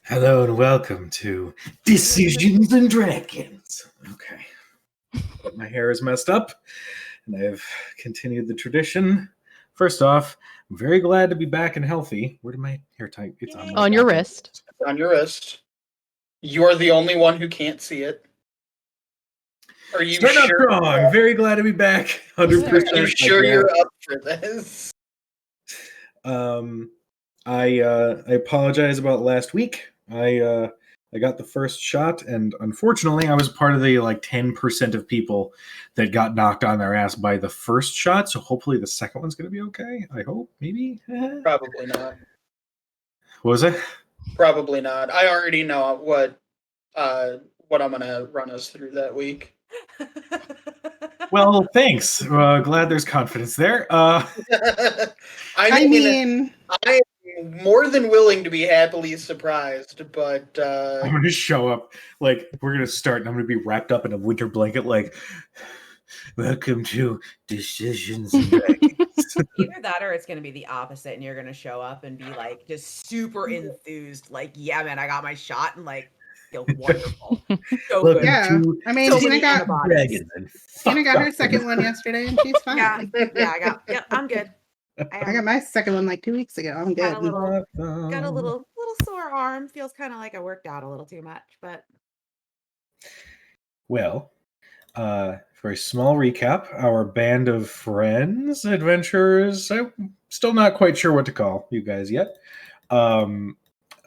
Hello and welcome to Decisions and Dragons. Okay. My hair is messed up, and I've continued the tradition. First off, I'm very glad to be back and healthy. Where did my hair tie? It's on my On your back. wrist. On your wrist. You're the only one who can't see it. Are you Starting out sure? strong. Very glad to be back. 100%. Are you sure you're up for this? I apologize about last week. I got the first shot, and unfortunately, I was part of the 10% of people that got knocked on their ass by the first shot. So hopefully, the second one's going to be okay. I hope, maybe. Probably not. What was it? Probably not. I already know what I'm gonna run us through that week. Well, thanks. Glad there's confidence there. I mean, I'm more than willing to be happily surprised, but I'm going to show up, we're going to start, and I'm going to be wrapped up in a winter blanket, welcome to Decisions and Dragons. Either that or it's going to be the opposite, and you're going to show up and be, just super enthused, yeah, man, I got my shot, and, feel wonderful. So Welcome good. Yeah, to I mean, So Tina many got antibodies. her second one yesterday, and she's fine. Yeah, I'm good. I got my second one 2 weeks ago. I'm good. Got a little sore arm. Feels kind of like I worked out a little too much, but Well, for a small recap, our band of friends, adventurers, I'm still not quite sure what to call you guys yet,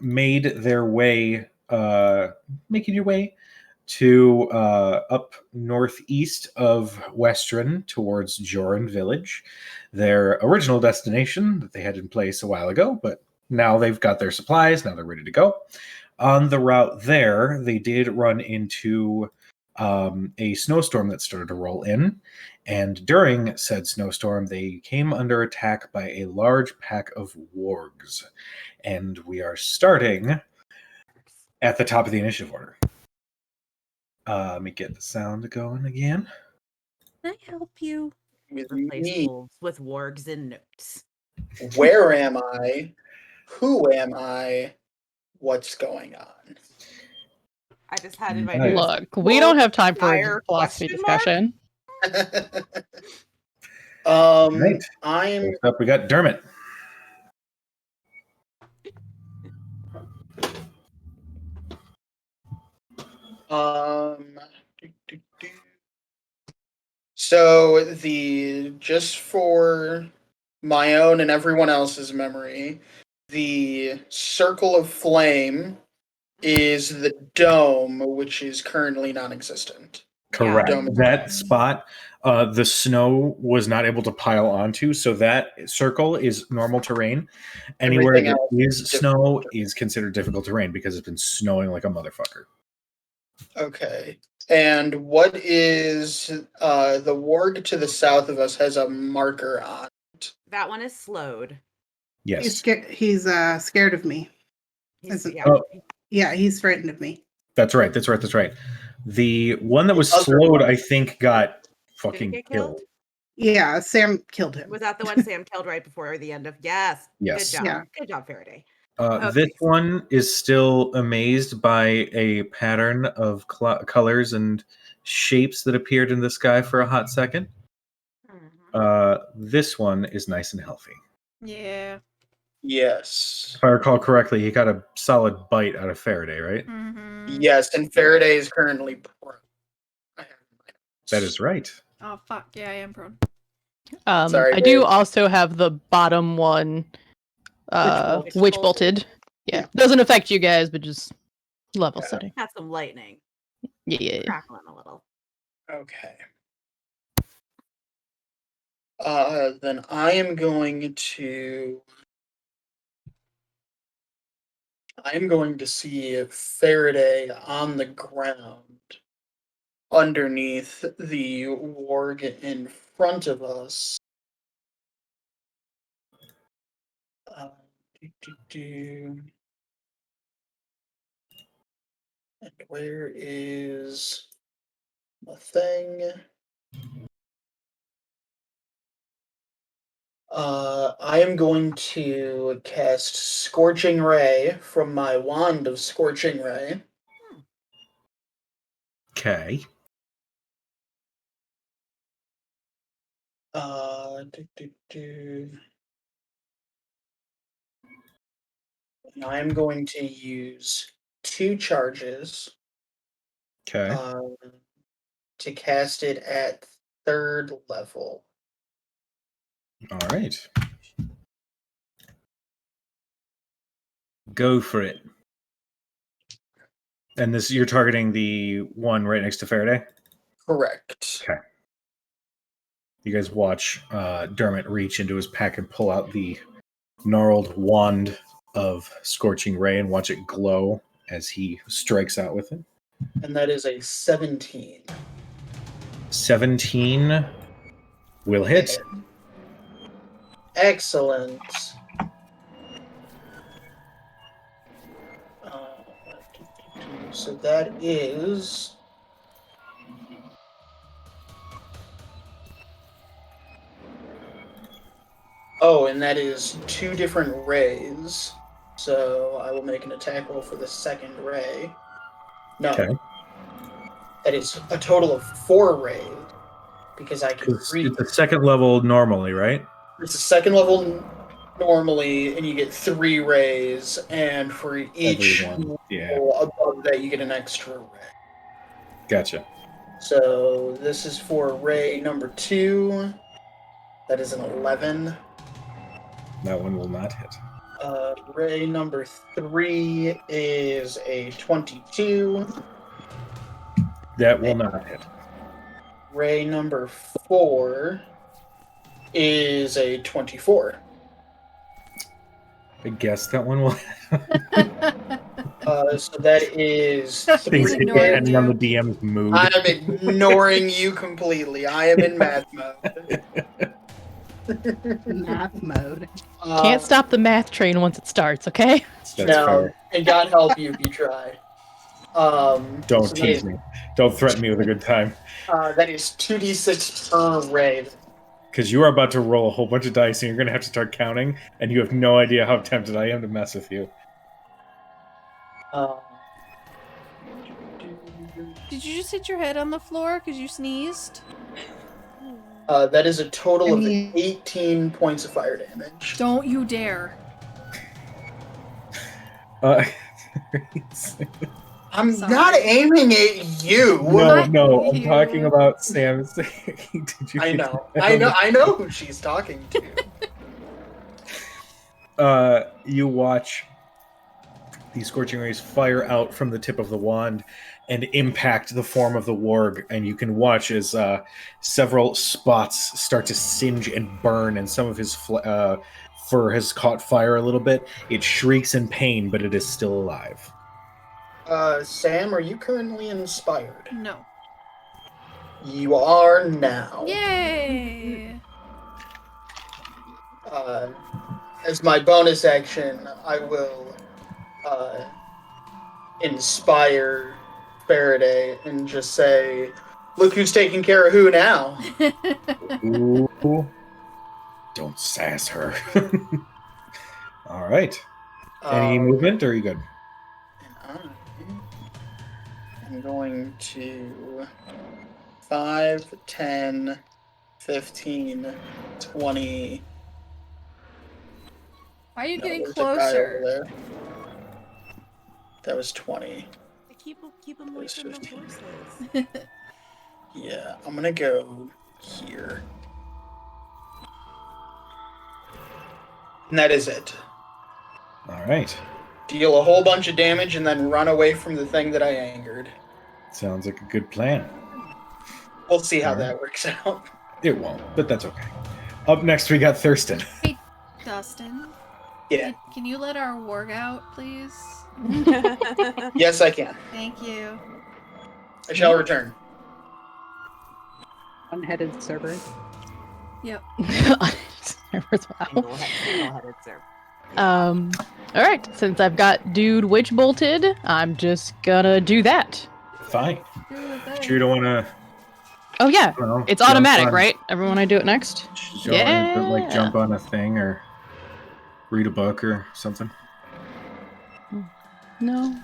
made their way, making your way to up northeast of Westron towards Joran Village, their original destination that they had in place a while ago, but now they've got their supplies, now they're ready to go. On the route there, they did run into a snowstorm that started to roll in, and during said snowstorm, they came under attack by a large pack of wargs, and we are starting at the top of the initiative order. Let me get the sound going again. can I help you? with Replace me, wolves with wargs and notes. where am I? Who am I? What's going on? I just had in my notes. Look, we don't have time for Fire a philosophy question mark? discussion. Right. I'm Next up, we got Dermot. So just for my own and everyone else's memory, the circle of flame is the dome, which is currently non-existent. Correct. Dome. That spot, the snow was not able to pile onto, so that circle is normal terrain. Anywhere Everything that else is is snow difficult. is considered difficult terrain because it's been snowing like a motherfucker. Okay. And what is the warg to the south of us has a marker on it. That one is slowed. Yes. He's scared of me. Oh. Yeah, he's frightened of me. That's right. The one that was slowed, I think, got fucking get killed? killed. Yeah, Sam killed him. Was that the one Sam killed right before the end of? Yes. Yes. Good job. Yeah. Good job, Faraday. This one is still amazed by a pattern of colors and shapes that appeared in the sky for a hot second. This one is nice and healthy. Yeah. Yes. If I recall correctly, he got a solid bite out of Faraday, right? Mm-hmm. Yes, and Faraday is currently prone. That is right. Oh fuck yeah, I am prone. Sorry, I do Dave. also have the bottom one, witch bolted. Yeah, doesn't affect you guys, but just level setting. Had some lightning. Yeah. Crackling a little. Okay. Then I am going to see Faraday on the ground underneath the warg in front of us. And where is the thing? I am going to cast Scorching Ray from my wand of Scorching Ray. Okay. And I am going to use 2 charges Okay. to cast it at 3rd level. All right. Go for it. And this, you're targeting the one right next to Faraday? Correct. Okay. You guys watch Dermot reach into his pack and pull out the gnarled wand of Scorching Ray and watch it glow as he strikes out with it. And that is a 17. 17 will hit. Excellent. So that is... Oh, and that is 2 different rays. So I will make an attack roll for the second ray. No. Okay. That is a total of 4 rays. Because I can read. It's a second level normally, right? It's a second level normally, and you get 3 rays, and for each Everyone. Yeah. roll above that, you get an extra ray. Gotcha. So this is for ray number 2. That is an 11. That one will not hit. Ray number 3 is a 22. That will not hit. Ray number 4 is a 24. I guess that one will. So that is He's ignoring depending on the you. DM's mood. I am ignoring you completely. I am in math mode. Math mode. Can't stop the math train once it starts, okay? That's No, fair. and God help you if you try. Don't so tease me. Don't threaten me with a good time. That is 2d6 per ray. Because you are about to roll a whole bunch of dice and you're going to have to start counting, and you have no idea how tempted I am to mess with you. Did you just hit your head on the floor because you sneezed? That is a total of I mean- 18 points of fire damage. Don't you dare. I'm Sorry. not aiming at you. no, I'm You. talking about Sam. Did you I know who she's talking to. You watch the Scorching Rays fire out from the tip of the wand and impact the form of the warg, and you can watch as several spots start to singe and burn, and some of his fur has caught fire a little bit. It shrieks in pain, but it is still alive. Sam, are you currently inspired? No. You are now. Yay! As my bonus action, I will inspire Faraday and just say, "Look who's taking care of who now." Ooh. Don't sass her. All right. Any movement, or are you good? I'm going to 5, 10, 15, 20. Why are you getting there's a guy over closer? there. That was 20. Keep them away from the 15. horses. Yeah, I'm gonna go here. And that is it. All right. Deal a whole bunch of damage and then run away from the thing that I angered. Sounds like a good plan. We'll see how Alright. that works out. It won't, but that's okay. Up next, we got Thurston. Hey, Dustin. Yeah. Can you let our warg out, please? Yes, I can. Thank you. I shall return. One-headed server. Yep. Single-headed serve. All right. Since I've got dude witch bolted, I'm just gonna do that. Fine. Do the thing. Sure you don't want to... Oh yeah, I don't know, it's jump automatic, on- right? Everyone, I do it next. Like jump on a thing or read a book or something. No.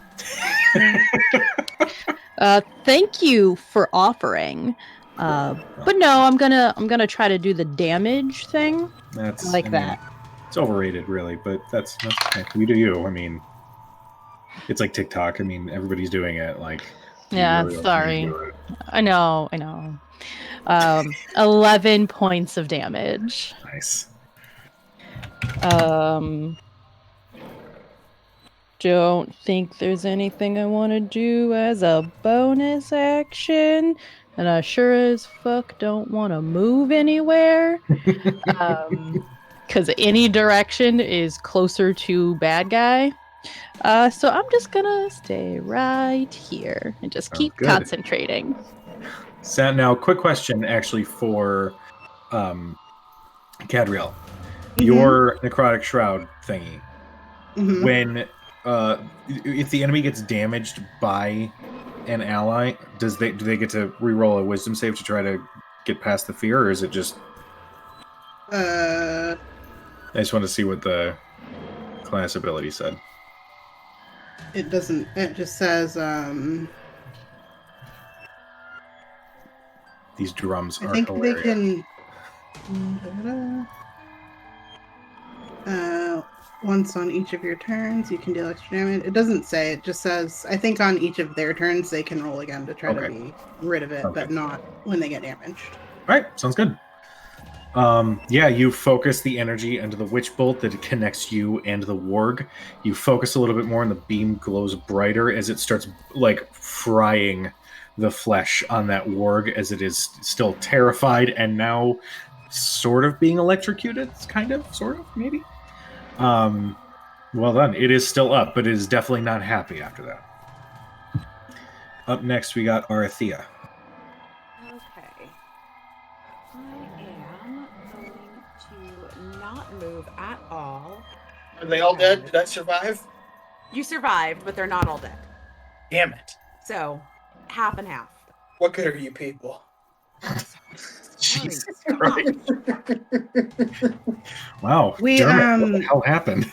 Thank you for offering. But no, I'm gonna try to do the damage thing. That's I like that. It's overrated, really, but that's okay. You do you. I mean, it's like TikTok. I mean, everybody's doing it. Like, you Yeah, really don't sorry. do it. I know. 11 points of damage. Nice. Don't think there's anything I want to do as a bonus action. And I sure as fuck don't want to move anywhere. Because any direction is closer to bad guy. So I'm just gonna stay right here and just keep good. concentrating. So now, quick question, actually, for Cadriel. Your necrotic shroud thingy. When if the enemy gets damaged by an ally, do they get to reroll a wisdom save to try to get past the fear, or is it just? I just want to see what the class ability said. It doesn't. It just says. These drums are I think hilarious. they can. Once on each of your turns, you can deal extra damage. It doesn't say. It just says. I think on each of their turns, they can roll again to try to be rid of it, but not when they get damaged. All right, sounds good. Yeah, you focus the energy into the witch bolt that connects you and the warg. You focus a little bit more, and the beam glows brighter as it starts like frying the flesh on that warg as it is still terrified and now sort of being electrocuted. Kind of, sort of, maybe. Well done. It is still up, but it is definitely not happy after that. Up next, we got Arathea. Okay. I am going to not move at all. Are they all dead? Did I survive? You survived, but they're not all dead. Damn it. So, half and half. What good are you people? Jesus Christ. Wow. We Dermot, what the hell happened?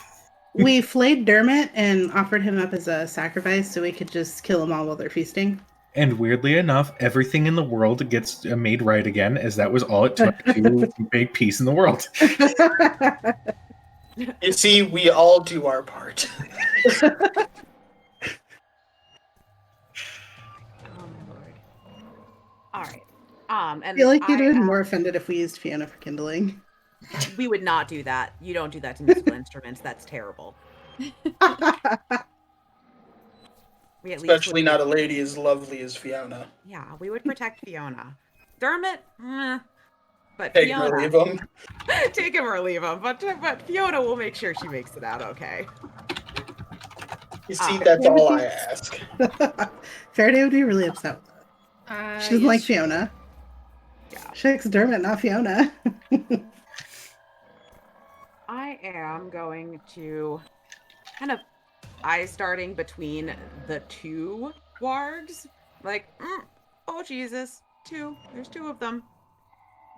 we flayed Dermot and offered him up as a sacrifice so we could just kill them all while they're feasting. And weirdly enough, everything in the world gets made right again, as that was all it took to make peace in the world. You see, we all do our part. Oh my lord. All right. And I feel like you'd have been more offended if we used Fiona for kindling. We would not do that. You don't do that to musical instruments. That's terrible. We at Especially least not a lady as lovely as Fiona. Yeah, we would protect Fiona. Dermot, but Take Fiona, or leave him. take him or leave him. But Fiona will make sure she makes it out okay. You see, that's all I ask. Faraday would be really upset. She doesn't like Fiona. Yeah. She likes Dermot, not Fiona. I am going to kind of starting between the two wargs. Like, oh Jesus, two. There's two of them.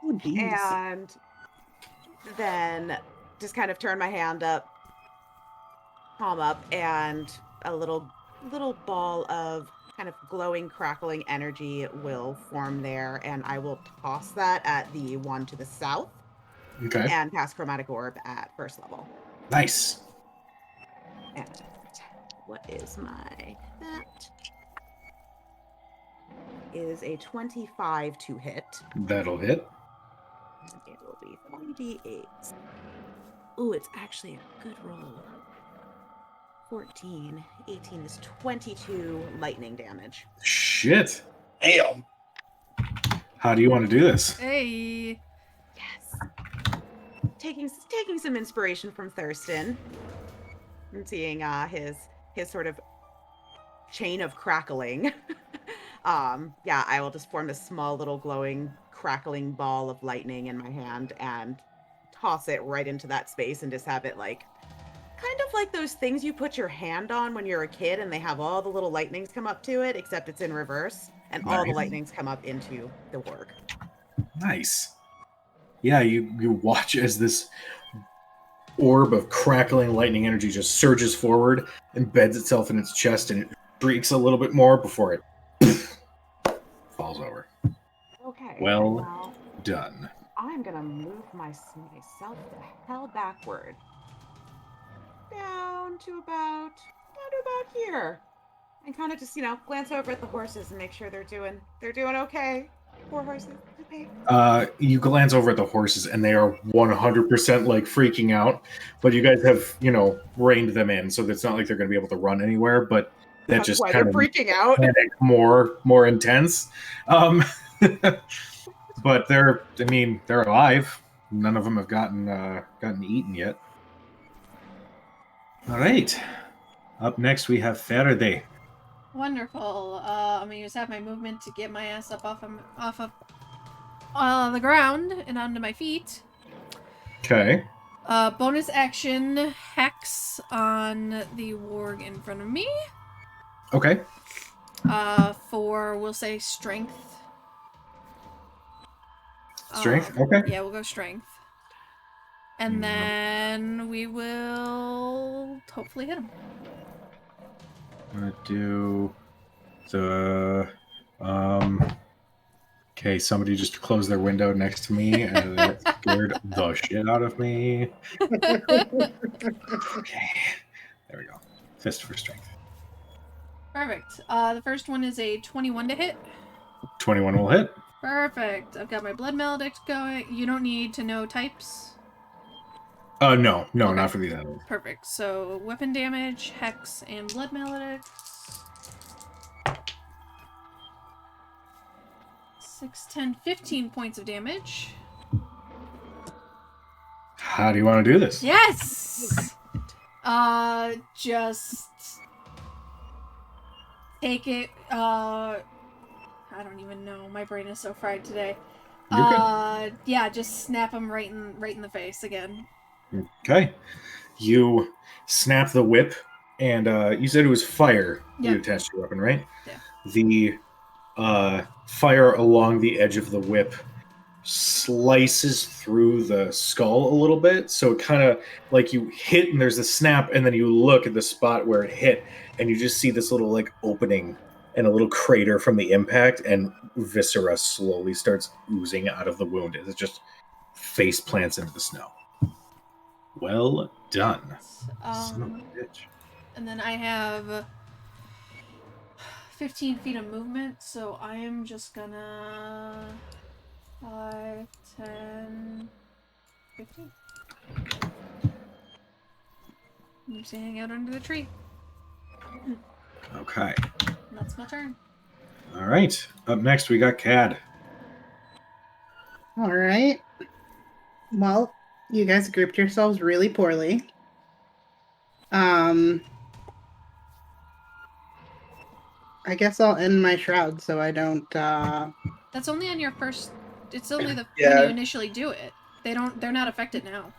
Oh jeez. And then just kind of turn my hand up, palm up, and a little ball of kind of glowing, crackling energy will form there, and I will toss that at the one to the south. Okay. And cast Chromatic Orb at first level. Nice. And what is my that? Is a 25 to hit. That'll hit. And it will be 3d8. Ooh, it's actually a good roll. 14, 18 is 22 lightning damage. Shit. Damn. How do you want to do this? Hey. Yes. Taking some inspiration from Thurston and seeing his sort of chain of crackling. Yeah, I will just form a small little glowing crackling ball of lightning in my hand and toss it right into that space and just have it like kind of like those things you put your hand on when you're a kid and they have all the little lightnings come up to it, except it's in reverse. And all the Nice. lightnings come up into the warg. Nice. Yeah, you watch as this orb of crackling lightning energy just surges forward, embeds itself in its chest, and it shrieks a little bit more before it falls over. Okay. Well done. I'm gonna move myself the hell backward. Down to about here. And kind of just, glance over at the horses and make sure they're doing okay. Poor horses. Okay. You glance over at the horses, and they are 100% like freaking out. But you guys have, reined them in, so it's not like they're going to be able to run anywhere. But that That's just why kind they're of freaking out. more intense. But they're alive. None of them have gotten eaten yet. All right. Up next, we have Faraday. Wonderful. I'm gonna use half my movement to get my ass up off of the ground and onto my feet. Okay. Bonus action hex on the warg in front of me. Okay. For we'll say strength. Strength. Okay. Yeah, we'll go strength. And then we will hopefully hit him. I'm gonna do the Okay, somebody just closed their window next to me and it scared the shit out of me. Okay, there we go. Fist for strength. Perfect. The first one is a 21 to hit. 21 will hit. Perfect. I've got my blood maledict going. You don't need to know types. No, Okay. not for these animals. Perfect. So weapon damage, hex, and blood maledict. 6, 10, 15 points of damage. How do you want to do this? Yes! Just take it, I don't even know. My brain is so fried today. You're good. Yeah, just snap him right in the face again. Okay. You snap the whip, and you said it was fire you attached to your weapon, right? Yeah. The fire along the edge of the whip slices through the skull a little bit, so it kind of like you hit and there's a snap, and then you look at the spot where it hit, and you just see this little like opening and a little crater from the impact, and viscera slowly starts oozing out of the wound as it just face plants into the snow. Well done. Son of a bitch. And then I have 15 feet of movement, so I am just gonna 5, 10, 15. I'm just hang out under the tree. Okay. And that's my turn. All right. Up next, we got Cad. All right. Well, you guys grouped yourselves really poorly. I guess I'll end my shroud so I don't. That's only on your first. It's only when you initially do it. They're not affected now.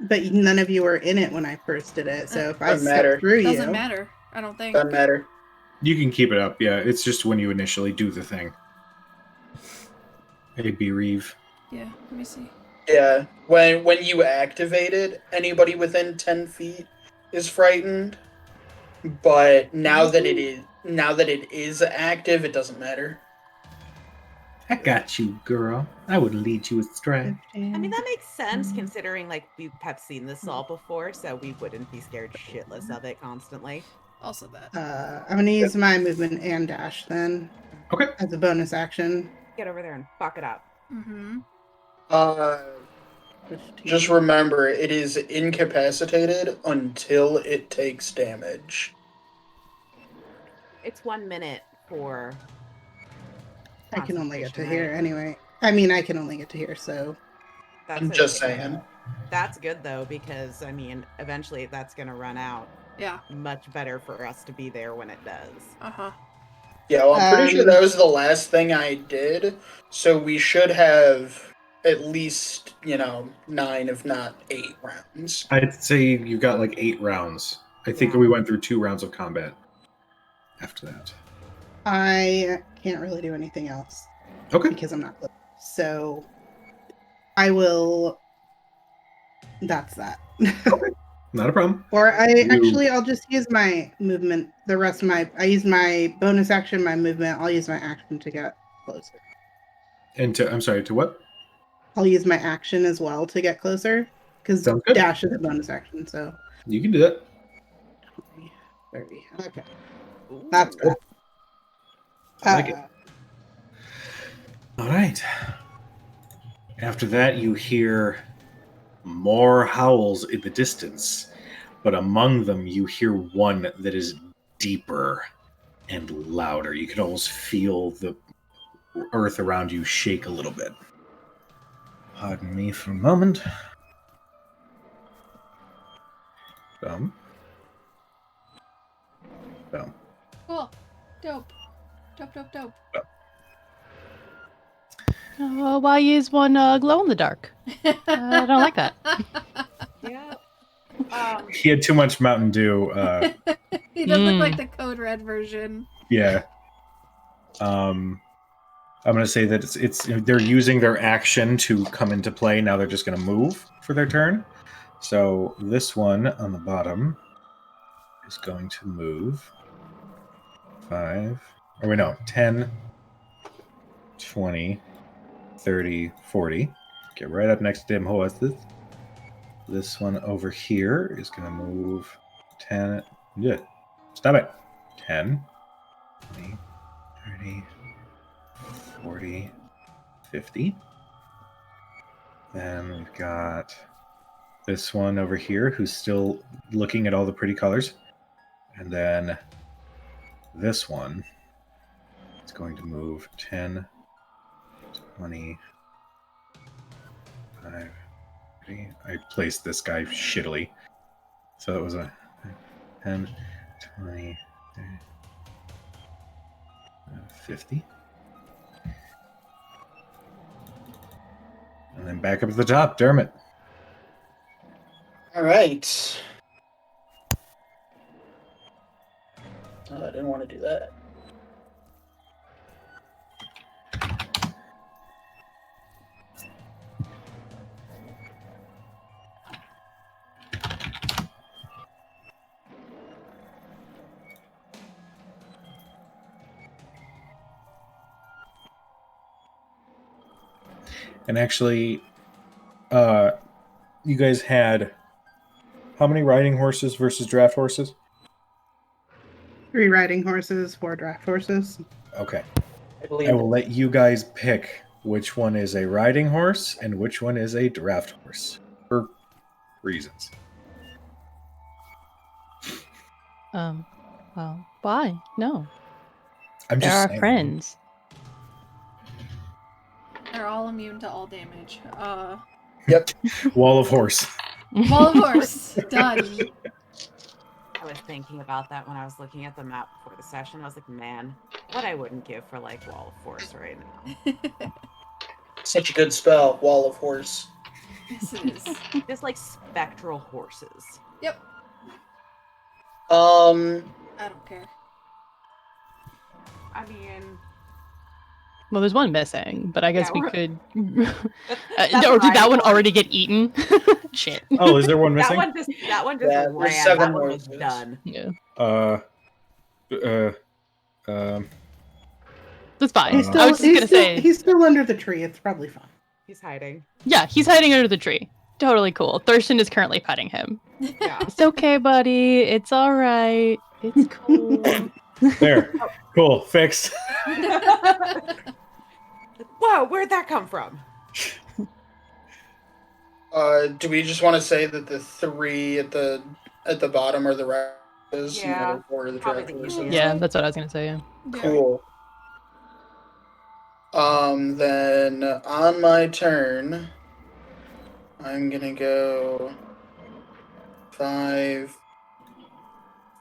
But none of you were in it when I first did it, so if I Doesn't matter. skip through you, Doesn't matter. I don't think. Doesn't matter. You can keep it up. Yeah, it's just when you initially do the thing. Hey, B. Reeve. Yeah. Let me see. Yeah, when you activate it, anybody within 10 feet is frightened. But now that it is active, it doesn't matter. I got you, girl. I wouldn't lead you astray. 15. I mean, that makes sense considering, like, we have seen this all before, so we wouldn't be scared shitless of it constantly. Also that. I'm gonna use my movement and dash then. Okay. As a bonus action. Get over there and fuck it up. Mm-hmm. 15. Just remember, it is incapacitated until it takes damage. It's 1 minute for. I can only get to concentration, here right? anyway. I mean, I can only get to here, so. That's I'm just okay. saying. That's good though, because I mean, eventually that's gonna run out. Yeah. Much better for us to be there when it does. Uh-huh. Yeah, well, I'm pretty sure that was the last thing I did, so we should have at least, 9, if not 8 rounds. I'd say you've got like 8 rounds. I think Yeah. we went through 2 rounds of combat after that. I can't really do anything else Okay. because I'm not close. So I will. That's that. Not a problem. Or I'll just use my movement. The rest of I use my bonus action, my movement. I'll use my action to get closer. And I'm sorry, to what? I'll use my action as well to get closer because Sounds good. dash is a bonus action. So You can do that. 20, 30. Okay, that's that. I like it. All right. After that, you hear more howls in the distance, but among them, you hear one that is deeper and louder. You can almost feel the earth around you shake a little bit. Pardon me for a moment. Boom. Boom. Cool. Dope. Dope. Why use one glow in the dark? I don't like that. Yeah. He had too much Mountain Dew. He does look like the Code Red version. Yeah. I'm gonna say that it's they're using their action to come into play. Now they're just gonna move for their turn. So this one on the bottom is going to move 10, 20, 30, 40. Get right up next to him. Who was this? This one over here is going to move 10. Yeah. Stop it. 10, 20, 30, 40, 50. Then we've got this one over here who's still looking at all the pretty colors. And then this one is going to move 10, 20, 5, 30. I placed this guy shittily. So that was a 10, 20, 30, 50. And then back up to the top, Dermot. All right. Oh, I didn't want to do that. And actually, you guys had how many riding horses versus draft horses? 3 riding horses, 4 draft horses. Okay. I I will let you guys pick which one is a riding horse and which one is a draft horse for reasons. Well, why? No. I'm They're just our saying. friends. They're all immune to all damage. Yep. Wall of horse. Wall of Horse. Done. I was thinking about that when I was looking at the map before the session. I was like, man, what I wouldn't give for like Wall of Force right now. Such a good spell, Wall of Horse. Yes, it is. Just like spectral horses. Yep. Um, I don't care. I mean, Well, there's one missing, but I guess Yeah, we could. that's or did that one right. already get eaten? Shit. Oh, is there one that missing? one just Yeah, ran. there's 7 That one was horses. done. Yeah. That's fine. He's I still, was just gonna say. he's still under the tree. It's probably fine. He's hiding. Yeah, he's hiding under the tree. Totally cool. Thurston is currently petting him. Yeah. It's okay, buddy. It's all right. It's cool. There. Cool. Fixed. Whoa, where'd that come from? Do we just want to say that the 3 at the bottom are the riders, and the Yeah, other 4 are the probably draft the horses? easiest. Yeah, that's what I was gonna say. Yeah. Cool. Then on my turn, I'm gonna go 5,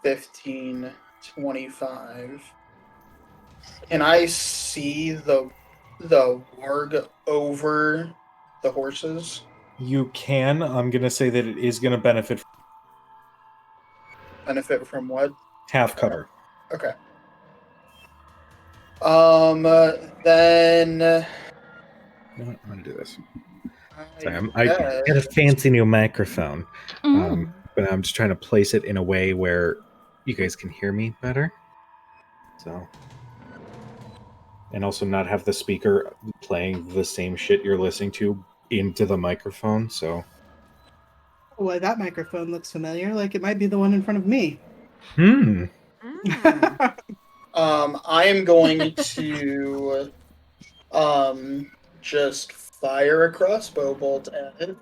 15, 25. Can I see the warg over the horses? You can. I'm going to say that it is going to benefit Benefit from what? half cover. Okay. Then You know what? I'm going to do this. I Sorry, I guess- got a fancy new microphone, Mm. but I'm just trying to place it in a way where you guys can hear me better. So, and also not have the speaker playing the same shit you're listening to into the microphone. So, Well, that microphone looks familiar. Like it might be the one in front of me. Mm. I am going to just fire a crossbow bolt at it.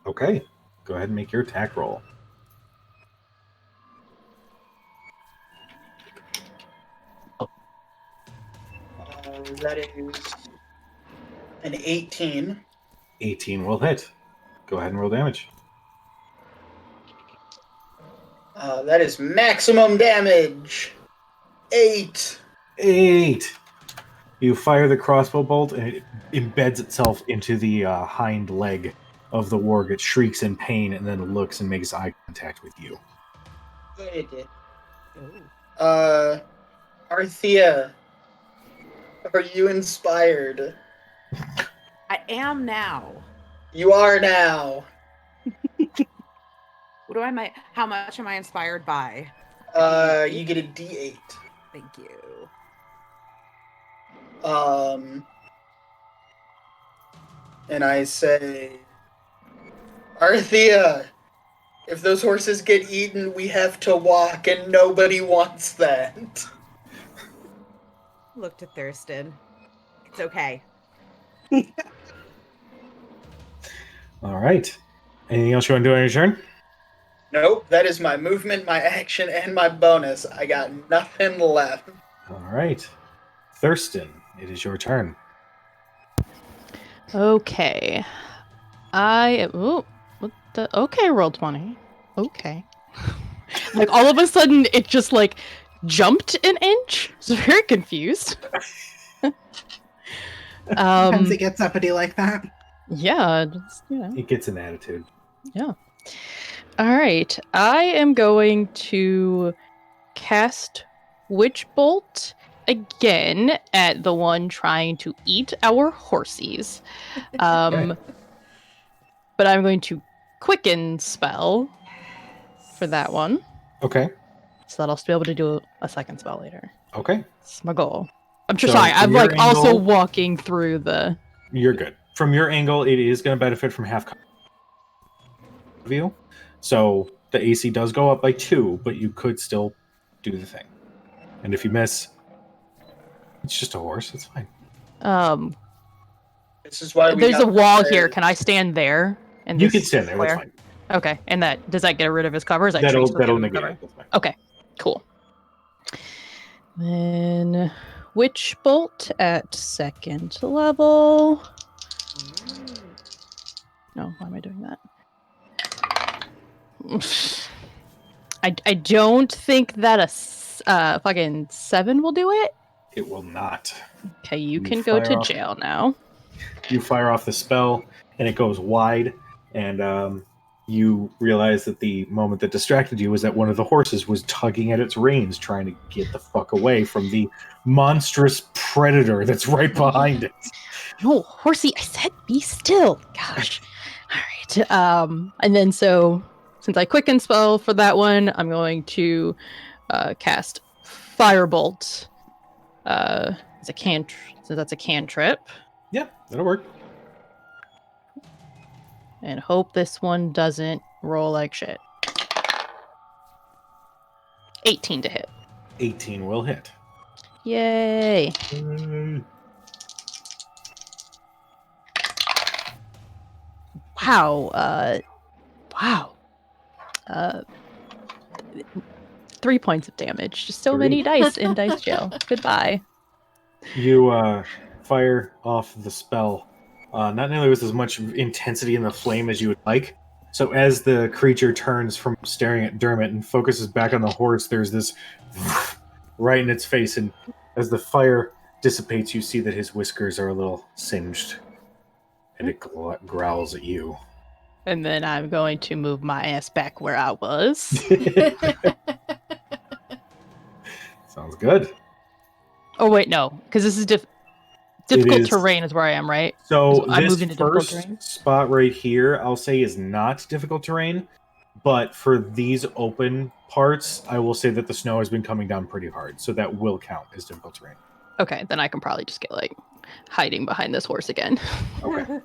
okay, go ahead and make your attack roll. That is an 18. 18 will hit. Go ahead and roll damage. That is maximum damage. 8. 8. You fire the crossbow bolt, and it embeds itself into the hind leg of the warg. It shrieks in pain, and then looks and makes eye contact with you. Good. Arthea, are you inspired? I am now. You are now. What do I how much am I inspired by? You get a D8. Thank you. And I say, Arthea, if those horses get eaten, we have to walk, and nobody wants that. Look to Thurston. It's okay. All right. Anything else you want to do on your turn? Nope, that is my movement, my action, and my bonus. I got nothing left. All right. Thurston, it is your turn. Okay. Okay, roll 20. Okay. Like all of a sudden it just like jumped an inch. I was very confused. Sometimes it gets uppity like that. Yeah, just, you know. It gets an attitude. Yeah. All right. I am going to cast Witch Bolt again at the one trying to eat our horsies. Okay. But I'm going to quicken spell for that one, Okay. so that I'll be able to do a second spell later. Okay. That's my goal. I'm just So sorry. I'm from your like also angle- walking through the. You're good. From your angle, it is going to benefit from half cover view. So the AC does go up by 2, but you could still do the thing. And if you miss, it's just a horse. It's fine. This is why we There's got a wall the- here. Can I stand there? And You can stand there. That's fine. Okay, and does that get rid of his cover? Is that That'll tree still give him negate cover? it. That's fine. Okay, cool. Then Witch Bolt at 2nd level. No, why am I doing that? I don't think that a fucking 7 will do it. It will not. Okay, you You can go fire to off- jail now. You fire off the spell, and it goes wide, and you realize that the moment that distracted you was that one of the horses was tugging at its reins, trying to get the fuck away from the monstrous predator that's right behind it. No, horsey, I said be still. Gosh. All right. And then so since I quicken spell for that one, I'm going to cast Firebolt. It's a so that's a cantrip. Yeah, that'll work. And hope this one doesn't roll like shit. 18 to hit. 18 will hit. Yay. Wow. Wow. 3 points of damage. Just so many dice in dice jail. Goodbye. You fire off the spell. Not nearly with as much intensity in the flame as you would like. So as the creature turns from staring at Dermot and focuses back on the horse, there's this right in its face, and as the fire dissipates, you see that his whiskers are a little singed. and it growls at you. And then I'm going to move my ass back where I was. Sounds good. Oh wait, no, because this is difficult terrain is where I am, right? So I this moved into difficult first terrain. spot right here, I'll say, is not difficult terrain. But for these open parts, I will say that the snow has been coming down pretty hard, so that will count as difficult terrain. Okay, then I can probably just get like hiding behind this horse again. Okay.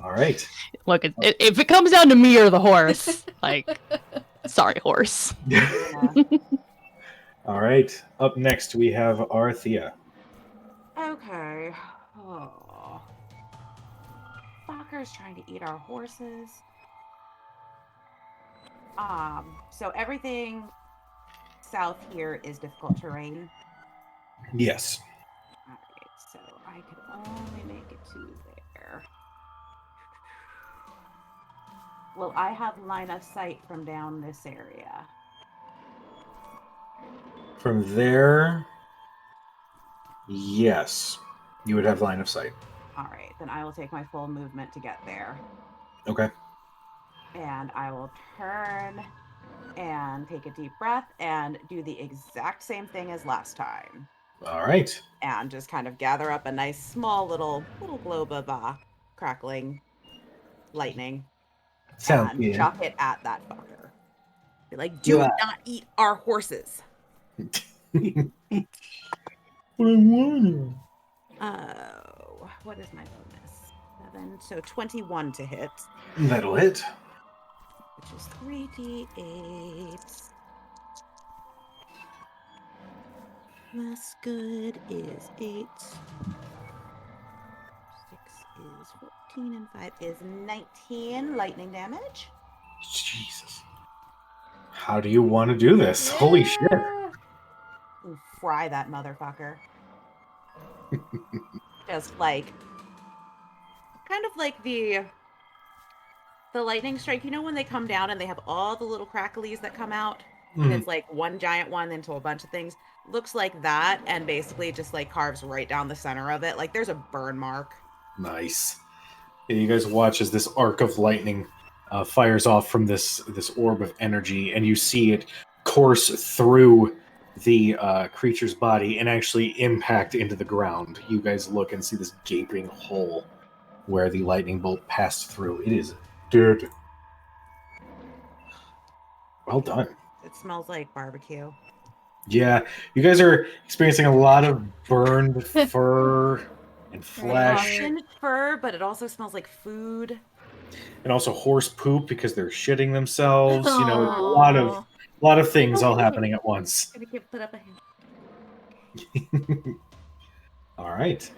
All right. Look, if it comes down to me or the horse, like, sorry, horse. Yeah. All right. Up next, we have Arthea. Okay. Oh. Fucker's trying to eat our horses. So everything south here is difficult terrain. Yes. Alright, so I could only make it to there. Well, I have line of sight from down this area. From there, yes, you would have line of sight. Alright, then I will take my full movement to get there. Okay. And I will turn and take a deep breath and do the exact same thing as last time. All right. And just kind of gather up a nice small little globe of crackling lightning Sounds and chuck it at that fucker. Be like, do not eat our horses. What I want. Oh, what is my bonus? 7, so 21 to hit. That'll hit. Which is 3d8. Less good is 8. 6 is 14 and 5 is 19 lightning damage. Jesus. How do you want to do this? Holy shit. And fry that motherfucker. Just like, kind of like the lightning strike. You know when they come down and they have all the little cracklies that come out? And it's like one giant one into a bunch of things. Looks like that, and basically just like carves right down the center of it. Like there's a burn mark. Nice. Yeah, you guys watch as this arc of lightning fires off from this orb of energy, and you see it course through the creature's body and actually impact into the ground. You guys look and see this gaping hole where the lightning bolt passed through. It is dirt. Well done. It smells like barbecue. Yeah, you guys are experiencing a lot of burned fur and flesh, Singed fur, but it also smells like food. and also horse poop because they're shitting themselves. You know, a Aw. lot of things all happening at once. Gonna give put up a hand. All right.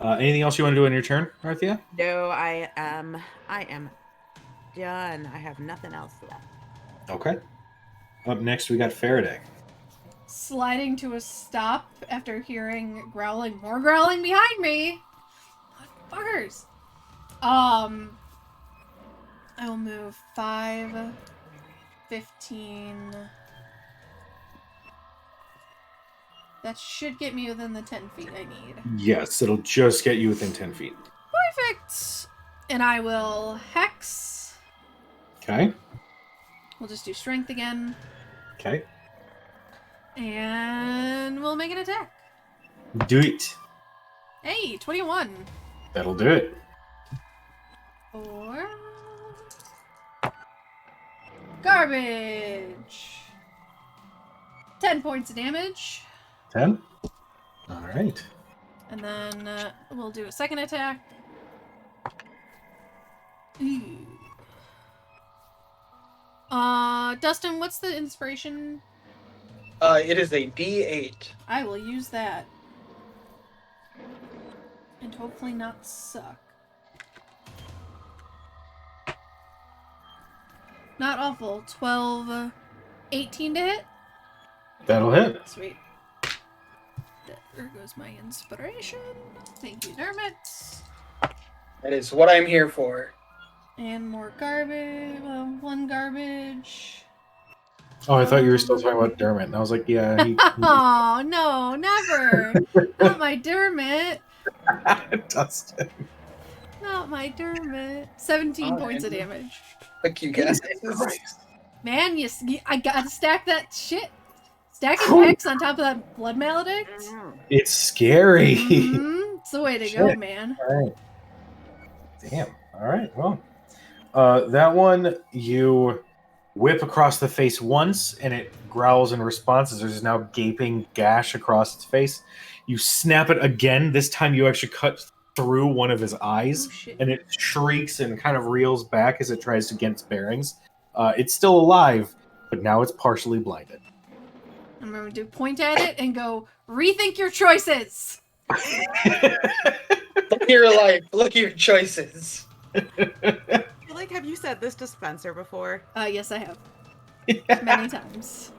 Anything else you want to do on your turn, Arthea? No, I am done. I have nothing else left. Okay. Up next, we got Faraday. Sliding to a stop after hearing more growling behind me. Motherfuckers. I will move 5, 15. That should get me within the 10 feet I need. Yes, it'll just get you within 10 feet. Perfect. And I will hex. Okay. We'll just do strength again. Okay. And we'll make an attack. Do it. Hey, 21. That'll do it. 4. Garbage. 10 points of damage. 10? All right. And then we'll do a second attack. Ooh. Dustin, what's the inspiration? It is a D8. I will use that. And hopefully not suck. Not awful. 12, 18 to hit? That'll hit. Sweet. There goes my inspiration. Thank you, Dermot. That is what I'm here for. And more garbage. One garbage. Oh, I thought you were still talking about Dermot. And I was like, yeah. Oh, no, never. Not my Dermot. Dustin. Not my Dermot. 17 points of Fine. damage. Fuck you guys. Man, I gotta stack that shit. Stacking Hex on top of that Blood Maledict? It's scary. It's the way to Shit. go, man. All right. Damn. All right. Well, that one you whip across the face once, and it growls in response as there's now gaping gash across its face. You snap it again. This time you actually cut through one of his eyes, Oh, shit. and it shrieks and kind of reels back as it tries to get its bearings. It's still alive, but now it's partially blinded. I'm going to point at it and go, rethink your choices! Look at your life. Look at your choices. I feel like, have you said this to Spencer before? Yes, I have. Many times.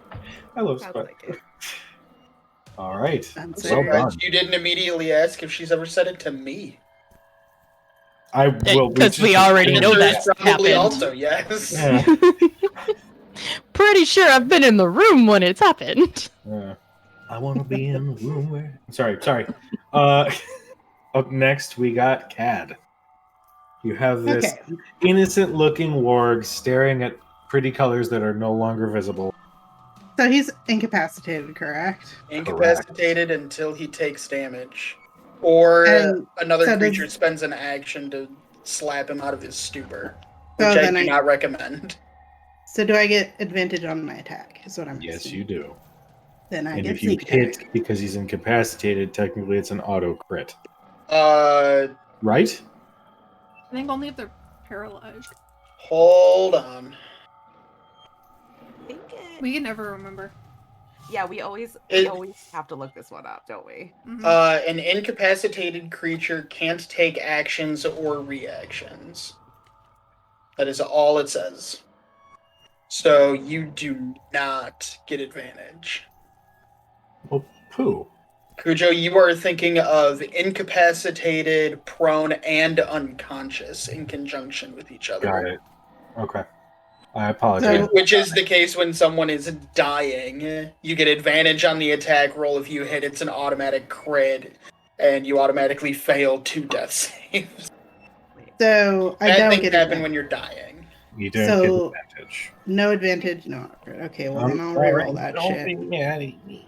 I love Sounds Spud. like it. All right. Spencer. So done. You didn't immediately ask if she's ever said it to me. I will. Because we already The know answer is that's probably happened. also yes. Yeah. Pretty sure I've been in the room when it's happened. I want to be in the room where. Sorry. Up next, we got Cad. You have this Okay. innocent-looking warg staring at pretty colors that are no longer visible. So he's incapacitated, correct? Incapacitated until he takes damage. Or And another so does- creature spends an action to slap him out of his stupor. Which So I then do not recommend. So do I get advantage on my attack? Is what I'm Yes, asking. you do. Then I And get if you sneak hit attack. because he's incapacitated, technically it's an auto crit. I Right? think only if they're paralyzed. Hold on. think it... We can never remember. Yeah, we always have to look this one up, don't we? Mhm. An incapacitated creature can't take actions or reactions. That is all it says. So you do not get advantage. Well, poo. Cujo, you are thinking of incapacitated, prone, and unconscious in conjunction with each other. Got it. Okay. I apologize. So- Which is the case when someone is dying. You get advantage on the attack roll. If you hit, it's an automatic crit, and you automatically fail 2 death saves. So I Bad don't things get happen advantage. when you're dying. You don't So- get advantage. No advantage. No. Okay. Well, then I'll sorry, reroll that don't shit. be mad at me.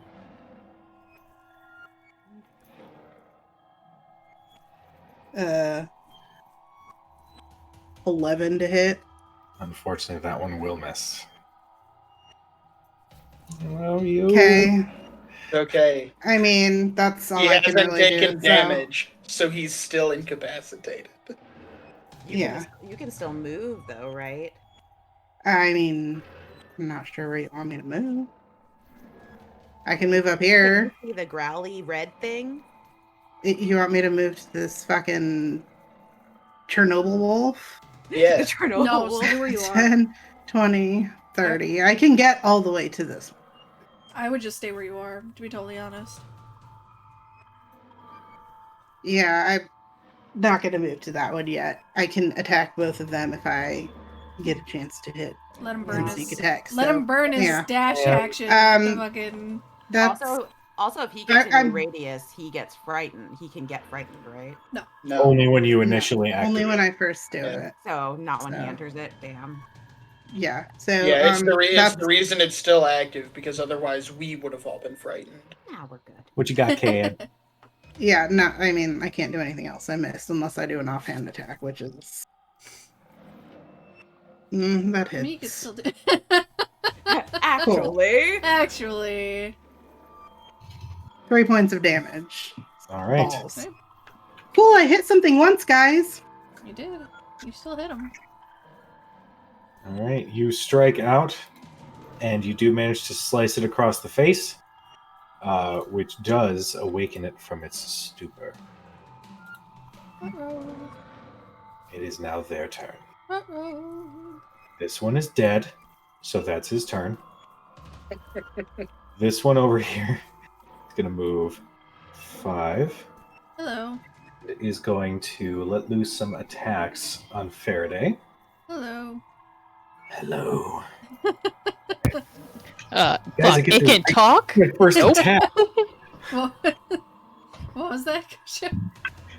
Uh, 11 to hit. Unfortunately, that one will miss. Oh, you. Okay. Okay. I mean, that's all He I can hasn't really taken do. damage, so he's still incapacitated. Yeah. You can still move though, right? I mean, I'm not sure where you want me to move. I can move up here. Can you see the growly red thing? You want me to move to this fucking Chernobyl wolf? Yeah. The Chernobyl No, wolf. stay where you are. 10, 20, 30. I can get all the way to this. I would just stay where you are, to be totally honest. Yeah, I'm not going to move to that one yet. I can attack both of them if I get a chance to hit Let him and burn sneak his. attack. Let him burn his yeah. dash Yeah. action. Um, to fucking. That's Also, if he gets in I'm- your radius, he gets frightened. He can get frightened, right? No. Only when you initially no, activate. only when I first do Yeah. it. So not when he So. enters it. Damn. Yeah. So Yeah, it's it's that's the reason it's still active, because otherwise we would have all been frightened. Nah, we're good. What you got, Cad? yeah. No, I mean I can't do anything else. I missed unless I do an offhand attack, which is that I mean, you could hits. still do. Actually. Actually. 3 points of damage. All right. Balls. Okay. Cool. I hit something once, guys. You did. You still hit him. All right. You strike out, and you do manage to slice it across the face, which does awaken it from its stupor. Uh-oh. It is now their turn. Uh-oh. This one is dead, so that's his turn. This one over here is going to move 5. Hello. It is going to let loose some attacks on Faraday. Hello. Hello. Fuck, I get it to- can talk? My first Nope. attack. What, what was that?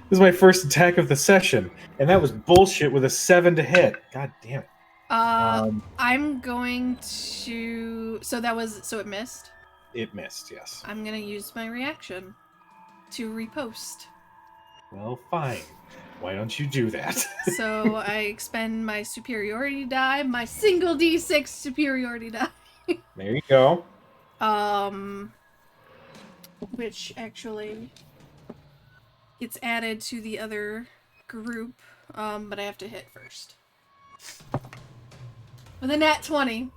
This is my first attack of the session, and that was bullshit with a 7 to hit. God damn it. I'm going to. So it missed. It missed, yes. I'm gonna use my reaction to repost. Well, fine. Why don't you do that? So I expend my superiority die, my single D6 superiority die. There you go. Which actually gets added to the other group, but I have to hit first. With a nat 20.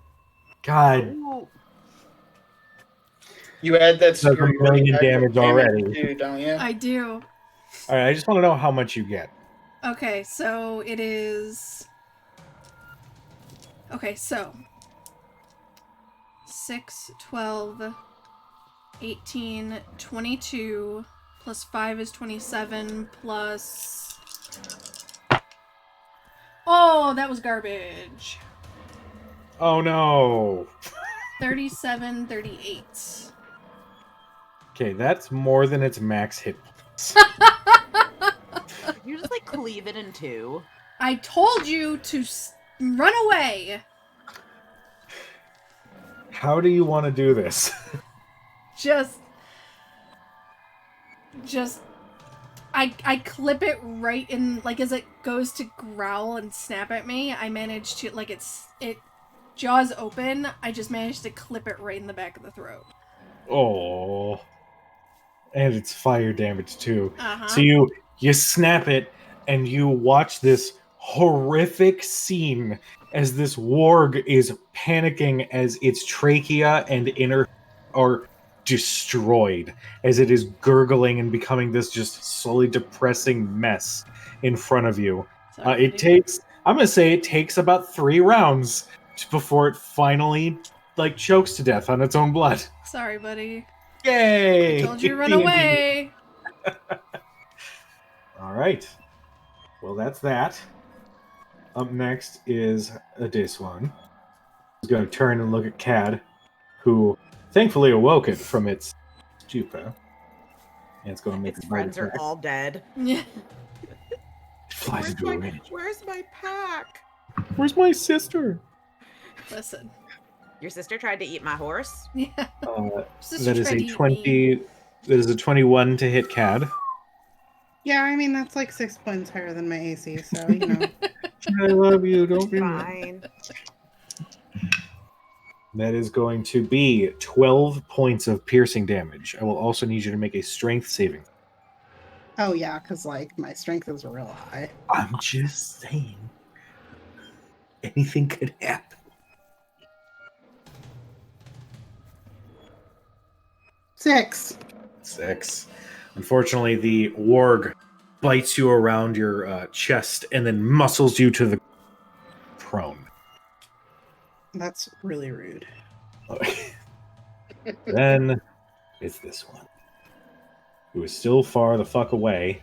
God. You add that That's a million damage already. too, don't you? I do. All right, I just want to know how much you get. Okay, so it is... Okay, so... 6, 12, 18, 22, plus 5 is 27, plus... Oh, that was garbage. Oh, no. 37, 38. Okay, that's more than its max hit points. You just like cleave it in two. I told you to run away. How do you want to do this? Just I clip it right in, like, as it goes to growl and snap at me, I manage to, like, it jaws open, I just managed to clip it right in the back of the throat. Oh. And it's fire damage too. Uh-huh. So you snap it and you watch this horrific scene as this warg is panicking as its trachea and inner are destroyed, as it is gurgling and becoming this just slowly depressing mess in front of you. I'm gonna say it takes about 3 rounds before it finally like chokes to death on its own blood. Sorry, buddy. Yay! I told you to run away. All right. Well, that's that. Up next is Adeswan. He's going to turn and look at Cad, who thankfully awoke it from its stupor. And it's going to make Its a friends bite are attack. all dead. Yeah. It flies into a range. Where's my pack? Where's my sister? Listen. Your sister tried to eat my horse? Yeah. That is a 20. That is a 21 to hit Cad. Yeah, I mean, that's like 6 points higher than my AC, so, you know. I love you. Don't be Fine. That is going to be 12 points of piercing damage. I will also need you to make a strength saving. Oh, yeah, because, like, my strength is real high. I'm just saying. Anything could happen. 6. 6. Unfortunately, the warg bites you around your chest and then muscles you to the prone. That's really rude. Then it's this one, who is still far the fuck away.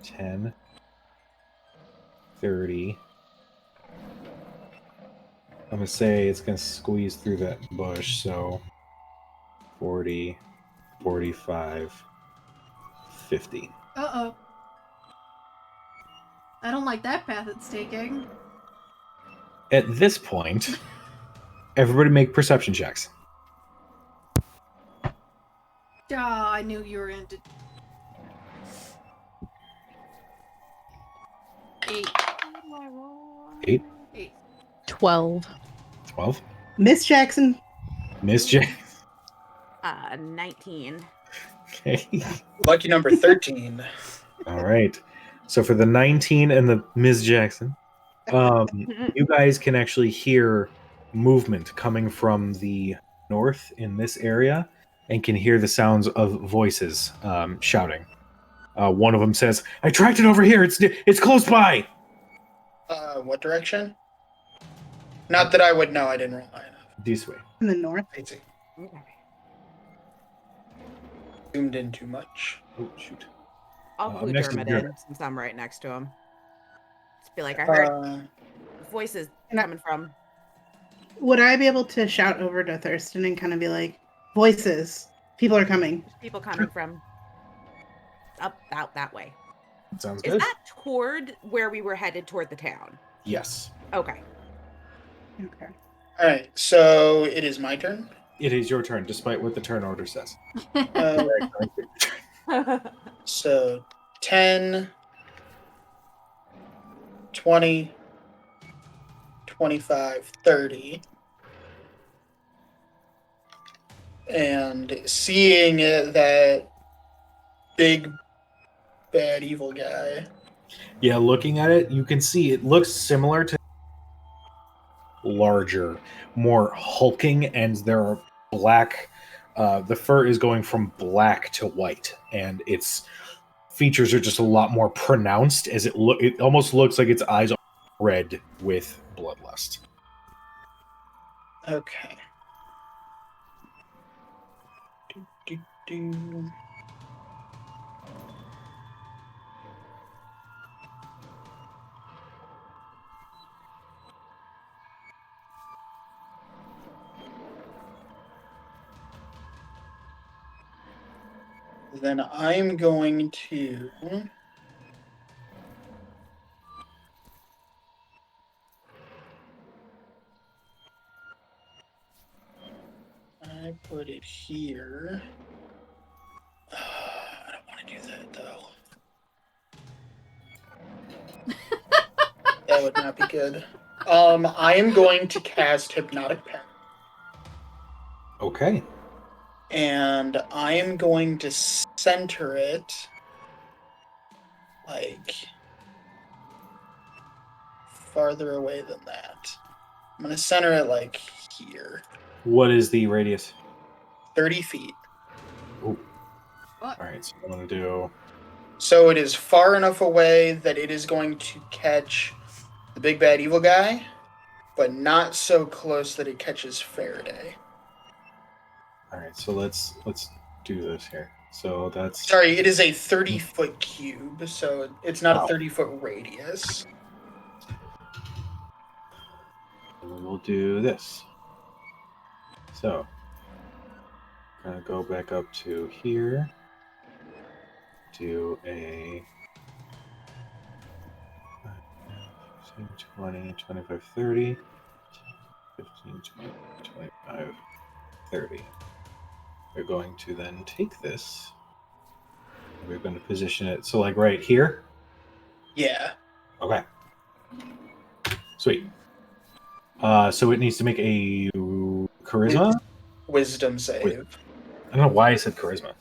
10, 30. I'm going to say it's going to squeeze through that bush, so 40, 45, 50. Uh-oh. I don't like that path it's taking. At this point, everybody make perception checks. I knew you were going to... 8. 8, 8. 12. 12. Miss Jackson. Miss J. 19. Okay. Lucky number 13. All right. So for the 19 and the Ms. Jackson, you guys can actually hear movement coming from the north in this area and can hear the sounds of voices shouting. One of them says, I tracked it over here. It's close by. What direction? Not that I would know. I didn't rely enough. This way. In the north. I see. Zoomed in too much. Oh, shoot. I'll clue next to Dermot Dermot. in since I'm right next to him. Just be like, I heard voices coming from. Would I be able to shout over to Thurston and kind of be like, voices, people are coming? People coming from. up out that way. Sounds Is good. that toward where we were headed toward the town? Yes. Okay. Okay. All right, so it is my turn. It is your turn, despite what the turn order says. So 10, 20, 25, 30. And seeing that big, bad, evil guy. Yeah, looking at it, you can see it looks similar to larger, more hulking, and there are black. The fur is going from black to white, and its features are just a lot more pronounced. As it almost looks like its eyes are red with bloodlust. Okay. Do. Then I'm going to I put it here. I don't want to do that though. That would not be good. I am going to cast Hypnotic Parent. Okay. And I am going to center it like farther away than that. I'm going to center it like here. What is the radius? 30 feet. Ooh. What? All right, so I'm going to do... So it is far enough away that it is going to catch the big bad evil guy, but not so close that it catches Faraday. All right, so let's do this here. So that's... Sorry, it is a 30-foot cube, so it's not Wow. a 30-foot radius. And we'll do this. So, gonna go back up to here. Do a 20, 25, 30. 15, 20, 25, 30. We're going to then take this. And we're going to position it. So, like right here? Yeah. Okay. Sweet. So it needs to make a charisma? Wisdom save. I don't know why I said charisma.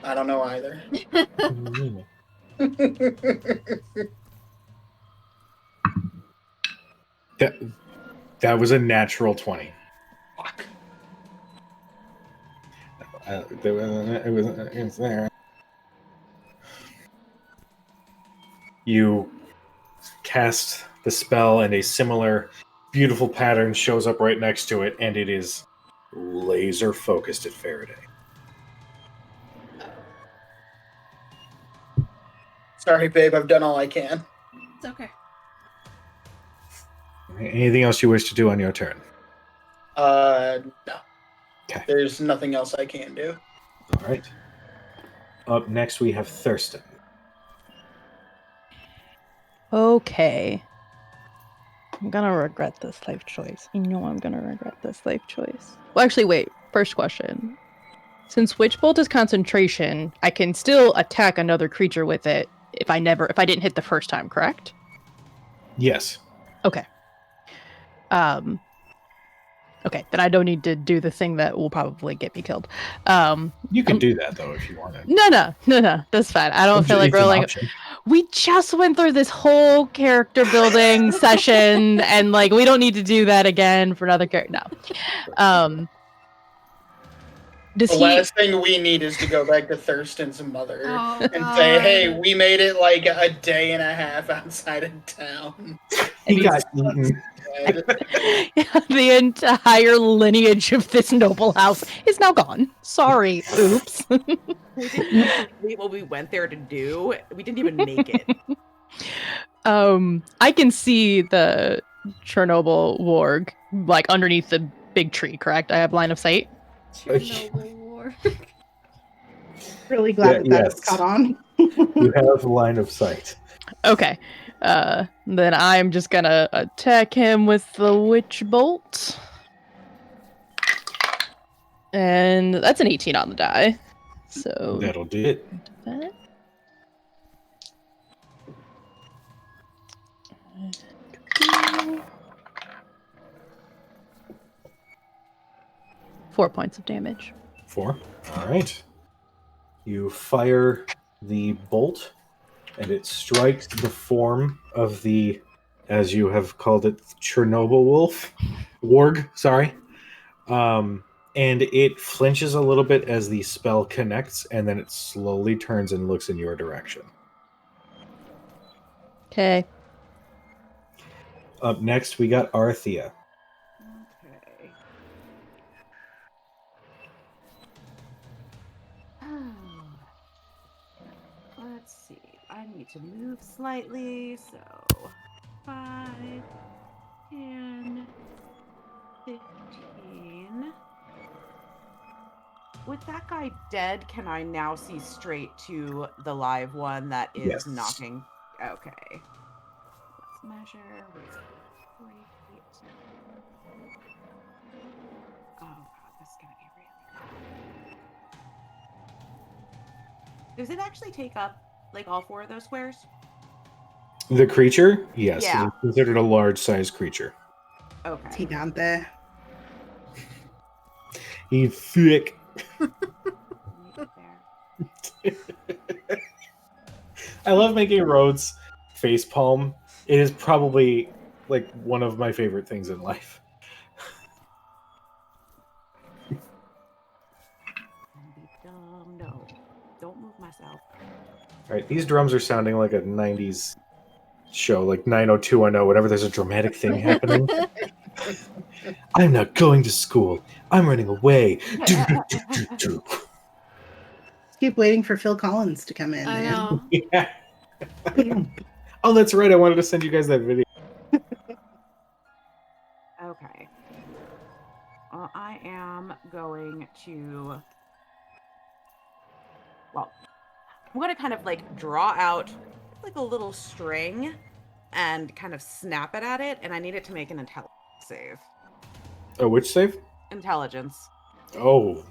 I don't know either. That was a natural 20. Fuck. It was there. You cast the spell, and a similar beautiful pattern shows up right next to it, and it is laser focused at Faraday. Sorry, babe. I've done all I can. It's okay. Anything else you wish to do on your turn? No. Okay. There's nothing else I can do. All right. Up next, we have Thurston. Okay. I'm gonna regret this life choice. You know I'm gonna regret this life choice. Well, actually, wait. First question. Since Witch Bolt is concentration, I can still attack another creature with it if I didn't hit the first time, correct? Yes. Okay. Okay, then I don't need to do the thing that will probably get me killed. You can do that, though, if you wanted. No. That's fine. I don't feel like It's an rolling. option. We just went through this whole character building session, and like we don't need to do that again for another character. No. Does The he? last thing we need is to go back to Thurston's mother Oh, and say, "Hey, God. we made it like a day and a half outside of town." He got eaten. The entire lineage of this noble house is now gone. Sorry. Oops. We didn't even complete what we went there to do. We didn't even make it. I can see the Chernobyl warg like underneath the big tree, correct? I have line of sight. Chernobyl war. Really glad that is yes. caught on. You have line of sight. Okay. Then I'm just gonna attack him with the Witch Bolt. And that's an 18 on the die. So That'll do it. that. 4 points of damage. 4. All right. You fire the bolt, and it strikes the form of the, as you have called it, Chernobyl wolf. Warg, sorry. And it flinches a little bit as the spell connects, and then it slowly turns and looks in your direction. Okay. Up next, we got Arthea. Okay. Let's see. I need to move slightly, so 5, 10, 15. With that guy dead, can I now see straight to the live one that is Yes. knocking? Okay. Let's measure. Where's 40 feet? Oh god, this is gonna be really hard. Does it actually take up like all 4 of those squares? The creature? Yes, Yeah. it is considered a large-sized creature. Okay. Is he down there? He's thick. I love making Rhodes facepalm. It is probably like one of my favorite things in life. No, don't move myself. All right, these drums are sounding like a 90s show, like 90210, whenever there's a dramatic thing happening. I'm not going to school. I'm running away. Keep waiting for Phil Collins to come in, I man. know. Yeah. Oh, that's right. I wanted to send you guys that video. Okay. Well, I am going to... Well, I'm going to kind of like draw out like a little string and kind of snap it at it, and I need it to make an intelligence save. Oh, which save? Intelligence. Oh,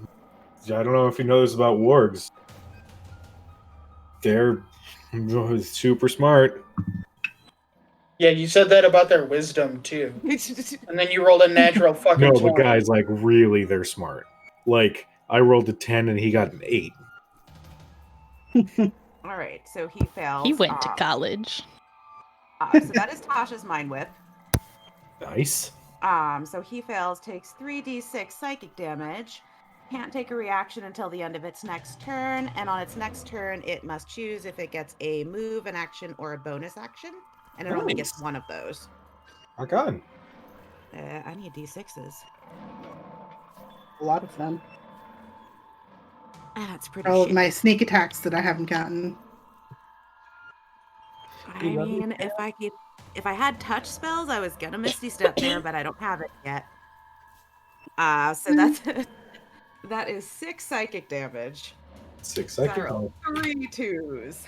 I don't know if you know this about wargs. They're super smart. Yeah, you said that about their wisdom too, and then you rolled a natural fucking No, 20. but guys, like, really, they're smart. Like, I rolled a 10 and he got an 8. All right, so he fails. He went to college. So that is Tasha's Mind Whip. Nice. So he fails, takes 3d6 psychic damage. Can't take a reaction until the end of its next turn, and on its next turn, it must choose if it gets a move, an action, or a bonus action, and it only gets Nice. one of those. Rock on. I need d6s. A lot of them. That's pretty All of shit. my sneak attacks that I haven't gotten. I mean, if I had touch spells, I was gonna Misty Step there, but I don't have it yet. So that is 6 psychic damage. 6 So I psychic. rolled 3 2s.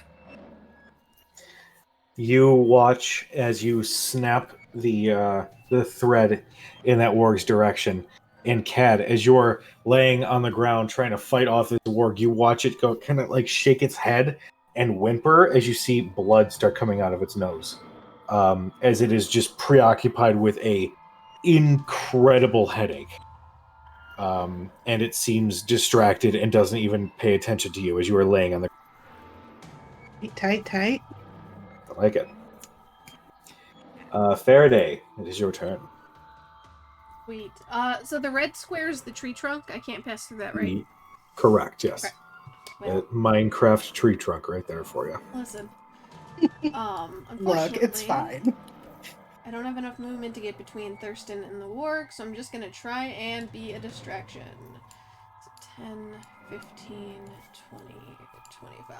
You watch as you snap the thread in that warg's direction. And Cad, as you're laying on the ground trying to fight off this warg, you watch it go kind of like shake its head and whimper as you see blood start coming out of its nose. As it is just preoccupied with a incredible headache. And it seems distracted and doesn't even pay attention to you as you are laying on the Tight. I like it. Faraday, it is your turn. Sweet. So the red square is the tree trunk. I can't pass through that, right? Correct, yes. Okay. Well, Minecraft tree trunk right there for you. listen. Look, it's Unfortunately, fine. I don't have enough movement to get between Thurston and the warg, so I'm just gonna try and be a distraction. So 10, 15, 20, 25.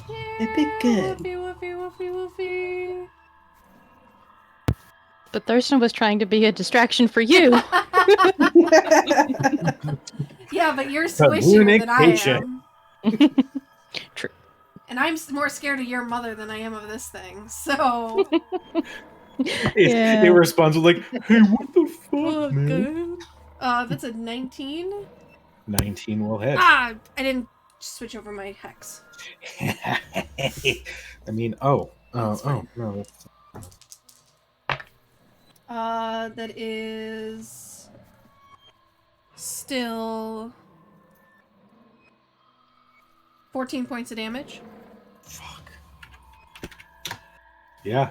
Yeah, It'd be good. Woofy. But Thurston was trying to be a distraction for you. Yeah, Yeah, but you're squishier than I Communication. am. True. And I'm more scared of your mother than I am of this thing, so... It responds with like, "Hey, what the fuck, man?" God. That's a 19. 19 will hit. I didn't switch over my hex. I mean, no. That's That is still 14 points of damage. fuck. Yeah,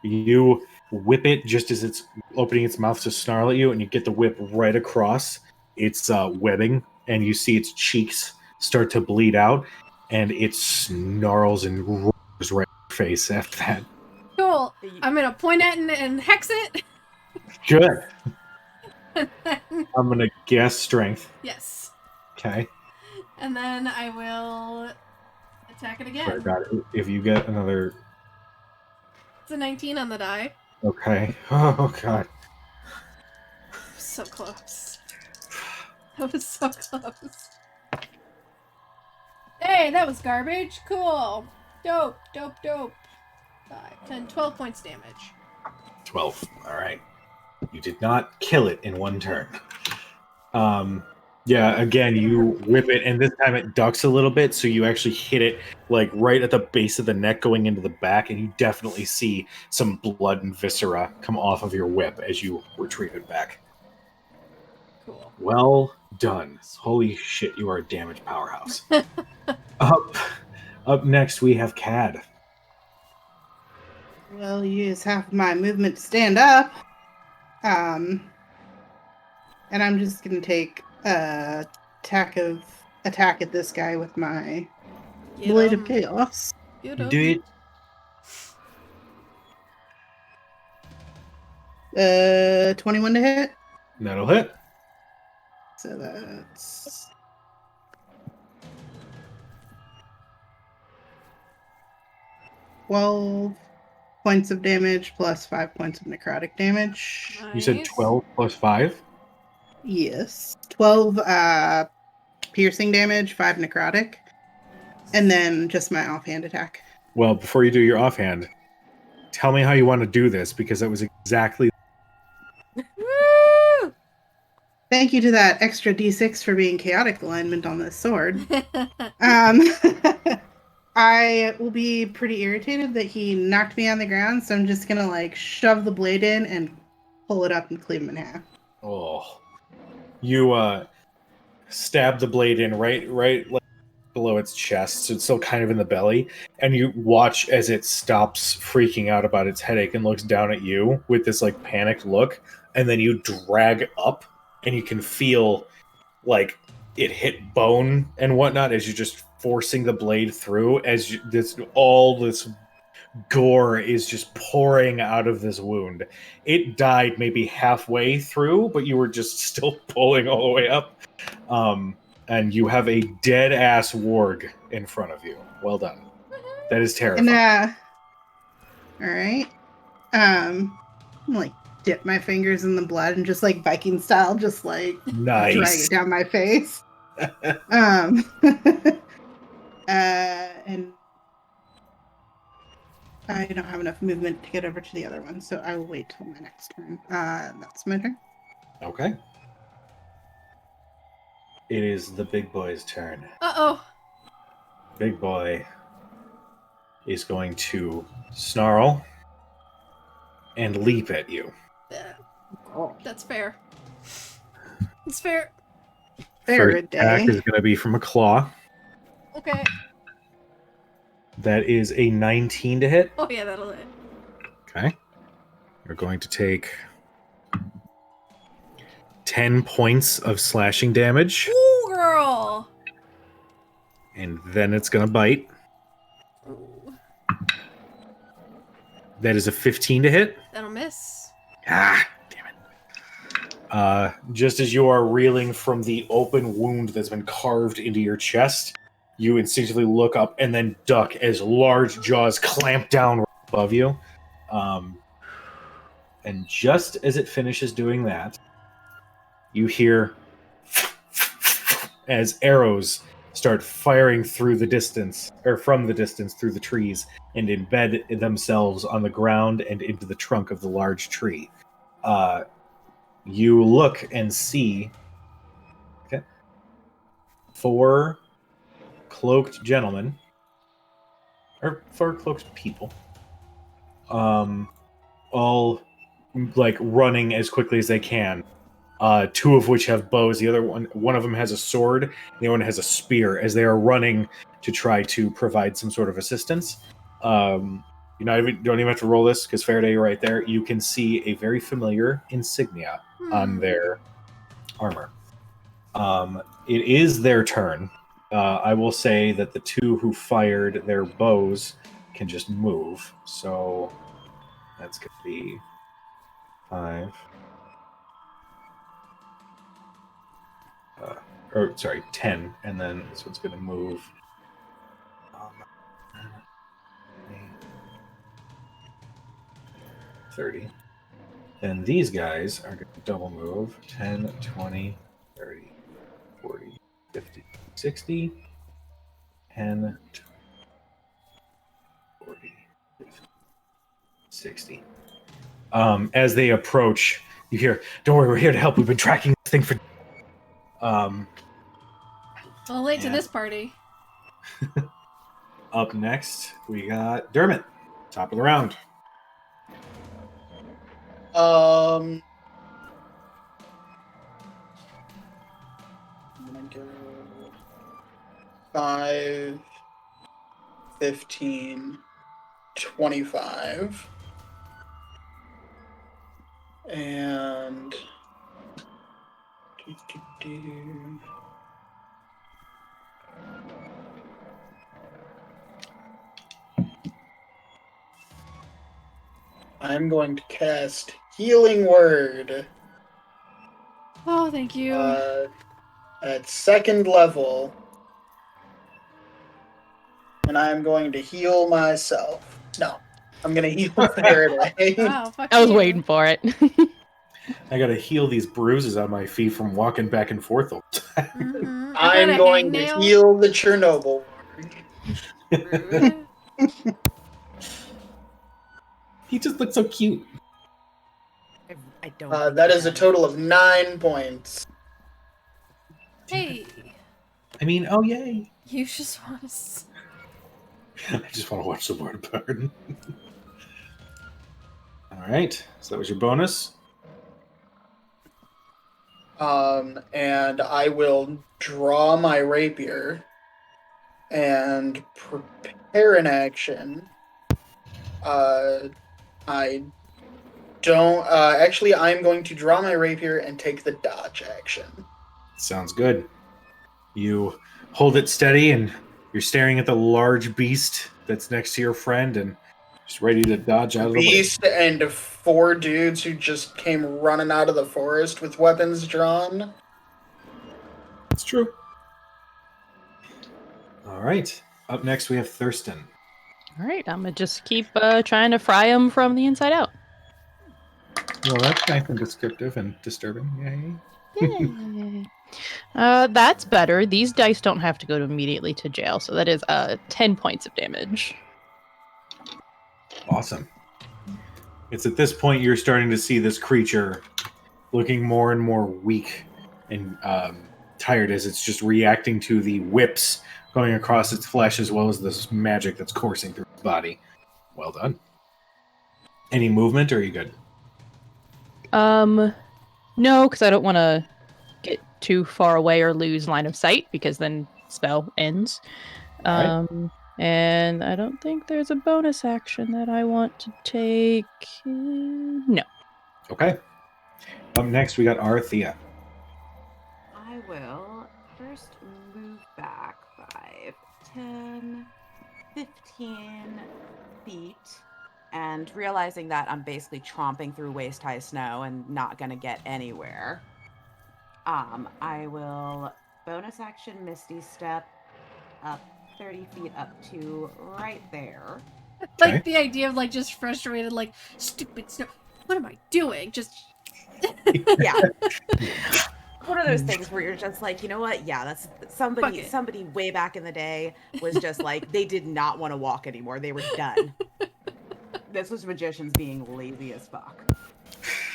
you whip it just as it's opening its mouth to snarl at you, and you get the whip right across its webbing, and you see its cheeks start to bleed out, and it snarls and roars right in your face after that. Cool. I'm gonna point at it and hex it. Good. I'm gonna guess strength. Yes. Okay. And then I will attack it again. Sorry, God, if you get another... It's a 19 on the die. Okay. Oh, God. So close. That was so close. Hey, that was garbage. Cool. Dope. 5, 10, 12 points damage. 12. All right. You did not kill it in one turn. Yeah, again, you whip it, and this time it ducks a little bit, so you actually hit it like right at the base of the neck going into the back, and you definitely see some blood and viscera come off of your whip as you retreated back. Cool. Well done. Holy shit, you are a damage powerhouse. Up next, we have Cad. Well, use half of my movement to stand up. And I'm just gonna take attack at this guy with my Blade of Chaos. Do it. 21 to hit. That'll hit. So that's 12 points of damage plus 5 points of necrotic damage. Nice. You said 12 plus 5? Yes. 12 piercing damage, 5 necrotic, and then just my offhand attack. Well, before you do your offhand, tell me how you want to do this, because that was exactly... Woo! Thank you to that extra d6 for being chaotic alignment on this sword. I will be pretty irritated that he knocked me on the ground, so I'm just gonna like shove the blade in and pull it up and cleave him in half. Oh. You stab the blade in right like below its chest, so it's still kind of in the belly, and you watch as it stops freaking out about its headache and looks down at you with this like panicked look, and then you drag up, and you can feel like it hit bone and whatnot as you're just forcing the blade through, as all this gore is just pouring out of this wound. It died maybe halfway through, but you were just still pulling all the way up. And you have a dead ass warg in front of you. Well done. That is terrifying. And all right. I'm like dip my fingers in the blood and just like Viking style, just like Nice. drag it down my face. And I don't have enough movement to get over to the other one, so I will wait till my next turn. That's my turn. Okay. It is the big boy's turn. Uh-oh. Big boy is going to snarl and leap at you. That's fair. It's fair. Fair First attack is going to be from a claw. Okay. That is a 19 to hit. Oh, yeah, that'll hit. Okay. You're going to take 10 points of slashing damage. Ooh, girl! And then it's going to bite. Ooh. That is a 15 to hit. That'll miss. Ah, damn it. Just as you are reeling from the open wound that's been carved into your chest, you instinctively look up and then duck as large jaws clamp down right above you. And just as it finishes doing that, you hear as arrows start firing through the distance, or from the distance through the trees, and embed themselves on the ground and into the trunk of the large tree. You look and see 4 cloaked gentlemen, or 4 cloaked people, all like running as quickly as they can. 2 of which have bows. The other one of them has a sword. The other one has a spear. As they are running to try to provide some sort of assistance. Don't even have to roll this because Faraday, right there, you can see a very familiar insignia on their armor. It is their turn. I will say that the 2 who fired their bows can just move. So that's going to be 5. 10, and then this one's going to move 30. And these guys are going to double move 10, 20, 30, 40, 50, 60, 10, 40, 50, 60. As they approach, you hear, "Don't worry, we're here to help. We've been tracking this thing for..." Well, late to this party. Up next, we got Dermot, top of the round. I'm gonna go 5, 15, 25. And I'm going to cast Healing Word. Oh, thank you. At 2nd level. And I'm going to heal myself. No, I'm going to heal Faraday. Wow, fuck I was you. waiting for it. I got to heal these bruises on my feet from walking back and forth all the time. Mhm. I got I'm a going to hangnail. heal the Chernobyl ward. Rude. He just looks so cute. I don't. think That he is a does. total of 9 points. Hey, I mean, oh yay! you just want to... I just want to watch the word burn. All right, so that was your bonus. And I will draw my rapier and prepare an action. I don't actually. I'm going to draw my rapier and take the dodge action. Sounds good. You hold it steady, and you're staring at the large beast that's next to your friend, and just ready to dodge out of the way. Beast and 4 dudes who just came running out of the forest with weapons drawn. It's true. All right. Up next, we have Thurston. All right, I'm gonna just keep trying to fry them from the inside out. Well, that's nice and descriptive and disturbing. Yay. Yay. That's better. These dice don't have to go immediately to jail, so that is 10 points of damage. Awesome. It's at this point you're starting to see this creature looking more and more weak and tired as it's just reacting to the whips going across its flesh as well as this magic that's coursing through its body. Well done. Any movement, or are you good? No, because I don't want to get too far away or lose line of sight, because then spell ends. All right. And I don't think there's a bonus action that I want to take. No. Okay. Up next, we got Arthea. I will first move back 5, 10, 15 feet, and realizing that I'm basically tromping through waist-high snow and not going to get anywhere, I will bonus action Misty Step up 30 feet up to right there. Like Okay. the idea of like just frustrated, like stupid stuff. What am I doing? Just Yeah. one of those things where you're just like, you know what? Yeah, that's Fuck it. somebody way back in the day was just like, they did not want to walk anymore. They were done. This was magicians being lazy as fuck.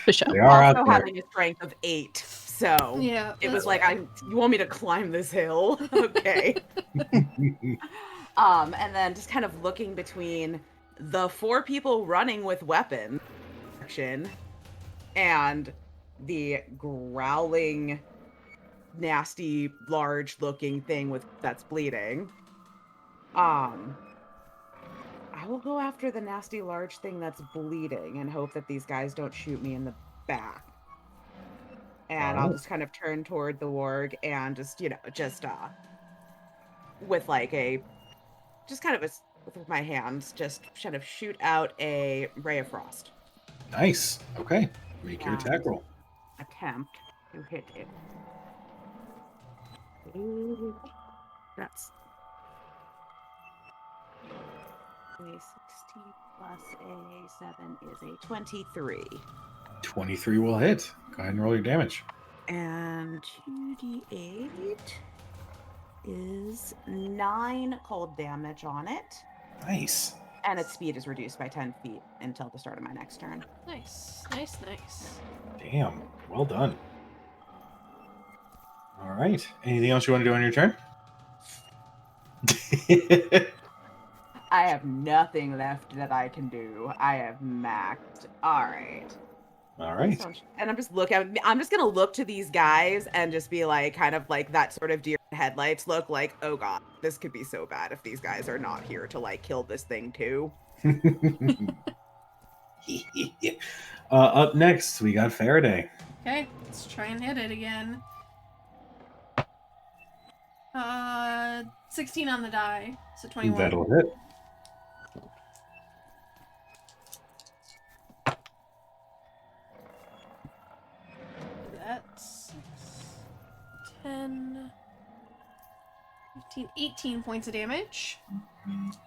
For sure. They are out Also there. having a strength of 8. So Yeah, it was that's like, you want me to climb this hill? Okay. And then just kind of looking between the 4 people running with weapons and the growling, nasty, large-looking thing that's bleeding. I will go after the nasty, large thing that's bleeding and hope that these guys don't shoot me in the back. And I'll just kind of turn toward the warg and just, with like with my hands, just kind of shoot out a ray of frost. Nice. Okay. Make your attack roll. Attempt to hit it. That's a 16 plus a 7 is a 23. 23 will hit. Go ahead and roll your damage. And 2d8 is 9 cold damage on it. Nice. And its speed is reduced by 10 feet until the start of my next turn. nice. Damn. Well done. All right. Anything else you want to do on your turn? I have nothing left that I can do. I have maxed. All right. All right. And I'm just gonna look to these guys and just be like, kind of like that sort of deer in headlights look, like, oh god, this could be so bad if these guys are not here to like kill this thing too. Up next, we got Faraday. Okay, let's try and hit it again. 16 on the die, so 21. That'll hit. That's 10, 15, 18 points of damage.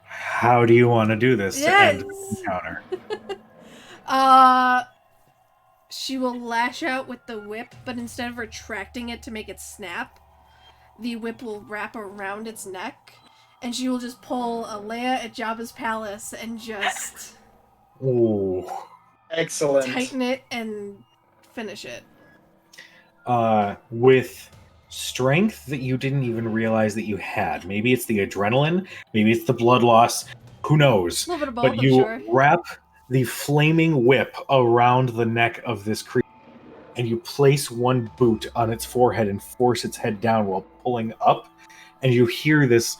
How do you want to do this to end the encounter? She will lash out with the whip, but instead of retracting it to make it snap, the whip will wrap around its neck, and she will just pull a Leia at Jabba's palace and just Oh. Excellent. tighten it and finish it. With strength that you didn't even realize that you had. Maybe it's the adrenaline, maybe it's the blood loss, who knows? A little bit of both, But I'm you sure. wrap the flaming whip around the neck of this creature, and you place one boot on its forehead and force its head down while pulling up, and you hear this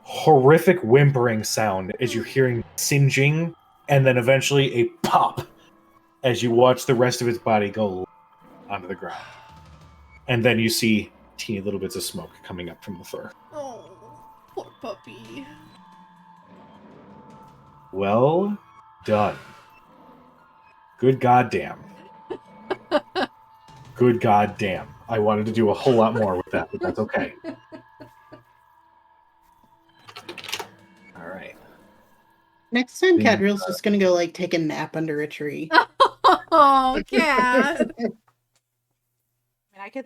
horrific whimpering sound as you're hearing singeing, and then eventually a pop as you watch the rest of its body go onto the ground. And then you see teeny little bits of smoke coming up from the fur. Oh, poor puppy. Well done. Good goddamn. Good goddamn. I wanted to do a whole lot more with that, but that's okay. All right. Next time, Yeah. Cadril's just gonna go like take a nap under a tree. Oh, cat. And I could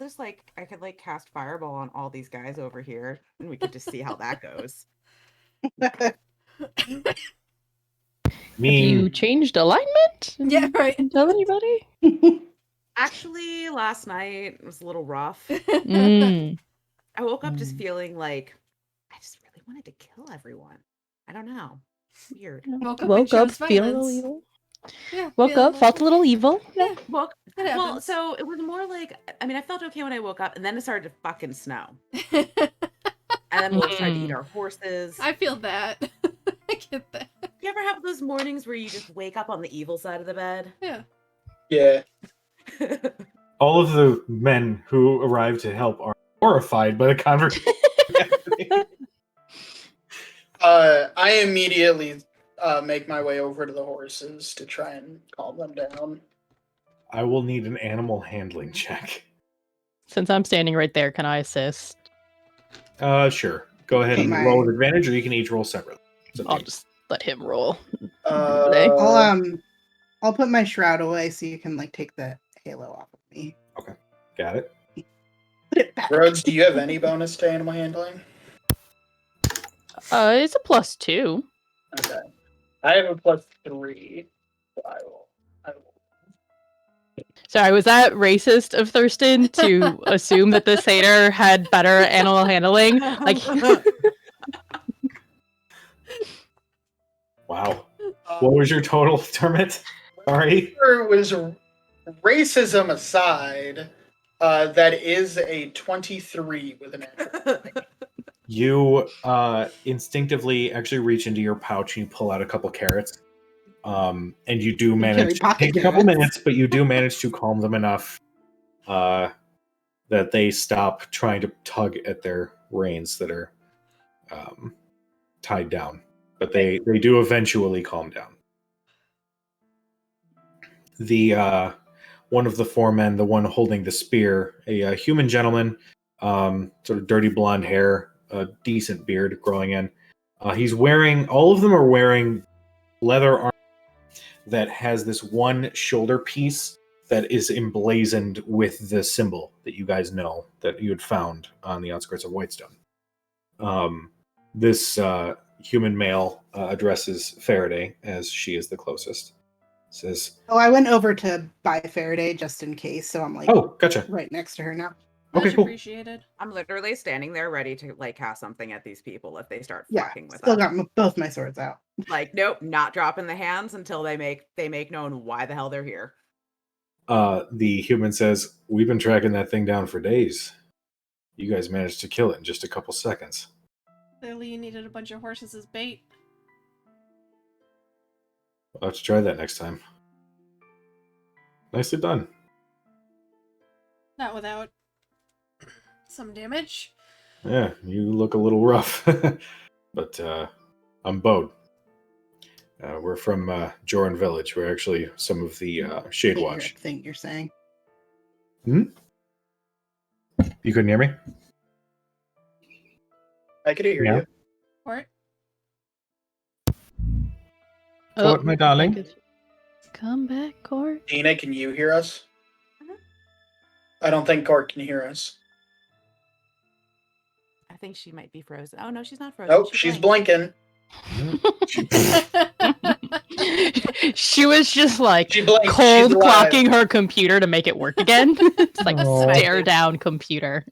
cast fireball on all these guys over here, and we could just see how that goes. Have you changed alignment? Yeah, right. Didn't tell anybody? Actually, last night it was a little rough. Mm. I woke up just feeling like I just really wanted to kill everyone. I don't know. Weird. Woke up, and Woke up chose feeling a violence. little evil. Yeah, Woke feeling up, felt a little evil. Yeah, Well, it well, happens. so it was more like, I mean, I felt okay when I woke up, and then it started to fucking snow. And then wolves tried to eat our horses. I feel that. I get that. You ever have those mornings where you just wake up on the evil side of the bed? Yeah. Yeah. All of the men who arrived to help are horrified by the conversation. I immediately make my way over to the horses to try and calm them down. I will need an animal handling check. Since I'm standing right there, can I assist? Sure. Go ahead and My- roll with advantage, or you can each roll separately. It's up to I'll you. just let him roll. I'll put my shroud away so you can like take the halo off of me. Got it. Rhodes, do you have any bonus to animal handling? It's a +2. Okay. I have a +3. So I will. Sorry, was that racist of Thurston to assume that the satyr had better animal handling? Like, Wow. What was your total, Dermot? Sorry. It was racism aside. That is a 23 with an natural. You instinctively actually reach into your pouch and you pull out a couple carrots. And you do carry manage. It pocket takes a couple carrots. minutes, but you do manage to calm them enough that they stop trying to tug at their reins that are tied down. But they do eventually calm down. The one of the four men, the one holding the spear, a human gentleman, sort of dirty blonde hair, a decent beard growing in. He's wearing. All of them are wearing leather armor that has this one shoulder piece that is emblazoned with the symbol that you guys know that you had found on the outskirts of Whitestone. This human male addresses Faraday as she is the closest. Says, Oh, I went over to buy Faraday just in case, so I'm like "Oh, gotcha. right next to her now. Okay, Much cool. appreciated. I'm literally standing there ready to like cast something at these people if they start Yeah, fucking with still us. got both my swords out. Like, nope, not dropping the hands until they make known why the hell they're here. The human says, "We've been tracking that thing down for days. You guys managed to kill it in just a couple seconds." Clearly, you needed a bunch of horses as bait. I'll have to try that next time. Nicely done. Not without some damage. Yeah, you look a little rough. But I'm Bode. We're from Joran Village. We're actually some of the Shade Can't hear Watch. a thing you're saying. You couldn't hear me? I could hear Yeah. you. Court? Court, my darling. Come back, Court. Dina, can you hear us? Mhm. I don't think Court can hear us. I think she might be frozen. Oh no, she's not frozen. Nope, she's blinking. She was just like She blinked. cold She's alive. clocking her computer to make it work again. It's like Oh. stare down computer.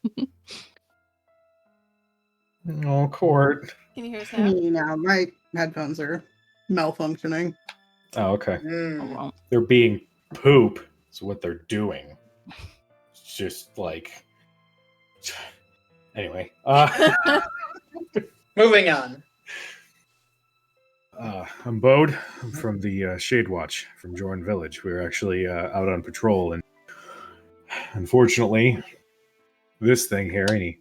Oh, Court. Can you hear us now? No, my headphones are malfunctioning. Oh, okay. Mm. They're being poop. Is what they're doing. It's just like. Anyway. Moving on. I'm Bode. I'm from the Shade Watch from Joran Village. We're actually out on patrol, and unfortunately, this thing here, and he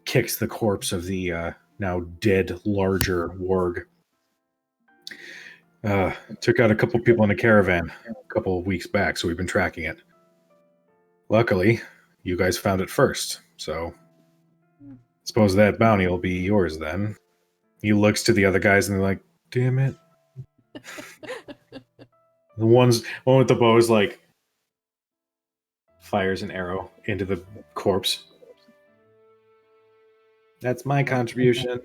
kicks the corpse of the now dead larger warg. Took out a couple people in a caravan a couple of weeks back, so we've been tracking it. Luckily, you guys found it first, so suppose that bounty will be yours then. He looks to the other guys and they're like, damn it. The one with the bow is like fires an arrow into the corpse. That's my contribution.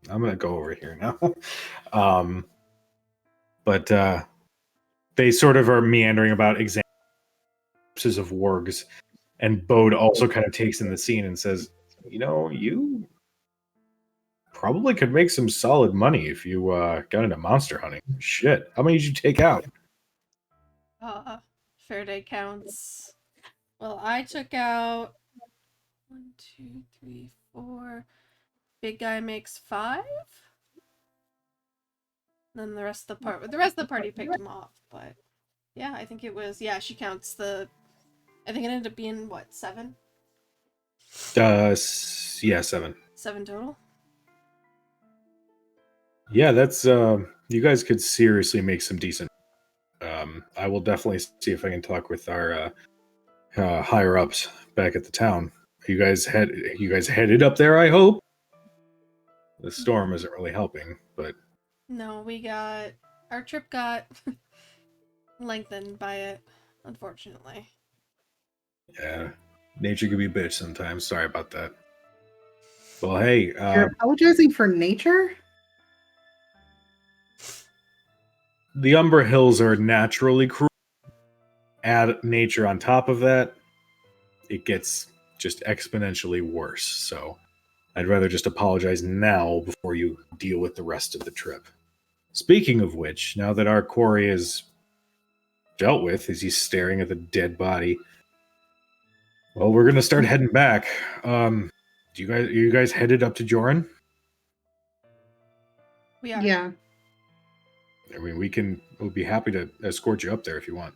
I'm gonna go over here now. But they sort of are meandering about examining corpses of wargs, and Bode also kind of takes in the scene and says, "You know, you probably could make some solid money if you got into monster hunting. Shit, how many did you take out?" Faraday counts. Well, I took out 1, 2, 3, 4. Big guy makes 5. Then the rest of the party picked him off. But yeah, I think it was. Yeah, she counts the. I think it ended up being what, 7? Yeah, 7. 7 total. Yeah, that's you guys could seriously make some decent. I will definitely see if I can talk with our higher ups back at the town. You guys headed up there, I hope. The storm isn't really helping, but No, our trip got lengthened by it, unfortunately. yeah. Nature can be a bitch sometimes. Sorry about that. Well, hey, You're apologizing for nature? the Umber Hills are naturally cruel. Add nature on top of that, it gets just exponentially worse. So I'd rather just apologize now before you deal with the rest of the trip. Speaking of which, now that our quarry is dealt with, as he's staring at the dead body, well, we're gonna start heading back. Are you guys headed up to Joran? We are. Yeah. I mean, we'll be happy to escort you up there if you want.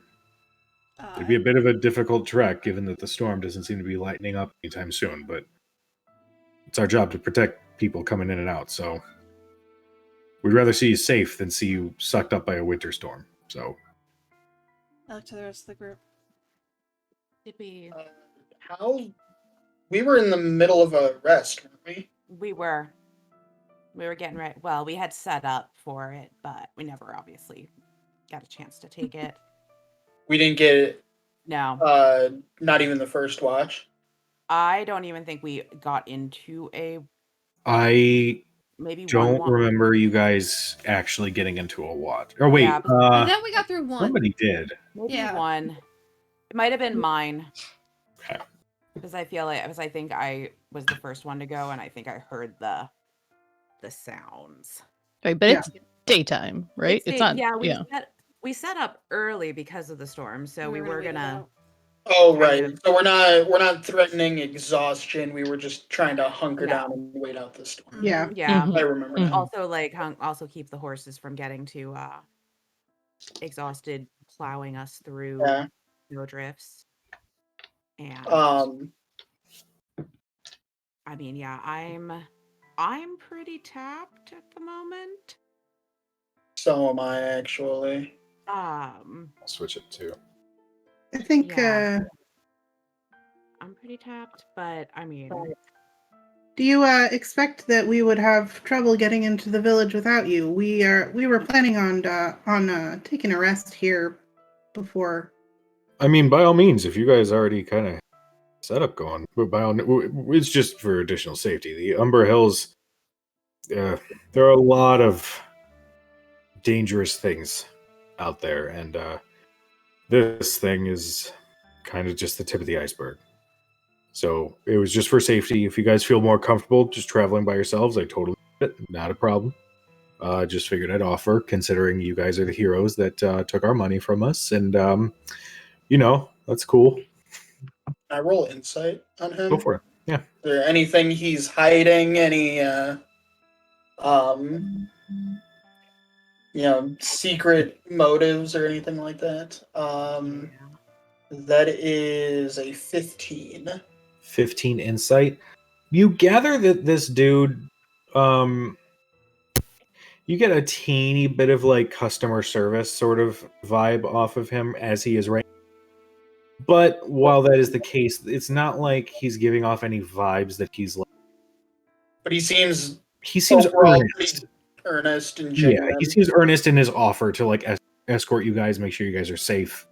It'd Uh, be a bit of a difficult trek, given that the storm doesn't seem to be lightening up anytime soon, but it's our job to protect people coming in and out, so we'd rather see you safe than see you sucked up by a winter storm. So I look to the rest of the group. Did we? How? We were in the middle of a rest, weren't we? We were. We were getting ready. Well, we had set up for it, but we never obviously got a chance to take it. We didn't get it. No. Not even the first watch. I don't even think we got into a I maybe don't one. remember you guys actually getting into a watch. Or wait, Yeah, I thought we got through one. somebody did. Maybe Yeah. one. It might have been mine. Okay. Because I think I was the first one to go, and I think I heard the sounds. Right, but Yeah. it's daytime, right? It's not. Yeah, Yeah. we set up early because of the storm, so we were wait it gonna. out. Oh, kind right. of- So we're not threatening exhaustion. We were just trying to hunker No. down and wait out the storm. Yeah. Yeah. Mhm. I remember Mhm. now. Also keep the horses from getting too exhausted, plowing us through Yeah. snow drifts. And I mean, yeah, I'm pretty tapped at the moment. So am I actually. I'll switch it too. I think Yeah. I'm pretty tapped, but I mean, do you expect that we would have trouble getting into the village without you? We were planning on taking a rest here before. I mean, by all means, if you guys already kind of set up going, but it's just for additional safety. The Umber Hills, there are a lot of dangerous things out there, and this thing is kind of just the tip of the iceberg. So it was just for safety. If you guys feel more comfortable just traveling by yourselves, I totally get it. Not a problem. Just figured I'd offer, considering you guys are the heroes that took our money from us, and that's cool. Can I roll insight on him? Go for it. Yeah. Is there anything he's hiding? Any secret motives or anything like that? That is a 15. 15 insight. You gather that this dude, you get a teeny bit of like customer service sort of vibe off of him as he is right. But while that is the case, it's not like he's giving off any vibes that he's like. But he seems overall earnest. pretty earnest and Yeah, genuine. he seems earnest in his offer to like escort you guys, make sure you guys are safe,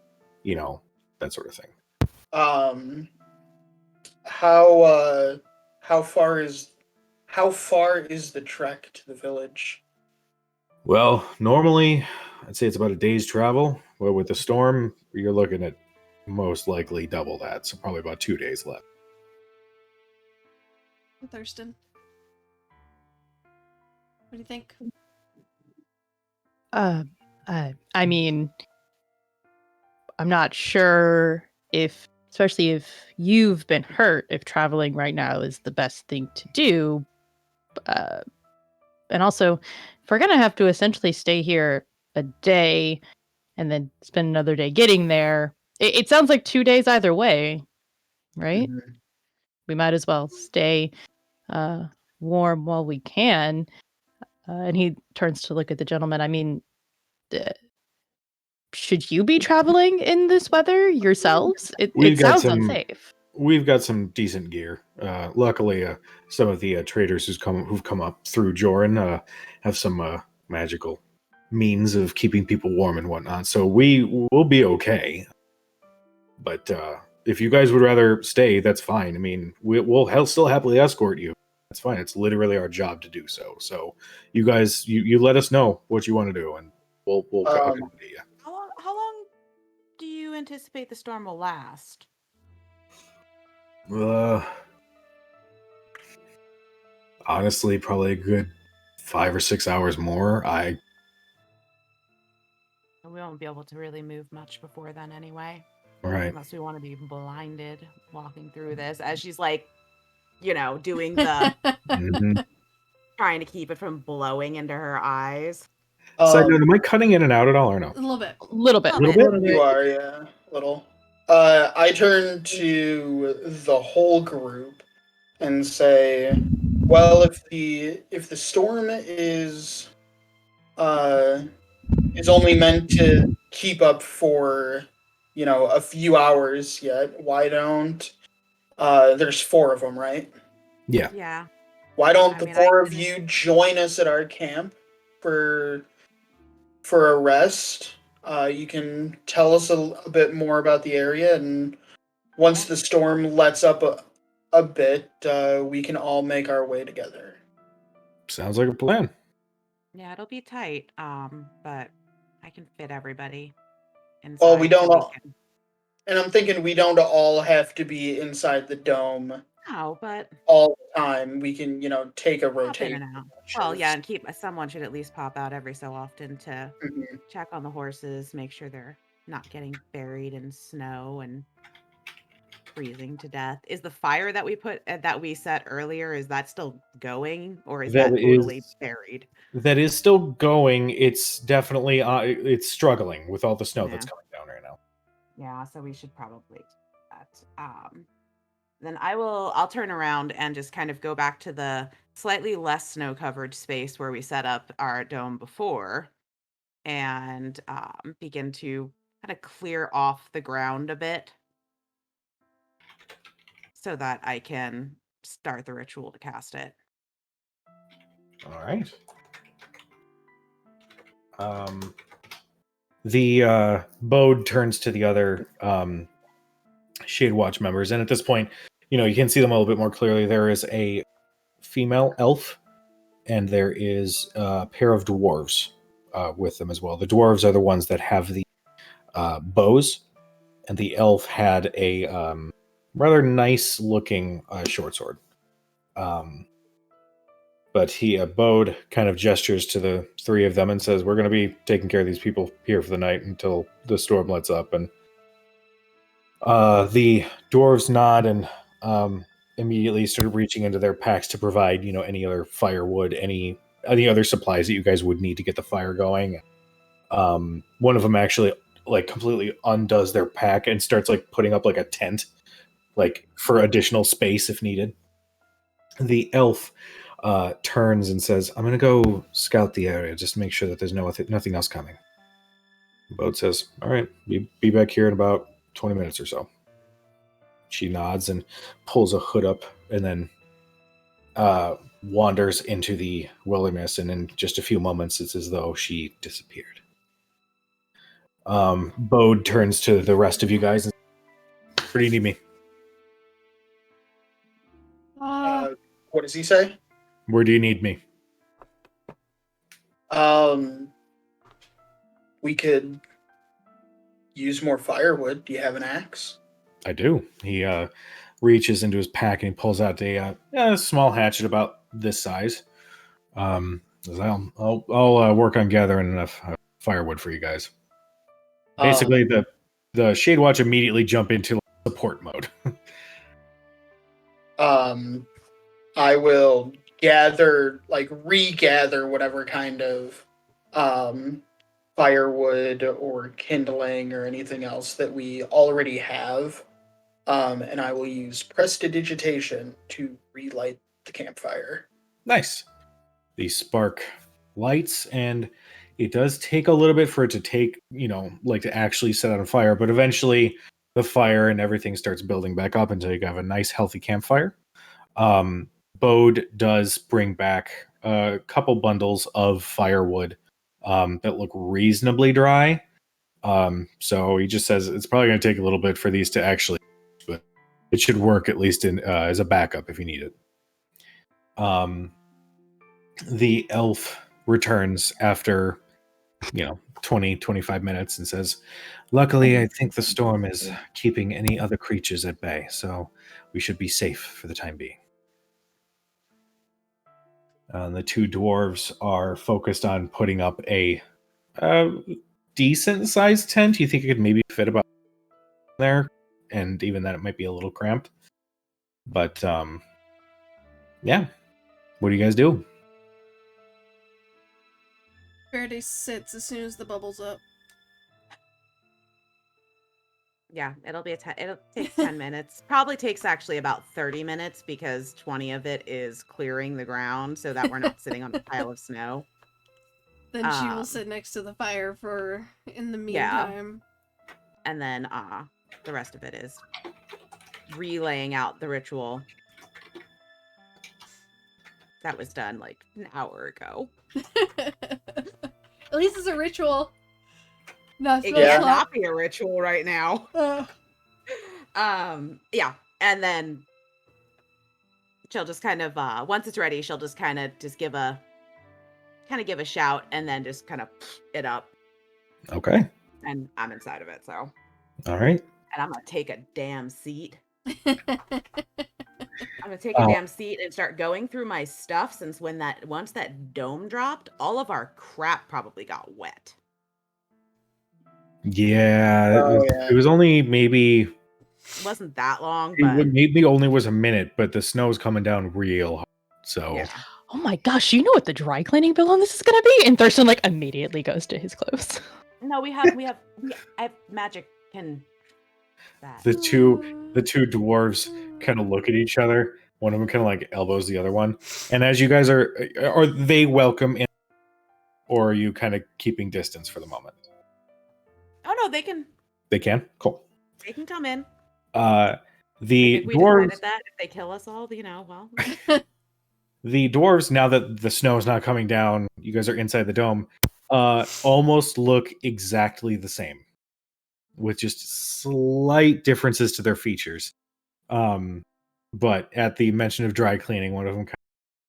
that sort of thing. How far is the trek to the village? Well, normally I'd say it's about a day's travel. Well, with the storm, you're looking at most likely double that, so probably about 2 days left. Thurston. What do you think? I mean, I'm not sure especially if you've been hurt, if traveling right now is the best thing to do. And also, if we're gonna have to essentially stay here a day and then spend another day getting there, it sounds like 2 days either way, right? Mhm. We might as well stay warm while we can. And he turns to look at the gentleman. I mean, should you be traveling in this weather yourselves? It sounds unsafe. We've got some decent gear. Luckily, some of the traders who've come up through Joran have some magical means of keeping people warm and whatnot. So we will be okay. But if you guys would rather stay, that's fine. I mean, we'll still happily escort you. That's fine. It's literally our job to do so. So you guys, you let us know what you want to do, and we'll accommodate you. How long do you anticipate the storm will last? Honestly, probably a good 5 or 6 hours more. We won't be able to really move much before then anyway. Right. Unless we want to be blinded walking through this. As she's like, doing the Mhm. trying to keep it from blowing into her eyes. Side note, am I cutting in and out at all or no? A little bit. Little bit. Little bit? You are, yeah, little. I turn to the whole group and say, well, if the storm is only meant to keep up for, a few hours yet, why don't there's 4 of them, right? Yeah. Yeah. Why don't I the mean, 4 of you join us at our camp for a rest? You can tell us a bit more about the area, and once the storm lets up a bit, we can all make our way together. Sounds like a plan. Yeah, it'll be tight. But I can fit everybody inside. Well, we don't so all, and I'm thinking we don't all have to be inside the dome No, but all the time. We can, take a pop in rotation. and out. Well, yeah, and someone should at least pop out every so often to Mhm. check on the horses, make sure they're not getting buried in snow and freezing to death. Is the fire that we set earlier, is that still going, or is that totally buried? That is still going. It's definitely it's struggling with all the snow that's Yeah. coming down right now. Yeah, so we should probably do that. Then I'll turn around and just kind of go back to the slightly less snow-covered space where we set up our dome before and begin to kind of clear off the ground a bit so that I can start the ritual to cast it. All right. The Bode turns to the other Shade Watch members, and at this point, you can see them a little bit more clearly. There is a female elf, and there is a pair of dwarves with them as well. The dwarves are the ones that have the bows, and the elf had a rather nice-looking short sword. But Bode kind of gestures to the 3 of them and says, "We're going to be taking care of these people here for the night until the storm lets up." And the dwarves nod and immediately start reaching into their packs to provide, any other firewood, any other supplies that you guys would need to get the fire going. One of them actually completely undoes their pack and starts putting up a tent, for additional space if needed. The elf turns and says, "I'm going to go scout the area just to make sure that there's nothing else coming." Bode says, "All right, be back here in about 20 minutes or so." She nods and pulls a hood up and then wanders into the wilderness, and in just a few moments, it's as though she disappeared. Bode turns to the rest of you guys and says, "Where do you need me?" What does he say? "Where do you need me?" We could use more firewood. Do you have an axe? "I do." He reaches into his pack and he pulls out a small hatchet about this size. Says, I'll work on gathering enough firewood for you guys. Basically, the Shade Watch immediately jump into support mode. I will regather whatever kind of firewood or kindling or anything else that we already have, and I will use prestidigitation to relight the campfire. Nice. The spark lights, and it does take a little bit for it to to actually set on fire, but eventually the fire and everything starts building back up until you have a nice healthy campfire. Bode does bring back a couple bundles of firewood that look reasonably dry. So he just says it's probably going to take a little bit for these to actually it should work at least in as a backup if you need it. The elf returns after 20-25 minutes and says, luckily I think the storm is keeping any other creatures at bay, so we should be safe for the time being. The two dwarves are focused on putting up a decent sized tent. You think it could maybe fit about there, and even then it might be a little cramped. But yeah, what do you guys do? Faraday sits as soon as the bubble's up. Yeah, it'll take 10 minutes. Probably takes actually about 30 minutes because 20 of it is clearing the ground so that we're not sitting on a pile of snow. Then she will sit next to the fire for in the meantime. Yeah. And then the rest of it is relaying out the ritual that was done like an hour ago. At least it's a ritual. It cannot be a ritual right now. Yeah, and then she'll just kind of once it's ready, she'll just kind of give a shout and then just kind of it up. Okay. And I'm inside of it, so. All right. And I'm gonna take a damn seat. I'm gonna take a damn seat and start going through my stuff since once that dome dropped, all of our crap probably got wet. Yeah, it was only maybe. It wasn't that long, but it maybe only was a minute, but the snow's coming down real hard. So. yeah. Oh my gosh, you know what the dry cleaning bill on this is gonna be? And Thurston like immediately goes to his clothes. No, I have magic can. That. The two dwarves kind of look at each other. One of them kind of like elbows the other one, and as you guys are they welcome in, or are you kind of keeping distance for the moment? Oh no, they can. They can? Cool. They can come in. The if we dwarves. Decided that if they kill us all, well. The dwarves, now that the snow is not coming down, you guys are inside the dome. Almost look exactly the same, with just slight differences to their features. But at the mention of dry cleaning, one of them kind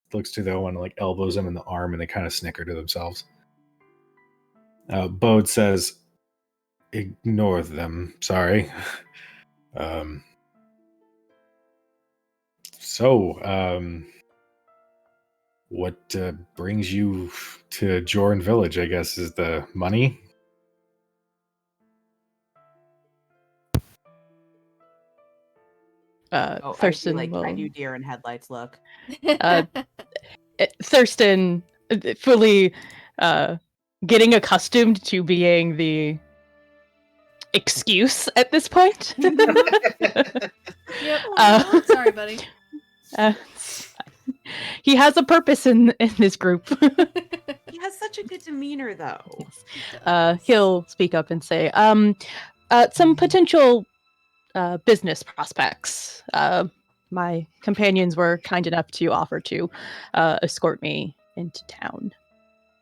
of looks to the other one and like elbows him in the arm, and they kind of snicker to themselves. Bode says, "Ignore them. Sorry." What brings you to Joran Village, I guess, is the money? Thurston I do deer in headlights look. Thurston fully getting accustomed to being the excuse at this point. Yep. Sorry, buddy. He has a purpose in this group. He has such a good demeanor, though. He'll speak up and say, some potential business prospects. My companions were kind enough to offer to escort me into town.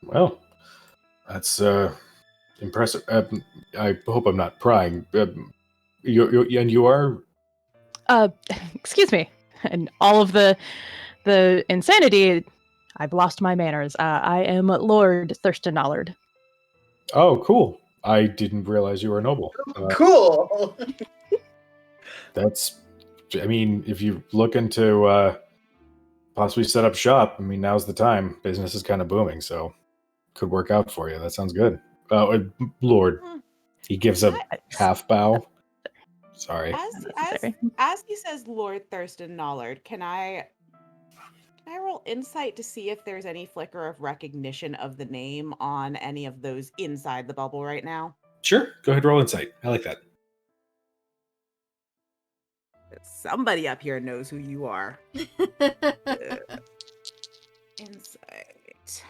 Well, that's impressive. I hope I'm not prying. You are? Excuse me. And all of the insanity, I've lost my manners. I am Lord Thurston Allard. Oh, cool. I didn't realize you were a noble. Cool. If you're looking to possibly set up shop, now's the time. Business is kind of booming, so could work out for you. That sounds good. Lord, he gives a half bow. Sorry. As he says Lord Thurston Allard, can I roll insight to see if there's any flicker of recognition of the name on any of those inside the bubble right now? Sure. Go ahead, roll insight. I like that. Somebody up here knows who you are. Insight.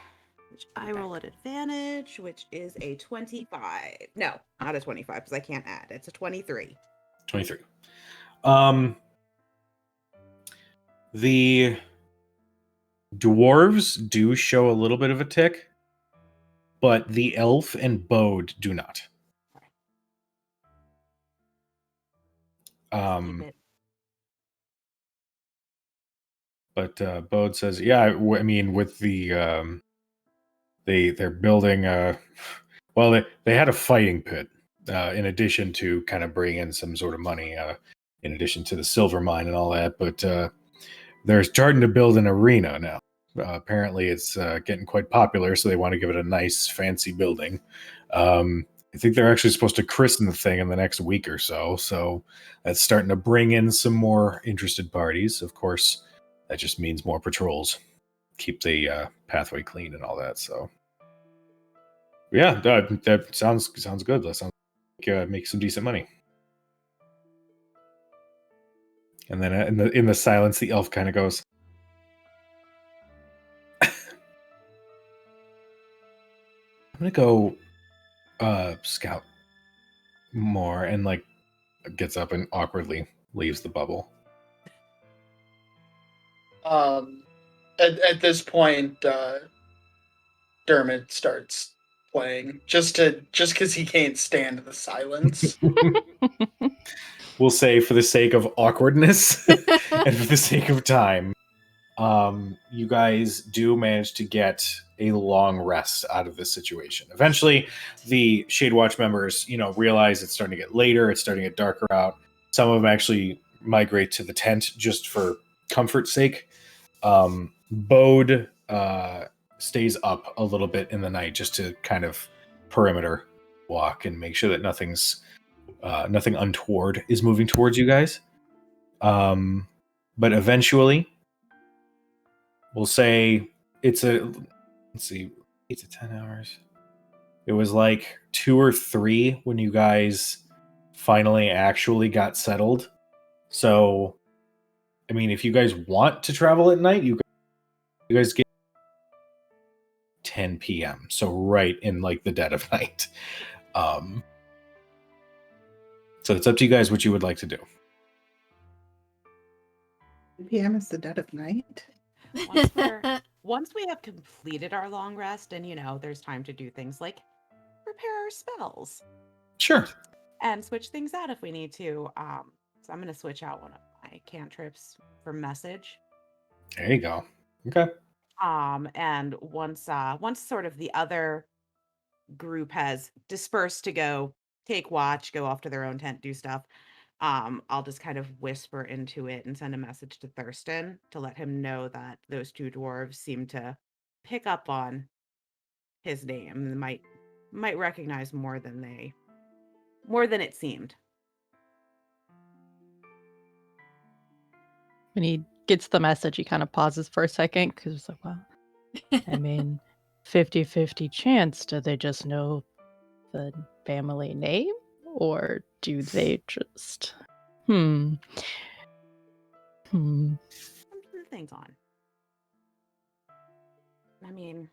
Which I roll at advantage, which is a 25. No, not a 25, because I can't add. It's a 23. 23. The dwarves do show a little bit of a tick, but the elf and Bode do not. But Bode says, yeah, I mean, with the they're building well, they had a fighting pit in addition to kind of bring in some sort of money in addition to the silver mine and all that. But they're starting to build an arena now. Apparently, it's getting quite popular, so they want to give it a nice, fancy building. I think they're actually supposed to christen the thing in the next week or so. So that's starting to bring in some more interested parties. Of course, that just means more patrols. Keep the pathway clean and all that. So, yeah, that sounds good. That sounds like make some decent money. And then in the silence, the elf kind of goes, "I'm gonna go scout more," and like gets up and awkwardly leaves the bubble. At this point, Dermot starts playing just because he can't stand the silence. We'll say for the sake of awkwardness and for the sake of time, you guys do manage to get a long rest out of this situation. Eventually, the Shade Watch members, realize it's starting to get later, it's starting to get darker out. Some of them actually migrate to the tent just for comfort's sake. Bode stays up a little bit in the night just to kind of perimeter walk and make sure that nothing untoward is moving towards you guys. But eventually, we'll say let's see, 8 to 10 hours. It was like 2 or 3 when you guys finally actually got settled. So, I mean, if you guys want to travel at night, you guys get 10 p.m. So right in like the dead of night. So it's up to you guys what you would like to do. PM is the dead of night. Once we have completed our long rest and there's time to do things like prepare our spells. Sure. And switch things out if we need to. So I'm going to switch out one of my cantrips for message. There you go. Okay. And once sort of the other group has dispersed to go take watch, go off to their own tent, do stuff, I'll just kind of whisper into it and send a message to Thurston to let him know that those 2 dwarves seem to pick up on his name and might recognize more than it seemed. When he gets the message, he kind of pauses for a second because it's like, well, I mean, 50-50 chance. Do they just know the family name? Or do they just... Some things on. I mean,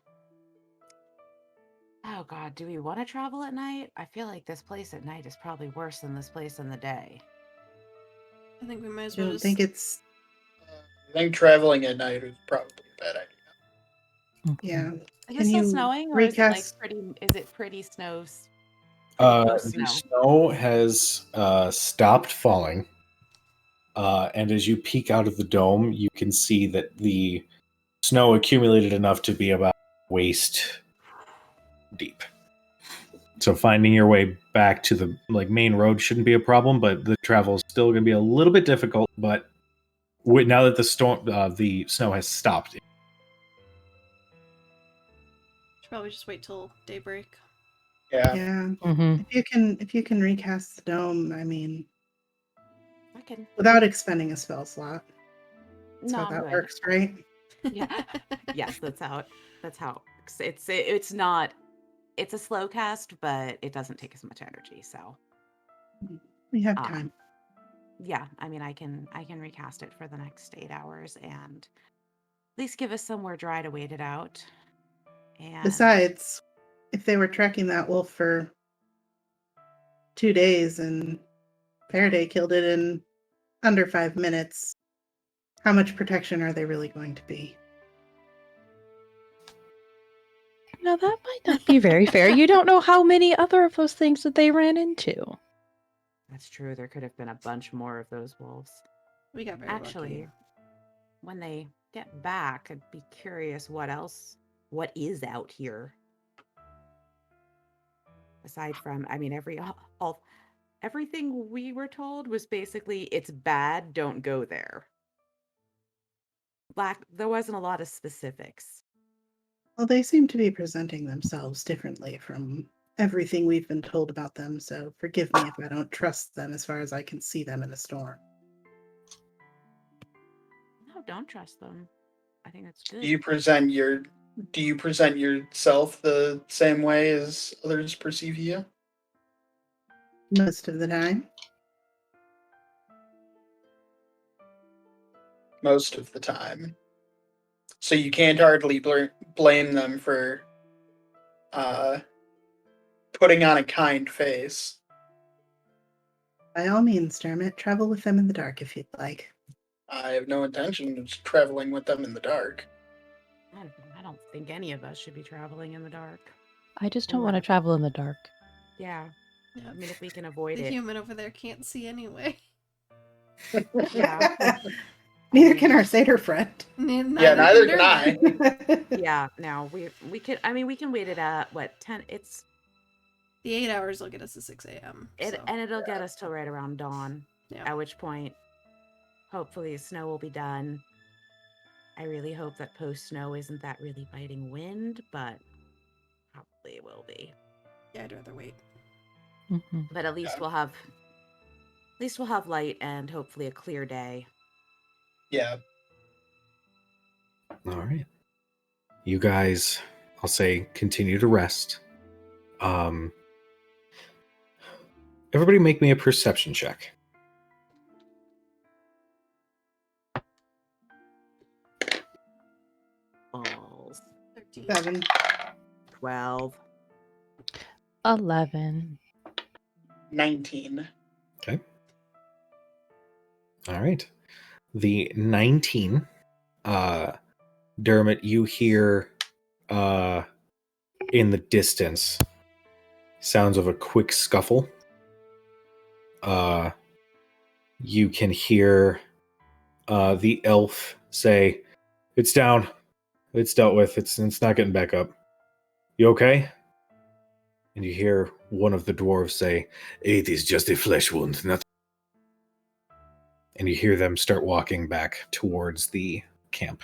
oh God, do we want to travel at night? I feel like this place at night is probably worse than this place in the day. I think we might as I well don't just... think it's. I think traveling at night is probably a bad idea. Yeah. Is Can it still you snowing, or recast- is it pretty snows? The snow has stopped falling. And as you peek out of the dome, you can see that the snow accumulated enough to be about waist deep. So finding your way back to the main road shouldn't be a problem, but the travel is still going to be a little bit difficult. But now that the snow has stopped, Should probably just wait till daybreak. Yeah. Yeah. Mm-hmm. If you can recast the dome, I mean, I can. without expending a spell slot. That's No, how I'm that good. works, right? Yeah. Yes, that's how it works. It's not. It's a slow cast, but it doesn't take as much energy. So We have time. yeah, I mean, I can recast it for the next 8 hours and at least give us somewhere dry to wait it out. And Besides, if they were tracking that wolf for 2 days and Faraday killed it in under 5 minutes, how much protection are they really going to be? Now, that might not be very fair. You don't know how many other of those things that they ran into. that's true. There could have been a bunch more of those wolves. We got very Actually, lucky. when they get back, I'd be curious what is out here. Aside from, I mean, everything we were told was basically, it's bad, don't go there. There wasn't a lot of specifics. Well, they seem to be presenting themselves differently from everything we've been told about them, so forgive me if I don't trust them as far as I can see them in a storm. No, don't trust them. I think that's good. Do you present yourself the same way as others perceive you? Most of the time. Most of the time. So you can't hardly blame them for putting on a kind face. By all means, Dermot, travel with them in the dark if you'd like. I have no intention of traveling with them in the dark. I don't think any of us should be traveling in the dark. I just don't want to travel in the dark. Yeah. Yeah. I mean, if we can avoid The it. human over there can't see anyway. Yeah. Neither can our satyr friend. Neither can I. Yeah, no, we can. I mean, we can wait it at what 10? It's The 8 hours will get us to 6 a.m. and it'll get us till right around dawn. Yeah. At which point, hopefully, snow will be done. I really hope that post snow isn't that really biting wind, but probably will be. Yeah, I'd rather wait. Mm-hmm. But at least we'll have light and hopefully a clear day. Yeah. All right. You guys, I'll say, continue to rest. Everybody make me a perception check. Balls. 13. 7. 12. 11. 19. Okay. All right. The 19, Dermot, you hear in the distance sounds of a quick scuffle. You can hear the elf say, "It's down. It's dealt with. It's not getting back up. You okay?" And you hear one of the dwarves say, "It is just a flesh wound, nothing." And you hear them start walking back towards the camp.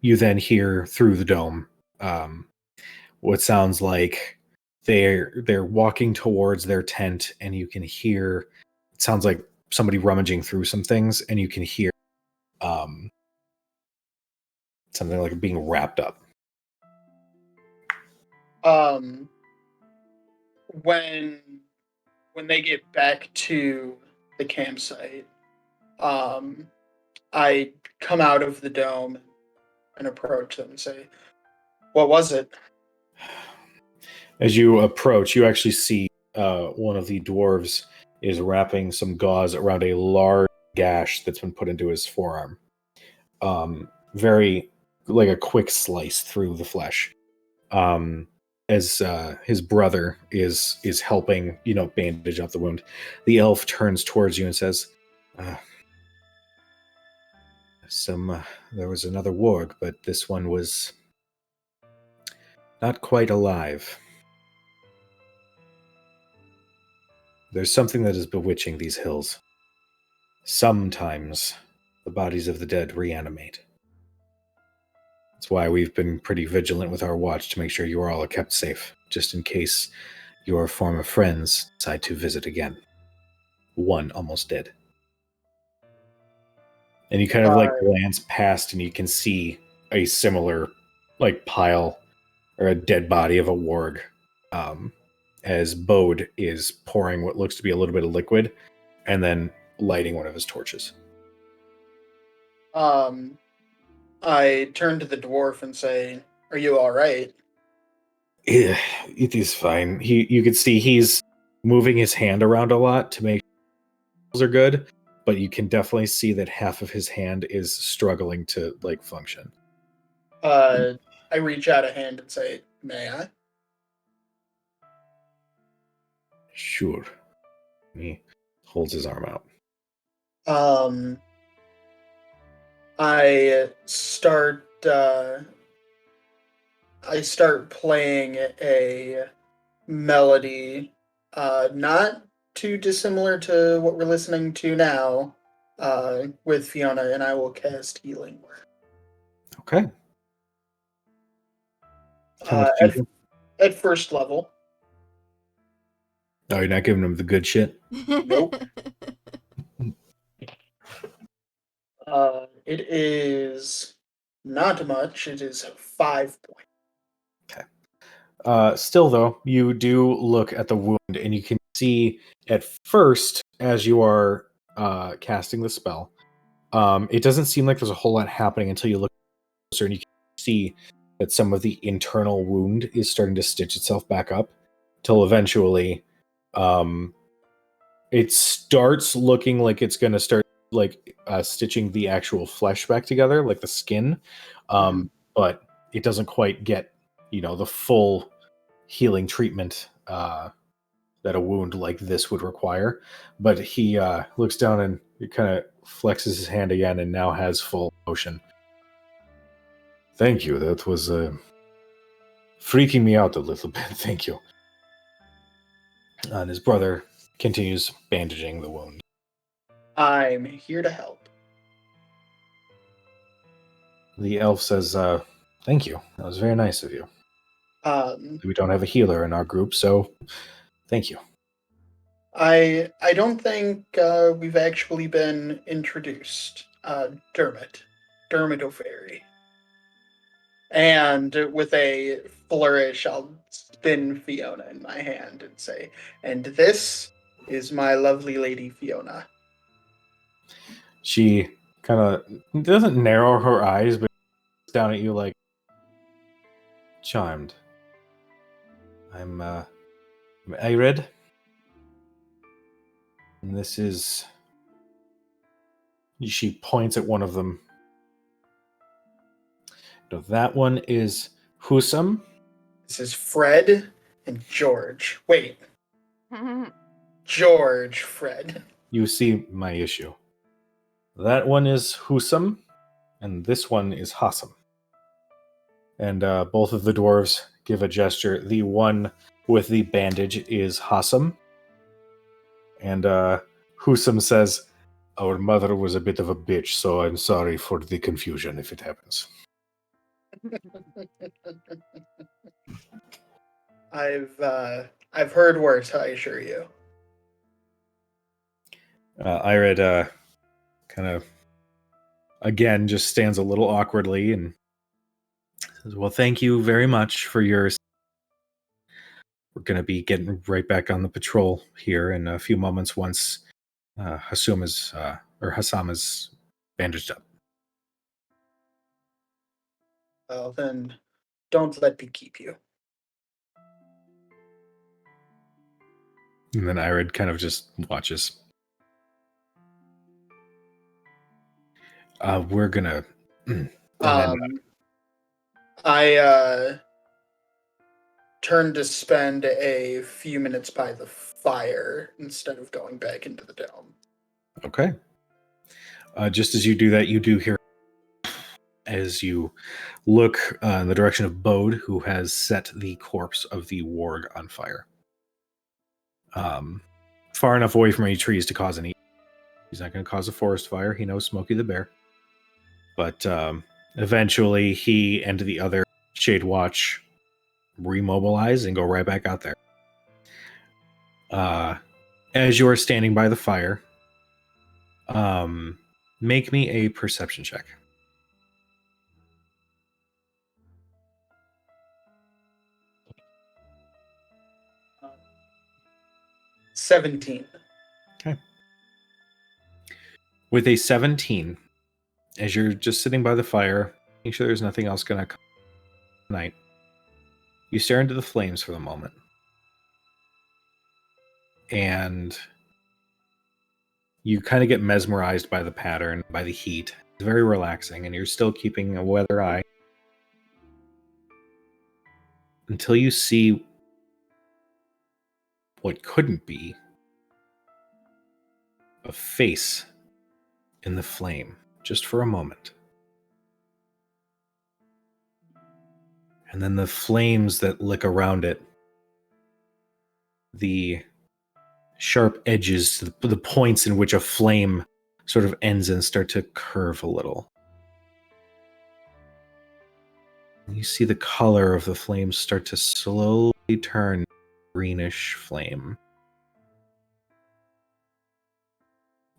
You then hear through the dome what sounds like they're walking towards their tent, and you can hear, it sounds like somebody rummaging through some things, and you can hear something like being wrapped up. When they get back to the campsite, I come out of the dome and approach them and say, "What was it?" As you approach, you actually see one of the dwarves is wrapping some gauze around a large gash that's been put into his forearm. Very like a quick slice through the flesh. As his brother is helping, bandage up the wound, the elf turns towards you and says, there was another warg, but this one was not quite alive. There's something that is bewitching these hills. Sometimes the bodies of the dead reanimate. That's why we've been pretty vigilant with our watch to make sure you all are kept safe, just in case your former friends decide to visit again. One almost dead. And you kind of glance past and you can see a similar pile or a dead body of a warg as Bode is pouring what looks to be a little bit of liquid and then lighting one of his torches. I turn to the dwarf and say, "Are you all right?" Yeah, it is fine. You can see he's moving his hand around a lot to make sure are good, but you can definitely see that half of his hand is struggling to function. I reach out a hand and say, "May I?" Sure. He holds his arm out. I start playing a melody, not too dissimilar to what we're listening to now, with Fiona, and I will cast healing. Okay. How much do you At first level. Oh, you're not giving them the good shit? Nope. It is not much. It is 5 points. Still, though, you do look at the wound, and you can see at first, as you are casting the spell, it doesn't seem like there's a whole lot happening until you look closer, and you can see that some of the internal wound is starting to stitch itself back up, till eventually, it starts looking like it's going to start stitching the actual flesh back together, like the skin, but it doesn't quite get the full healing treatment that a wound like this would require. But he looks down and he kind of flexes his hand again and now has full motion. Thank you. That was freaking me out a little bit. Thank you. And his brother continues bandaging the wound. I'm here to help. The elf says, thank you. That was very nice of you. We don't have a healer in our group, so thank you. I don't think we've actually been introduced. Dermot O'Ferry. And with a flourish, I'll spin Fiona in my hand and say, and this is my lovely lady Fiona. She kind of doesn't narrow her eyes, but looks down at you like, charmed. I'm Ired. And this is... She points at one of them. No, that one is Husam. This is Fred and George. Wait. George, Fred. You see my issue. That one is Husam, and this one is Hassam. And both of the dwarves give a gesture. The one with the bandage is Hassam. And Husam says, our mother was a bit of a bitch, so I'm sorry for the confusion if it happens. I've heard worse, I assure you. Ired kind of, again, just stands a little awkwardly and says, well, thank you very much for yours. We're going to be getting right back on the patrol here in a few moments once Hassam is bandaged up. Well, then, don't let me keep you. And then Irid kind of just watches. We're gonna... I turn to spend a few minutes by the fire instead of going back into the dome. Okay. Just as you do that, you do hear, as you look in the direction of Bode, who has set the corpse of the warg on fire. Far enough away from any trees to cause any... He's not going to cause a forest fire. He knows Smokey the Bear. But eventually, he and the other Shade Watch remobilize and go right back out there. As you are standing by the fire, make me a perception check. Uh, 17. Okay. With a 17, as you're just sitting by the fire, making sure there's nothing else going to come tonight, you stare into the flames for the moment. And you kind of get mesmerized by the pattern, by the heat. It's very relaxing, and you're still keeping a weather eye. Until you see what couldn't be a face in the flame, just for a moment. And then the flames that lick around it, the sharp edges, the points in which a flame sort of ends and start to curve a little. And you see the color of the flames start to slowly turn greenish flame.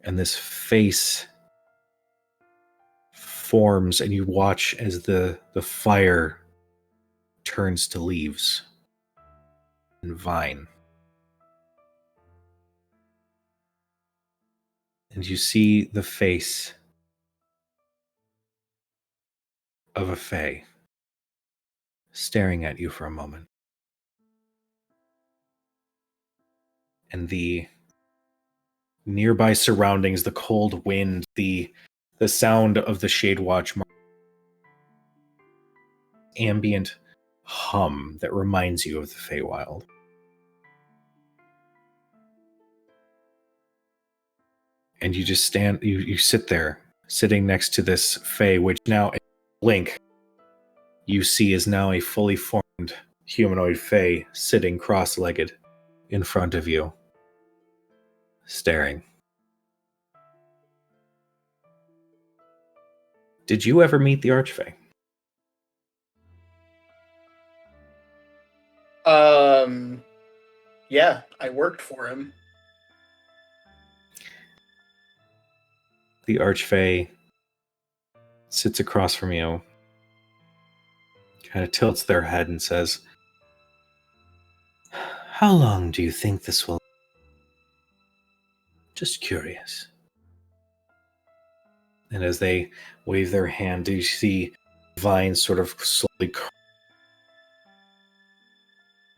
And this face forms, and you watch as the fire turns to leaves and vine. And you see the face of a fae staring at you for a moment. And the nearby surroundings, the cold wind, the sound of the Shade Watch ambient hum that reminds you of the Feywild. And you just stand, you sit there, sitting next to this Fey, which now, blink, you see is now a fully formed humanoid Fey sitting cross-legged in front of you, staring. Did you ever meet the Archfey? Yeah, I worked for him. The Archfey sits across from you, kind of tilts their head and says, "How long do you think this will..." Just curious. And as they wave their hand, you see vines sort of slowly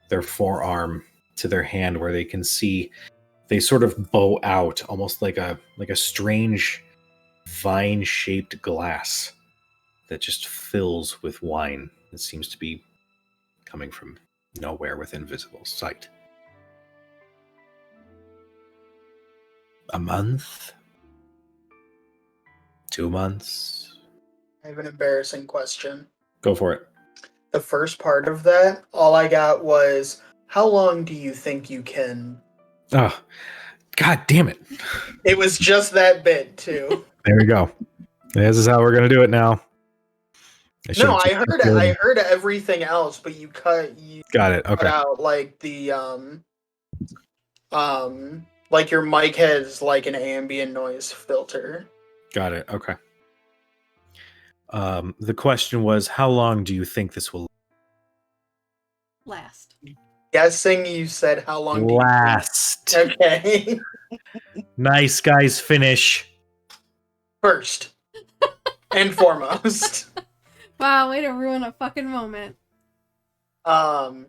their forearm to their hand, where they can see they sort of bow out, almost like a strange vine-shaped glass that just fills with wine. It seems to be coming from nowhere within visible sight. A month? 2 months? I have an embarrassing question. Go for it. The first part of that, all I got was, how long do you think you can... Oh, God damn it. It was just that bit, too. There we go. This is how we're going to do it now. No, I heard everything else, but you got it. Okay. Cut out like the like your mic has like an ambient noise filter. Got it. Okay. The question was, how long do you think this will Last. Guessing you said how long last? do you think? Okay. Nice, guys. Finish. First and foremost. Wow, way to ruin a fucking moment. I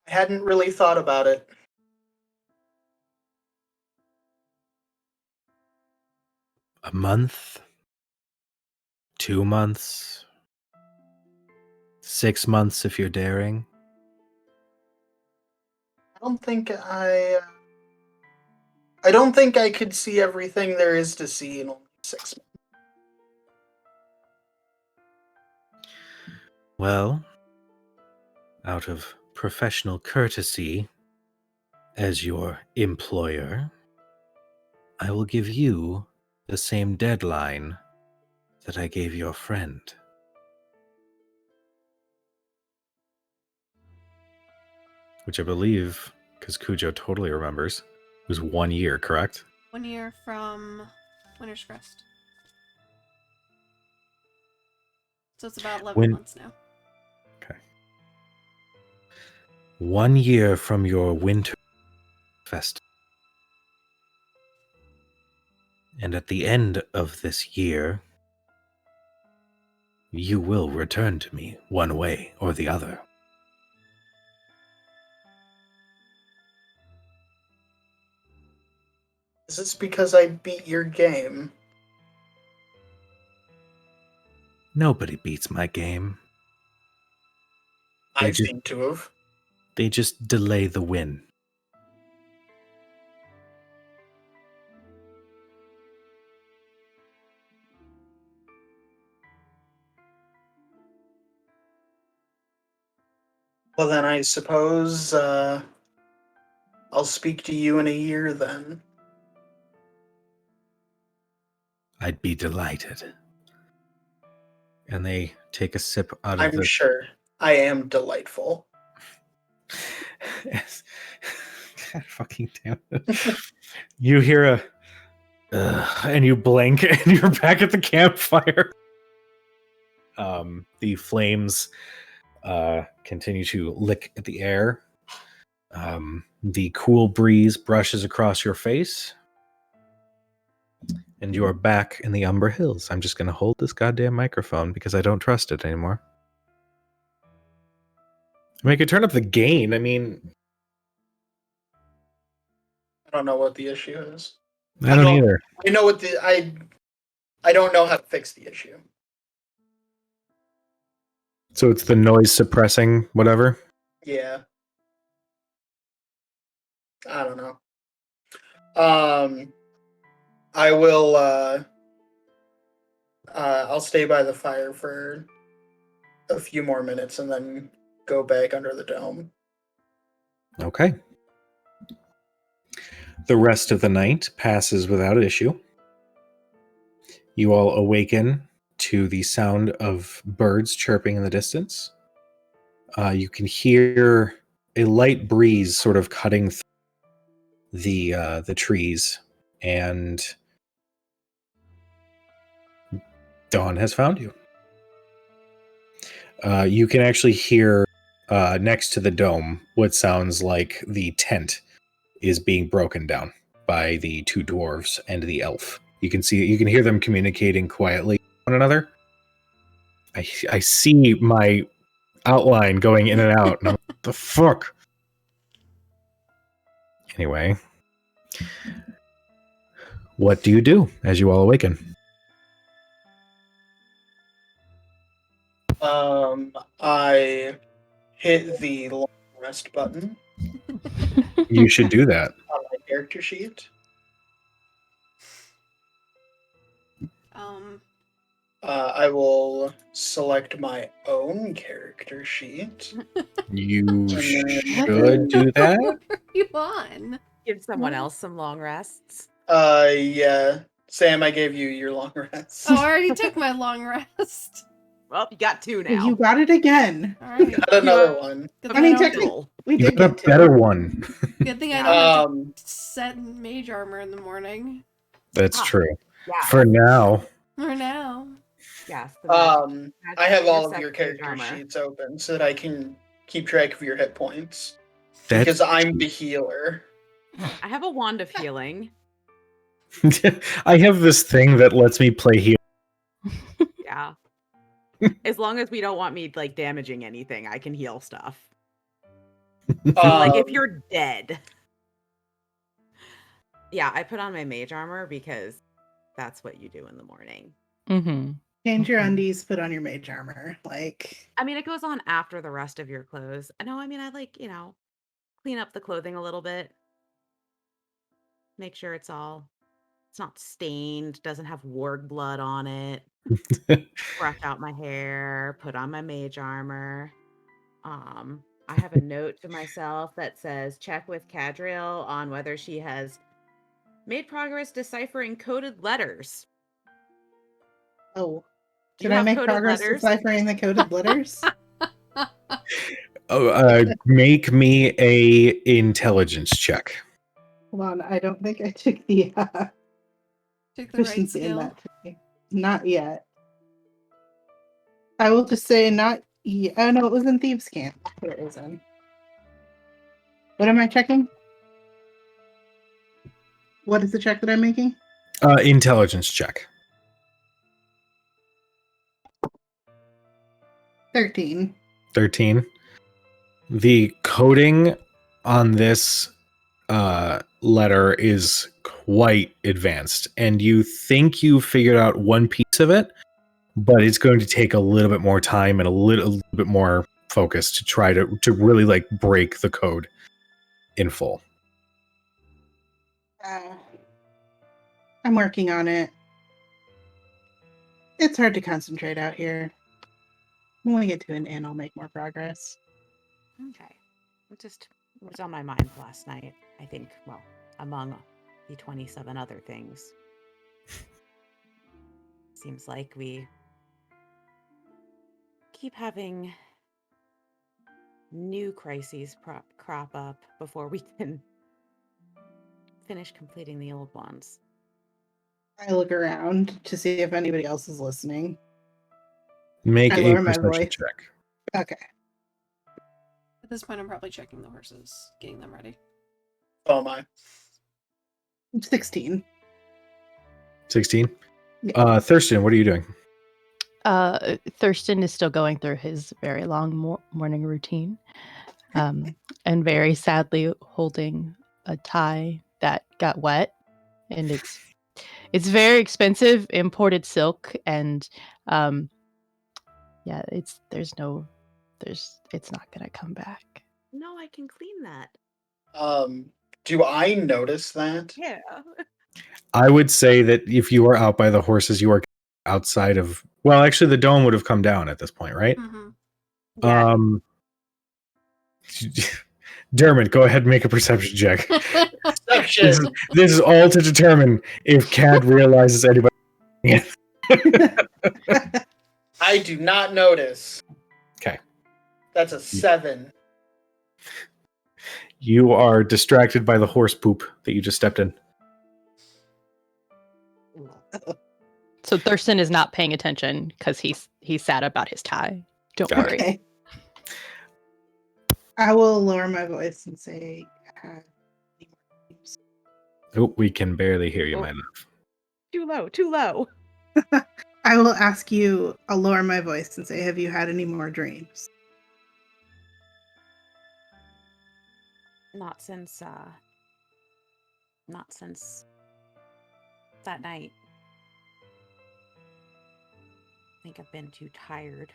hadn't really thought about it. A month? 2 months? 6 months if you're daring? I don't think I could see everything there is to see in only 6 months. Well, out of professional courtesy, as your employer, I will give you the same deadline that I gave your friend. Which I believe, because Cujo totally remembers, was 1 year, correct? 1 year from Winter's Crest. So it's about 11 months now. Okay. 1 year from your winter festival. And at the end of this year, you will return to me one way or the other. Is this because I beat your game? Nobody beats my game. I seem to have. They just delay the win. Well, then I suppose I'll speak to you in a year then. I'd be delighted. And they take a sip out of I'm the. sure I am delightful. Yes. God fucking damn it. You hear a. And you blink, and you're back at the campfire. The flames continue to lick at the air. The cool breeze brushes across your face. And you are back in the Umber Hills. I'm just going to hold this goddamn microphone because I don't trust it anymore. I mean, I could turn up the gain. I mean, I don't know what the issue is. I don't either. I know what I don't know how to fix the issue. So it's the noise suppressing whatever? Yeah. I don't know. I will I'll stay by the fire for a few more minutes and then go back under the dome. Okay. The rest of the night passes without issue. You all awaken to the sound of birds chirping in the distance. You can hear a light breeze sort of cutting through the trees, and dawn has found you. You can actually hear next to the dome what sounds like the tent is being broken down by the two dwarves and the elf. You can hear them communicating quietly with one another. I see my outline going in and out. And I'm like, what the fuck? Anyway, what do you do as you all awaken? I hit the long rest button You should do that. on my character sheet. I will select my own character sheet. You should do that. What are you on? Give someone else some long rests. Yeah. Sam, I gave you your long rest. Oh, I already took my long rest. Well, you got two now. You got it again. All right. Got another one. Good I thing mean, don't- technically, we You did got a get two. better one. good thing I don't have to Um, set mage armor in the morning. That's Ah. true. Yeah. For now. For now. Yes. I have all of your intersect character armor. sheets open so that I can keep track of your hit points. That's Because I'm the healer. I have a wand of healing. I have this thing that lets me play heal. Yeah. As long as we don't want me like damaging anything, I can heal stuff. Like if you're dead. Yeah, I put on my mage armor because that's what you do in the morning. Mm-hmm. Change your undies, put on your mage armor. Like, I mean, it goes on after the rest of your clothes. I know, I mean, I like, clean up the clothing a little bit. Make sure it's not stained, doesn't have warg blood on it. Brush out my hair, put on my mage armor. I have a note to myself that says check with Cadriel on whether she has made progress deciphering coded letters. oh, Do you did I have make coded progress letters? deciphering the coded letters? Make me a intelligence check. Hold on, I don't think I took the Took the right efficiency in skill. that today. Not yet. I will just say not yet. Oh no, it was in Thieves' Camp. Here it is in. What am I checking? What is the check that I'm making? Intelligence check. 13. 13. The coding on this letter is quite advanced, and you think you figured out one piece of it, but it's going to take a little bit more time and a little bit more focus to try to really like break the code in full. I'm working on it. It's hard to concentrate out here. When we get to an inn, I'll make more progress. Okay. It just was on my mind last night. I think, well, among the 27 other things. Seems like we keep having new crises crop up before we can finish completing the old ones. I look around to see if anybody else is listening. Make I a lower my perception voice. check. Okay. At this point, I'm probably checking the horses, getting them ready. Oh my. 16. 16. Yeah. Thurston, what are you doing? Thurston is still going through his very long morning routine, and very sadly holding a tie that got wet, and it's very expensive imported silk, and yeah, it's not gonna come back. No, I can clean that. Do I notice that? Yeah. I would say that if you are out by the horses, you are outside of. Well, actually, the dome would have come down at this point, right? Mm-hmm. Yeah. Dermot, go ahead and make a perception check. Perception. This is all to determine if Cad realizes anybody. I do not notice. Okay. That's a 7. You are distracted by the horse poop that you just stepped in. So Thurston is not paying attention because he's sad about his tie. Don't Got worry. Okay. I will lower my voice and say, Oh, we can barely hear you, Oh. my love. Too low, too low. I will ask you, I'll lower my voice and say, have you had any more dreams? Not since that night. I think I've been too tired.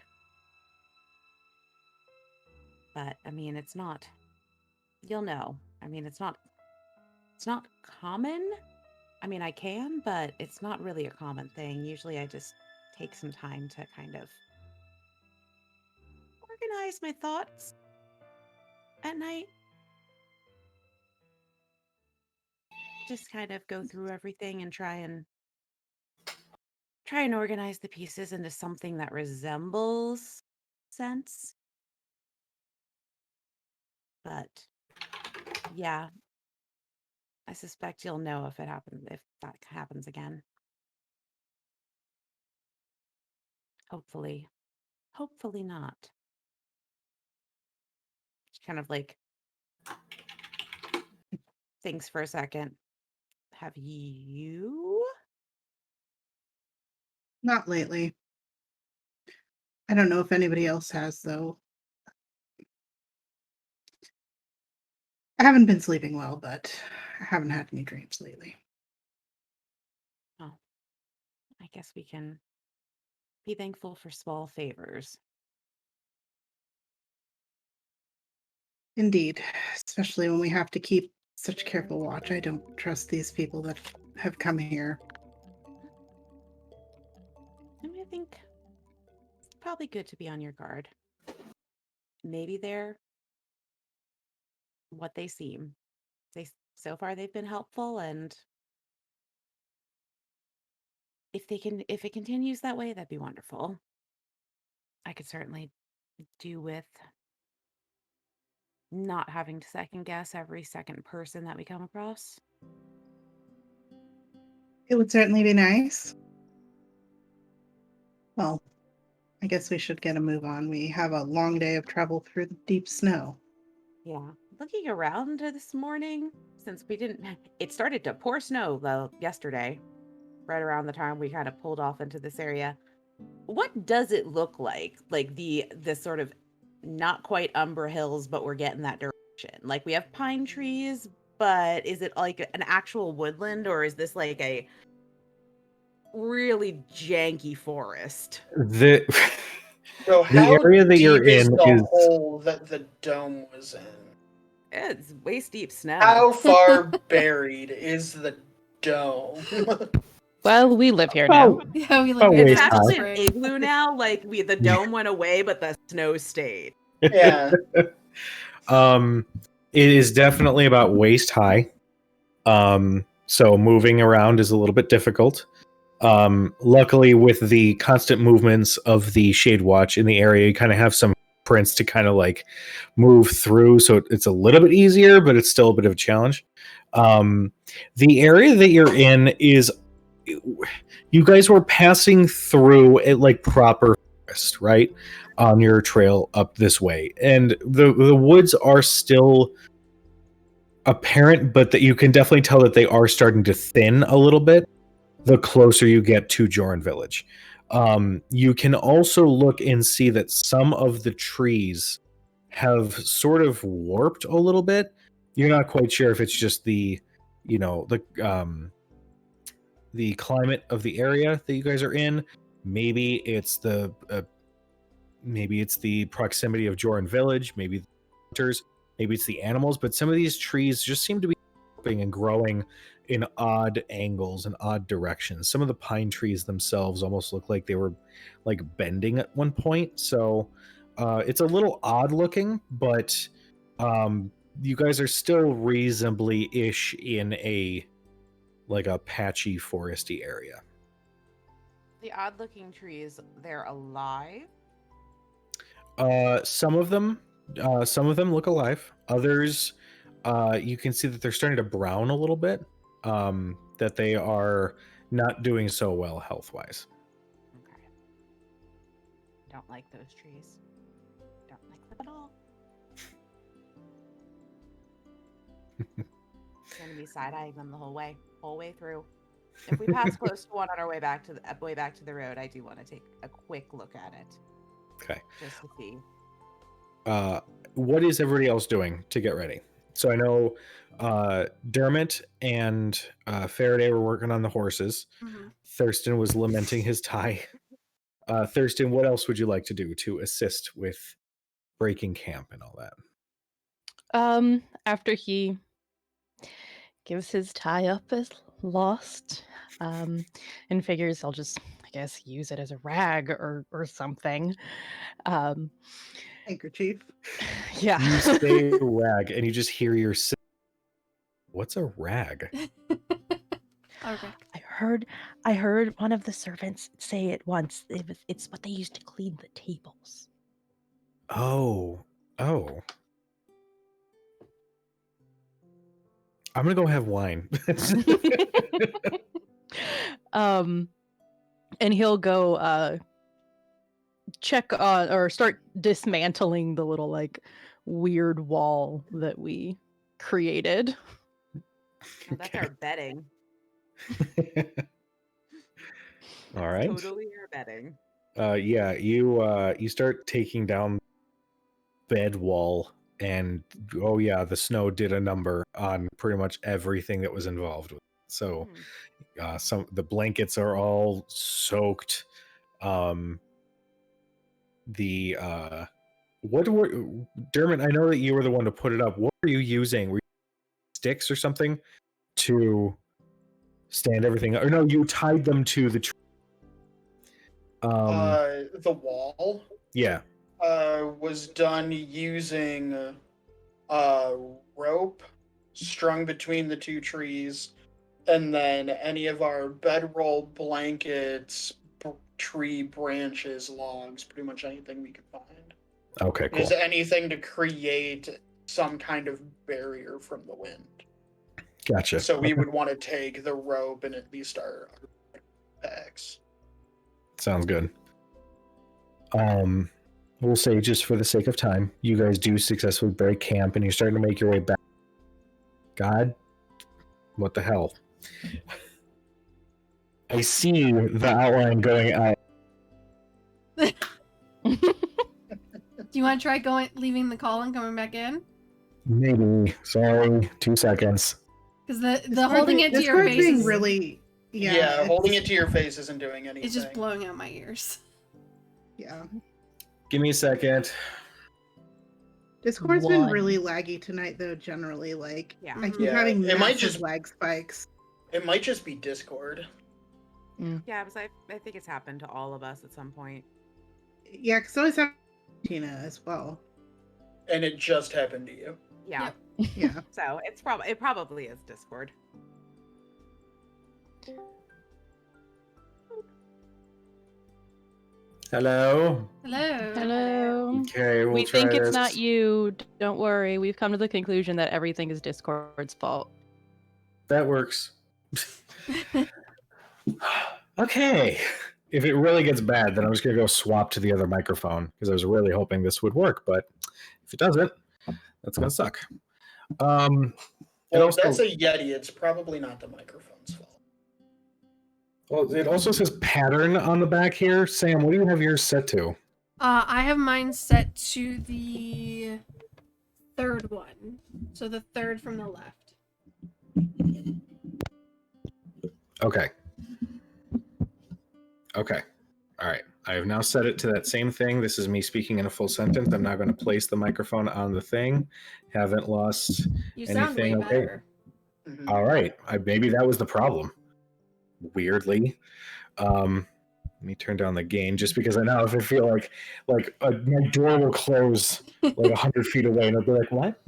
But I mean, it's not, you'll know. I mean, it's not common. I mean, I can, but it's not really a common thing. Usually I just take some time to kind of organize my thoughts at night. Just kind of go through everything and try and organize the pieces into something that resembles sense. But yeah, I suspect you'll know if that happens again. Hopefully not. Just kind of like thinks for a second. Have you? Not lately. I don't know if anybody else has, though. I haven't been sleeping well, but I haven't had any dreams lately. Oh, I guess we can be thankful for small favors. Indeed, especially when we have to keep such careful watch. I don't trust these people that have come here. I mean, I think it's probably good to be on your guard. Maybe they're what they seem. So far they've been helpful, and if it continues that way, that'd be wonderful. I could certainly do with not having to second guess every second person that we come across. It would certainly be nice. Well, I guess we should get a move on. We have a long day of travel through the deep snow. Yeah. Looking around this morning, since it started to pour snow yesterday, right around the time we kind of pulled off into this area. What does it look like? Like the sort of not quite Umber Hills, but we're getting that direction. Like we have pine trees, but is it like an actual woodland, or is this like a really janky forest? So The how area that you're deep is in the is- hole that the dome was in? It's waist deep snow. How far buried is the dome? Well, we live here now. Yeah, we Oh, live wait, It's in actually Spring. an igloo now. Like the dome went away, but the snow stayed. Yeah. It is definitely about waist high. So moving around is a little bit difficult. Luckily, with the constant movements of the Shade Watch in the area, you kind of have some prints to kind of like move through, so it's a little bit easier, but it's still a bit of a challenge. The area that you're in is, you guys were passing through it like proper forest, right, on your trail up this way, and the woods are still apparent, but that you can definitely tell that they are starting to thin a little bit the closer you get to Joran Village. You can also look and see that some of the trees have sort of warped a little bit. You're not quite sure if it's just the climate of the area that you guys are in. Maybe it's the proximity of Joran Village. Maybe the hunters. Maybe it's the animals. But some of these trees just seem to be warping and growing in odd angles and odd directions. Some of the pine trees themselves almost look like they were like bending at one point. So it's a little odd looking, but you guys are still reasonably ish in a patchy foresty area. The odd looking trees, they're alive? Some of them look alive. Others, you can see that they're starting to brown a little bit. That they are not doing so well health-wise. Okay. Don't like those trees. Don't like them at all. Gonna be side-eyeing them the whole way through. If we pass close to one on our way back to the road, I do want to take a quick look at it. Okay. Just to see. What is everybody else doing to get ready? So I know Dermot and Faraday were working on the horses. Mm-hmm. Thurston was lamenting his tie. Thurston, what else would you like to do to assist with breaking camp and all that? After he gives his tie up as lost, and figures I'll just, I guess, use it as a rag or something. Handkerchief. Yeah. You say rag, and you just hear your. What's a rag? Okay. I heard one of the servants say it once. It's what they used to clean the tables. Oh. I'm gonna go have wine. And he'll go check on or start dismantling the little like weird wall that we created. Oh, that's our bedding. All right. Totally our bedding. Yeah, you start taking down bed wall, and oh yeah, the snow did a number on pretty much everything that was involved with it. So some the blankets are all soaked. What were Dermot, I know that you were the one to put it up. What were you using? Were you sticks or something to stand everything up? Or no, you tied them to the tree. The wall Yeah. was done using rope strung between the two trees, and then any of our bedroll blankets, tree branches, logs, pretty much anything we could find. Okay, cool. Is anything to create some kind of barrier from the wind. Gotcha. So we would want to take the rope and at least our packs. Sounds good. We'll say, just for the sake of time, you guys do successfully break camp and you're starting to make your way back. God, what the hell? I see the outline going out. Do you want to try leaving the call and coming back in? Maybe. Sorry. 2 seconds. Because the holding it to your Discord's face being is really. Yeah, holding it to your face isn't doing anything. it's just blowing out my ears. Yeah. Give me a second. Discord's been really laggy tonight, though. Generally, Yeah. I keep Yeah, having it might massive just- lag spikes. It might just be Discord. Yeah, because I think it's happened to all of us at some point. Yeah, because I always have Tina as well. And it just happened to you. Yeah. Yeah. So it probably is Discord. Hello. Hello. Hello. Okay, we'll We try think this. it's not you. Don't worry. We've come to the conclusion that everything is Discord's fault. That works. Okay. If it really gets bad, then I'm just gonna go swap to the other microphone because I was really hoping this would work, but if it doesn't, that's gonna suck. And Well, also, that's a Yeti. It's probably not the microphone's fault. well, it also says pattern on the back here. Sam, what do you have yours set to? I have mine set to the third one. So the third from the left. Okay. Okay. All right. I have now set it to that same thing. This is me speaking in a full sentence. I'm now going to place the microphone on the thing. Haven't lost You sound way anything. Okay. better. Mhm. All right. Maybe that was the problem. Weirdly. Let me turn down the gain just because I know if I feel like my door will close like 100 feet away and I'll be like, what?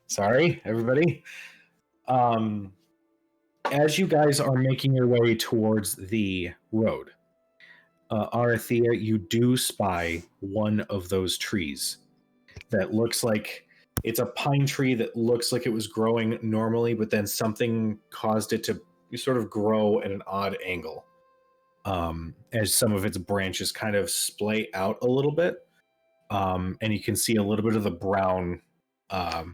Sorry, everybody. As you guys are making your way towards the road, Arathea, you do spy one of those trees that looks like it's a pine tree that looks like it was growing normally, but then something caused it to sort of grow at an odd angle. As some of its branches kind of splay out a little bit, and you can see a little bit of the brown, I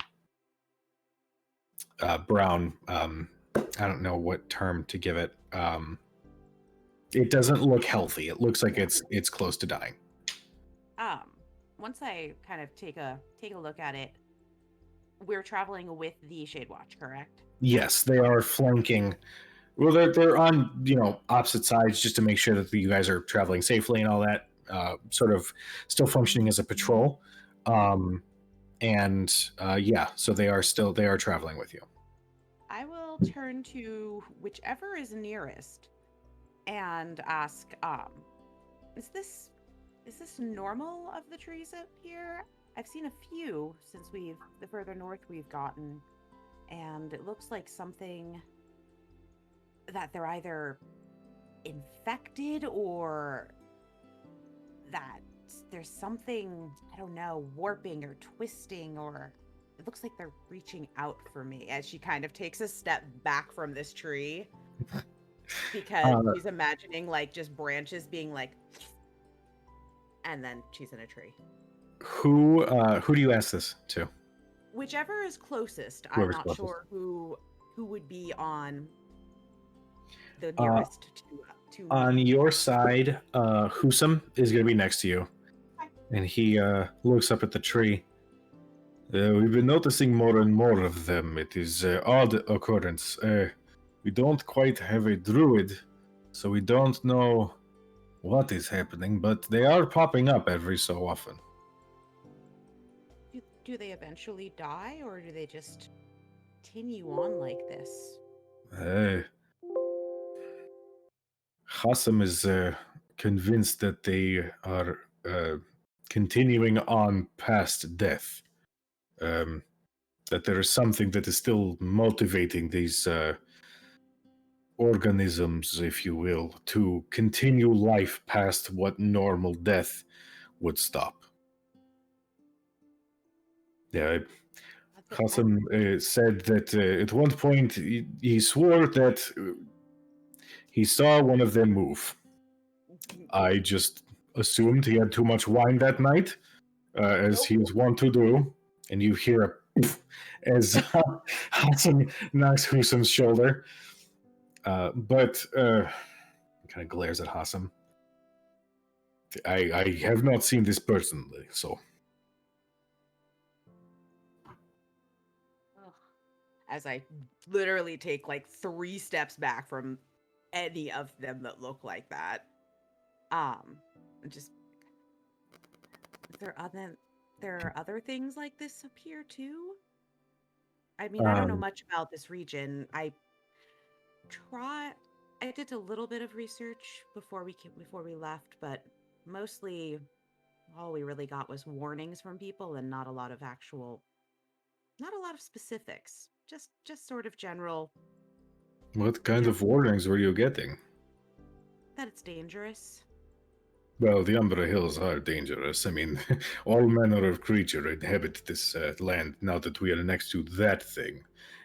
don't know what term to give it. It doesn't look healthy. It looks like it's close to dying. Once I kind of take a look at it, we're traveling with the Shade Watch, correct? Yes, they are flanking. Well, they're on opposite sides just to make sure that you guys are traveling safely and all that. Sort of still functioning as a patrol, yeah. So they are traveling with you. I will turn to whichever is nearest and ask, is this normal of the trees up here? I've seen a few since the further north we've gotten, and it looks like something that they're either infected or that there's something, I don't know, warping or twisting, or it looks like they're reaching out for me as she kind of takes a step back from this tree because she's imagining like just branches being like, and then she's in a tree. Who do you ask this to? Whichever is closest. Whoever's I'm not closest. sure who would be on the nearest to On me. your side, Husam is going to be next to you, and he looks up at the tree. We've been noticing more and more of them. It is odd occurrence. We don't quite have a druid, so we don't know what is happening, but they are popping up every so often. Do they eventually die, or do they just continue on like this? Hassam is convinced that they are continuing on past death. That there is something that is still motivating these organisms, if you will, to continue life past what normal death would stop. Yeah, Hassam said that at one point he swore that he saw one of them move. I just assumed he had too much wine that night, as he is wont to do, and you hear a poof as Hassam knocks Husam's shoulder. But kind of glares at Hassam. I have not seen this personally, so. As I literally take like 3 steps back from any of them that look like that. Just there are other things like this up here too? I mean, I don't know much about this region. I did a little bit of research before we left, but mostly all we really got was warnings from people and not a lot of specifics. Just sort of general What kind of warnings were you getting? that it's dangerous. Well, the Umbra Hills are dangerous. I mean, all manner of creature inhabit this land now that we are next to that thing.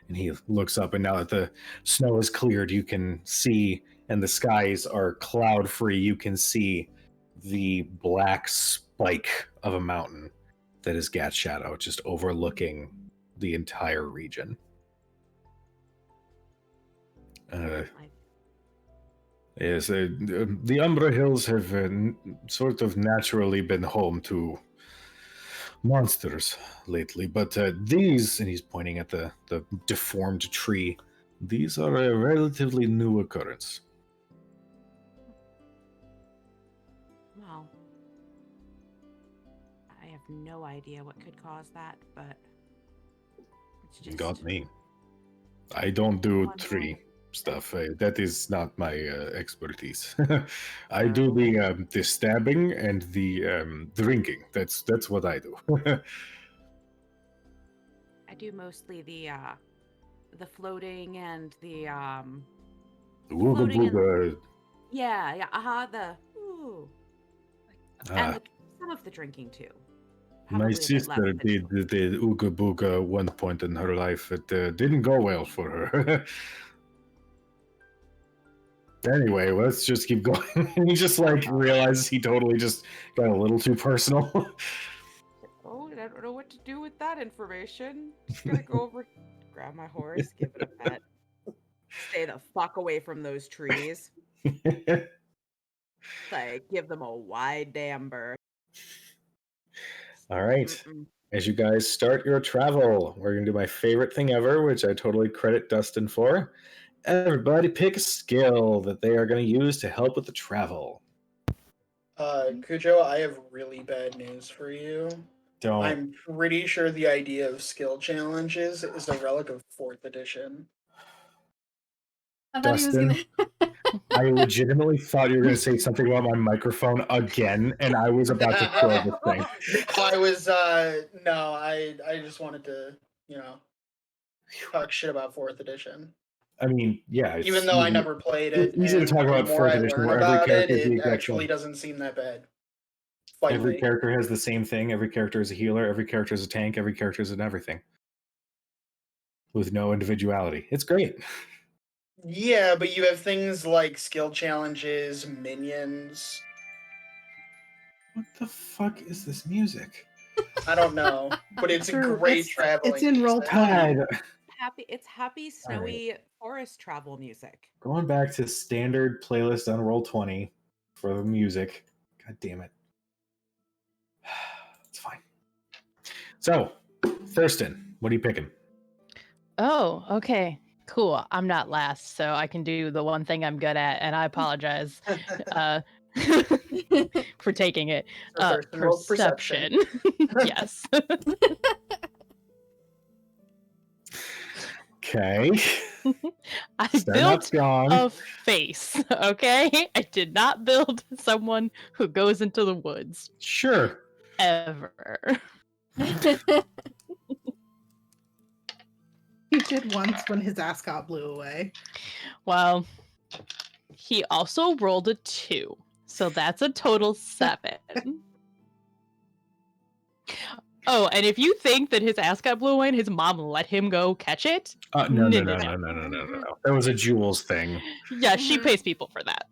And he looks up, and now that the snow is cleared, you can see, and the skies are cloud-free, you can see the black spike of a mountain that is Gat Shadow, just overlooking the entire region. Yes, the Umbra Hills have sort of naturally been home to monsters lately, but these, and he's pointing at the deformed tree, these are a relatively new occurrence. Well, I have no idea what could cause that, but it's just Got me. I don't do One tree more. stuff. That is not my expertise. I do the stabbing and the drinking. That's what I do. I do mostly the floating and the Ooga floating and- booga. the ooh. And some of the drinking too. My Probably a bit sister less did the Ooga Booga one point in her life. It didn't go well for her. Anyway, let's just keep going. He just realizes he totally just got a little too personal. Oh, I don't know what to do with that information. Just gonna go over, grab my horse, give it a pet. Stay the fuck away from those trees. Give them a wide damn berth. All right. As you guys start your travel, we're going to do my favorite thing ever, which I totally credit Dustin for. Everybody pick a skill that they are going to use to help with the travel. Cujo, I have really bad news for you. Don't. I'm pretty sure the idea of skill challenges is a relic of 4th edition. I thought Dustin, he was gonna. I legitimately thought you were going to say something about my microphone again, and I was about to throw this thing. I was, no, I just wanted to, talk shit about 4th edition. I mean, yeah. It's Even though I never played it, It's easy to talk about the more 4th I edition, learn where every about character it, is the it exact actually same. doesn't seem that bad. Fight Every me. character has the same thing. Every character is a healer. Every character is a tank. Every character is an everything. With no individuality. It's great. Yeah, but you have things like skill challenges, minions. What the fuck is this music? I don't know, but it's a great traveling. It's in roll music. It's happy, snowy forest travel music. Going back to standard playlist on Roll20 for the music. God damn it. It's fine. So, Thurston, what are you picking? Oh, okay. Cool. I'm not last, so I can do the one thing I'm good at, and I apologize for taking it. So first, roll perception. Yes. Okay. I Start built strong. a face, okay? I did not build someone who goes into the woods. Sure. Ever. He did once when his ascot blew away. Well, he also rolled a 2, so that's a total 7. Oh, and if you think that his ascot blew away and his mom let him go catch it, No. That was a Jules thing. Yeah, she pays people for that.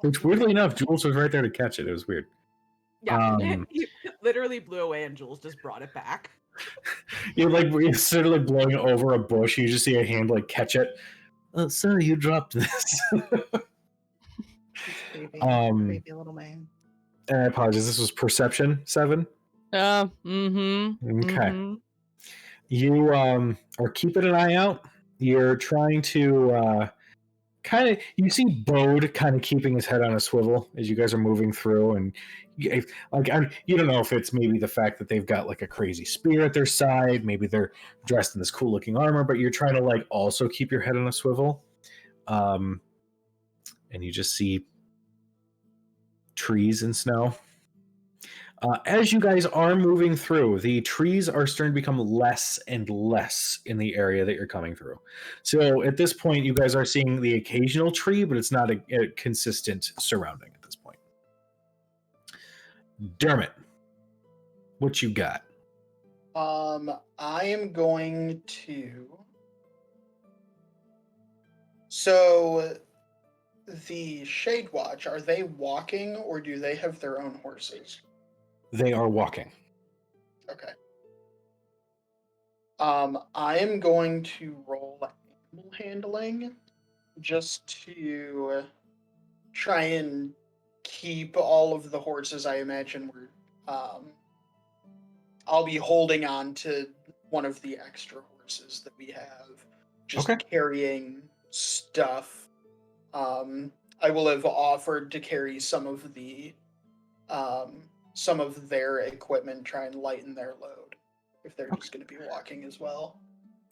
Which, weirdly enough, Jules was right there to catch it. It was weird. Yeah, he literally blew away and Jules just brought it back. You're sort of blowing over a bush. You just see a hand catch it. Oh, sorry, you dropped this. Creepy, creepy little man. I apologize. This was perception 7. Okay. You are keeping an eye out. You're trying to you see Bode kind of keeping his head on a swivel as you guys are moving through, and you don't know if it's maybe the fact that they've got a crazy spear at their side, maybe they're dressed in this cool looking armor, but you're trying to also keep your head on a swivel, and you just see trees and snow As you guys are moving through, the trees are starting to become less and less in the area that you're coming through. So at this point, you guys are seeing the occasional tree, but it's not a consistent surrounding at this point. Dermot, what you got? I am going to. So, the Shade Watch, are they walking or do they have their own horses? They are walking. Okay. I am going to roll animal handling just to try and keep all of the horses. I imagine I'll be holding on to one of the extra horses that we have, just carrying stuff. I will have offered to carry some of their equipment, try and lighten their load if they're just going to be walking as well.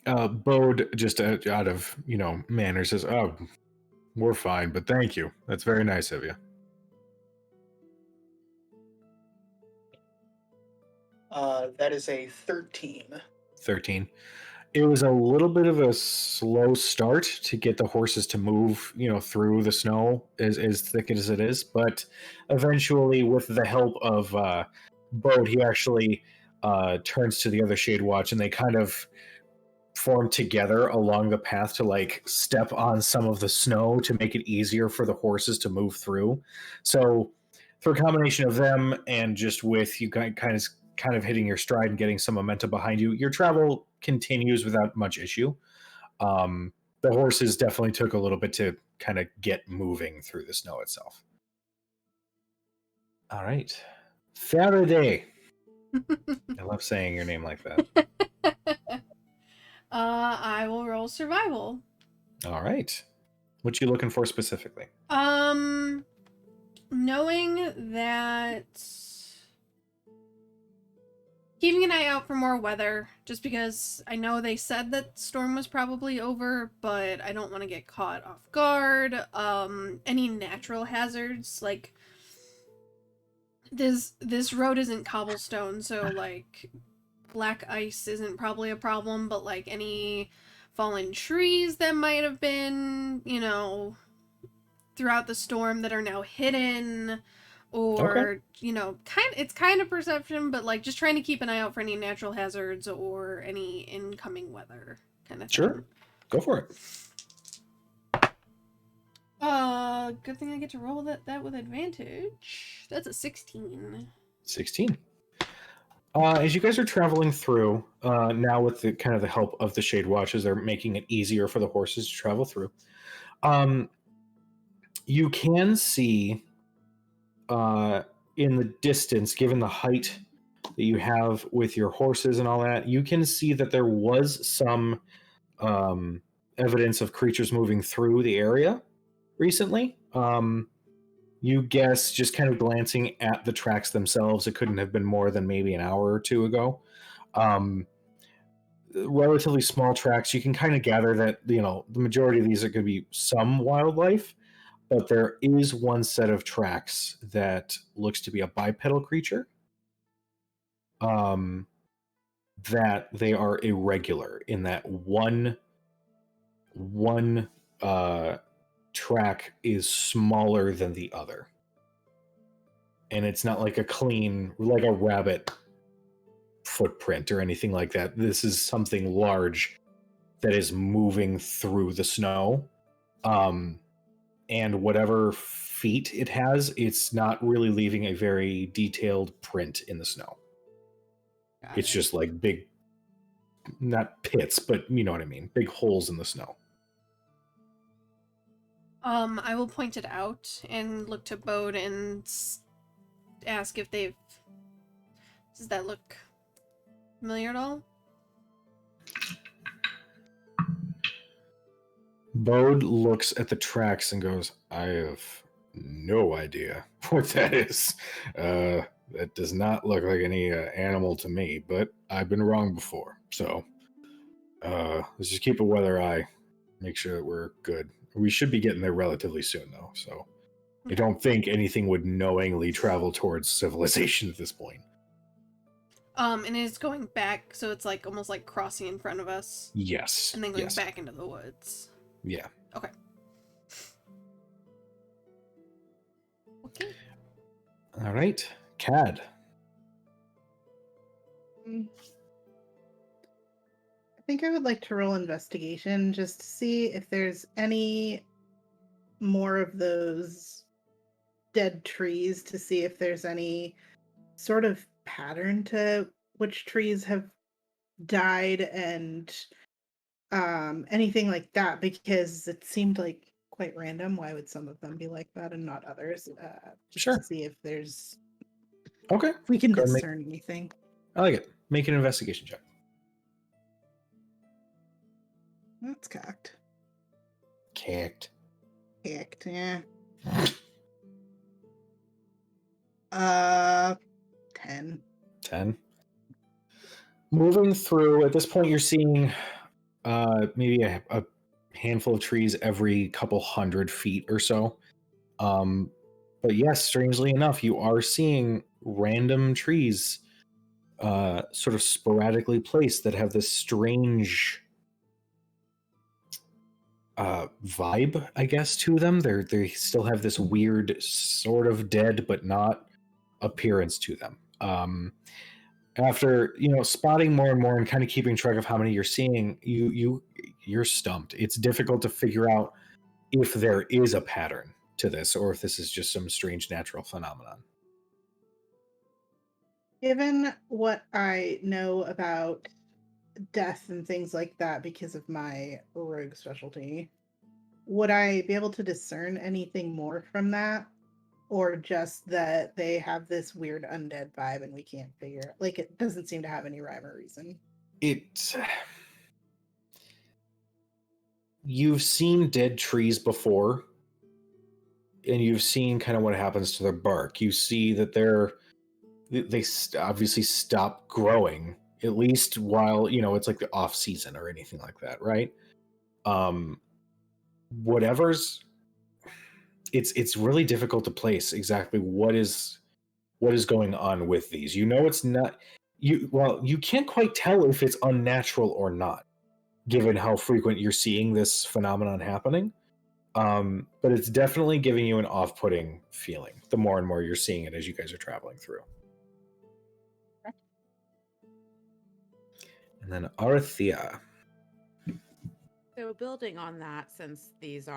Bode, just out of manners, says, "Oh, we're fine, but thank you. That's very nice of you." That is a 13. 13. It was a little bit of a slow start to get the horses to move, through the snow as thick as it is, but eventually, with the help of Bode, he actually turns to the other Shade Watch, and they kind of form together along the path to step on some of the snow to make it easier for the horses to move through. So, through a combination of them and just with you kind of hitting your stride and getting some momentum behind you, your travel continues without much issue. The horses definitely took a little bit to kind of get moving through the snow itself. All right. Faraday. I love saying your name like that. I will roll survival. All right. What you looking for specifically? Knowing that keeping an eye out for more weather, just because I know they said that storm was probably over, but I don't want to get caught off guard. Any natural hazards, like this road isn't cobblestone, so black ice isn't probably a problem, but any fallen trees that might have been, throughout the storm that are now hidden, or it's kind of perception, but just trying to keep an eye out for any natural hazards or any incoming weather kind of thing. Sure, go for it. Good thing I get to roll that with advantage. That's a 16. 16. As you guys are traveling through, now with the kind of the help of the Shade Watches, they're making it easier for the horses to travel through. You can see in the distance, given the height that you have with your horses and all that, you can see that there was some evidence of creatures moving through the area recently. You guess, just kind of glancing at the tracks themselves, it couldn't have been more than maybe an hour or two ago. Relatively small tracks. You can kind of gather that the majority of these are going to be some wildlife, but there is one set of tracks that looks to be a bipedal creature. That they are irregular in that one track is smaller than the other, and it's not like a clean, like a rabbit footprint or anything like that. This is something large that is moving through the snow, and whatever feet it has, it's not really leaving a very detailed print in the snow. It's just like big, not pits, but you know what I mean, big holes in the snow. I will point it out and look to Bode and ask if they've... Does that look familiar at all? Bode looks at the tracks and goes, "I have no idea what that is. That does not look like any animal to me, but I've been wrong before. So let's just keep a weather eye, make sure that we're good. We should be getting there relatively soon, though, so I don't think anything would knowingly travel towards civilization at this point. And it's going back, so it's like almost like crossing in front of us. Yes. And then going yes. back into the woods. Yeah. Okay. Okay. All right. Cad. I think I would like to roll investigation just to see if there's any more of those dead trees, to see if there's any sort of pattern to which trees have died and anything like that, because it seemed like quite random. Why would some of them be like that and not others? Just Sure. to see if there's Okay. if we can Go ahead and discern anything. I like it. Make an investigation check. That's cocked. Kicked. Kicked, yeah. 10. 10. Moving through, at this point, you're seeing maybe a handful of trees every couple 100 feet or so. But yes, strangely enough, you are seeing random trees sort of sporadically placed that have this strange vibe, I guess, to them. They still have this weird sort of dead but not appearance to them. After spotting more and more and kind of keeping track of how many you're seeing, you're stumped. It's difficult to figure out if there is a pattern to this or if this is just some strange natural phenomenon. Given what I know about death and things like that because of my rogue specialty, would I be able to discern anything more from that? Or just that they have this weird undead vibe and we can't figure it? Like, it doesn't seem to have any rhyme or reason. You've seen dead trees before, and you've seen kind of what happens to their bark. You see that they obviously stop growing, at least while it's like the off season or anything like that, right? Whatever's it's really difficult to place exactly what is going on with these. It's not you can't quite tell if it's unnatural or not, given how frequent you're seeing this phenomenon happening. But it's definitely giving you an off-putting feeling the more and more you're seeing it as you guys are traveling through. And then Arthea. So building on that, since these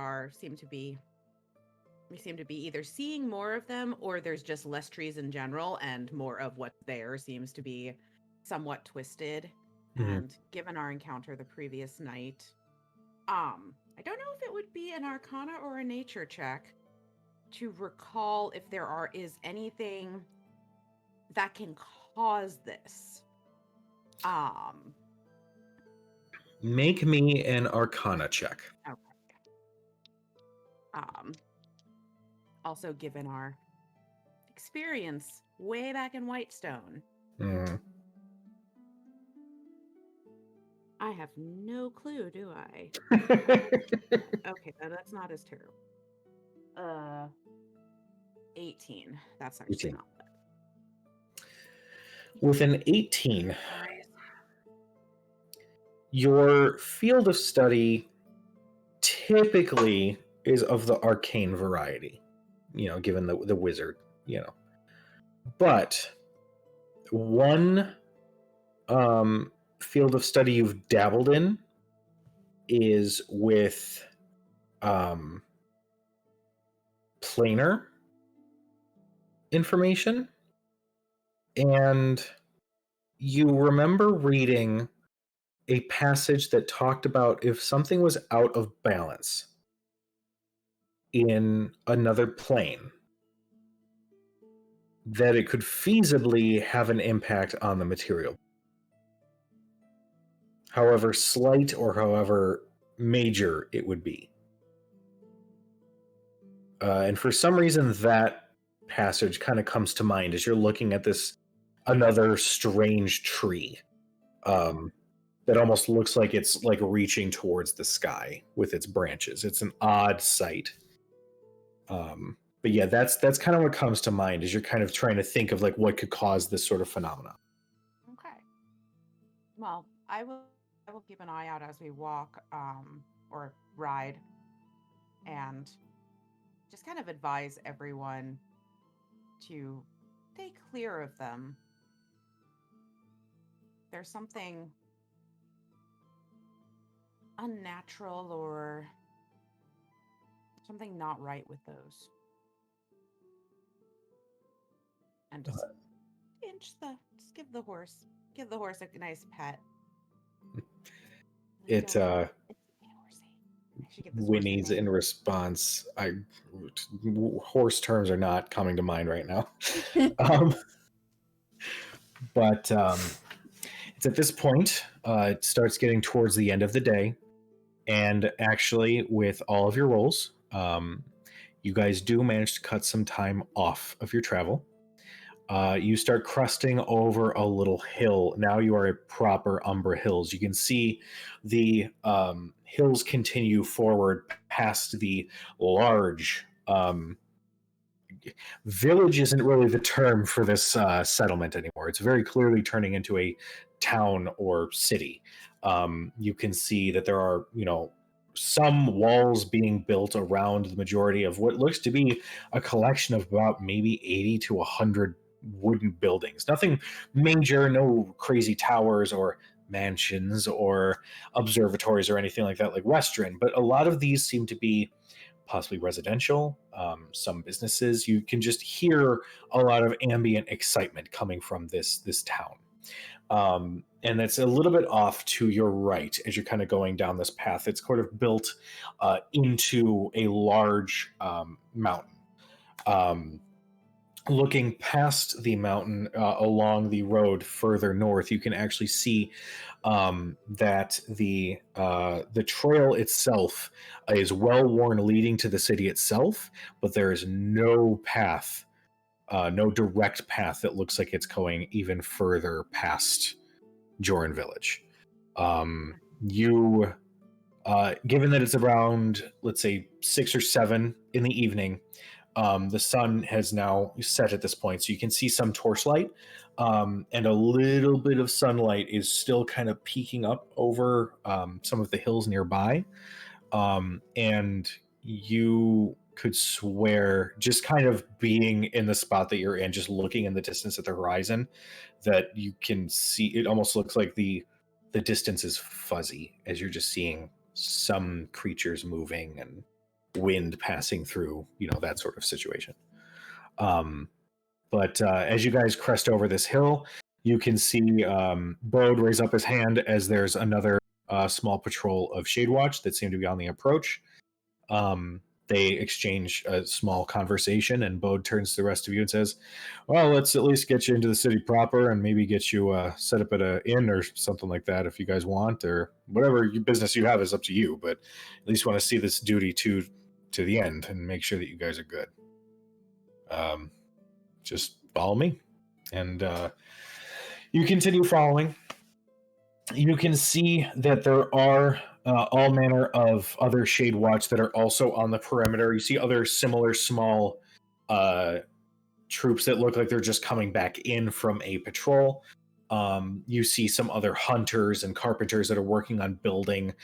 we seem to be either seeing more of them or there's just less trees in general and more of what's there seems to be somewhat twisted. Mm-hmm. And given our encounter the previous night, I don't know if it would be an Arcana or a Nature check to recall if there is anything that can cause this. Make me an Arcana check. Okay. Also, given our experience way back in Whitestone, I have no clue, do I? Okay, that's not as terrible. 18. That's actually 18. not bad. With an 18, your field of study typically is of the arcane variety, given the wizard, But one field of study you've dabbled in is with planar information, and you remember reading a passage that talked about if something was out of balance in another plane, that it could feasibly have an impact on the material, however slight or however major it would be. And for some reason, that passage kind of comes to mind as you're looking at this another strange tree that almost looks like it's like reaching towards the sky with its branches. It's an odd sight. But yeah, that's kind of what comes to mind as you're kind of trying to think of like what could cause this sort of phenomenon. Okay. Well, I will keep an eye out as we walk or ride and just kind of advise everyone to stay clear of them. There's something unnatural or something not right with those. And just give the horse a nice pet. It It's okay, horsey. I should give this horse a whinnies name. in response. Horse terms are not coming to mind right now. But it's at this point, it starts getting towards the end of the day. And actually, with all of your rolls, you guys do manage to cut some time off of your travel. You start crusting over a little hill. Now you are at proper Umbra Hills. You can see the hills continue forward past the large village. Isn't really the term for this settlement anymore. It's very clearly turning into a town or city. You can see that there are, some walls being built around the majority of what looks to be a collection of about maybe 80 to 100 wooden buildings. Nothing major, no crazy towers or mansions or observatories or anything like that like Western, but a lot of these seem to be possibly residential, some businesses. You can just hear a lot of ambient excitement coming from this town. And that's a little bit off to your right as you're kind of going down this path. It's sort of built into a large mountain. Looking past the mountain along the road further north, you can actually see that the trail itself is well worn leading to the city itself, but there is no path, no direct path that looks like it's going even further past Joran Village. You, given that it's around, let's say, 6 or 7 in the evening, the sun has now set at this point, so you can see some torchlight, and a little bit of sunlight is still kind of peeking up over some of the hills nearby. And you could swear, just kind of being in the spot that you're in, just looking in the distance at the horizon, that you can see, it almost looks like the distance is fuzzy as you're just seeing some creatures moving and wind passing through, that sort of situation. But as you guys crest over this hill, you can see Bode raise up his hand as there's another small patrol of Shade Watch that seem to be on the approach. They exchange a small conversation, and Bode turns to the rest of you and says, well, let's at least get you into the city proper and maybe get you set up at an inn or something like that if you guys want, or whatever business you have is up to you, but at least want to see this duty to the end and make sure that you guys are good. Just follow me. And you continue following. You can see that there are all manner of other Shade Watch that are also on the perimeter. You see other similar small troops that look like they're just coming back in from a patrol. You see some other hunters and carpenters that are working on building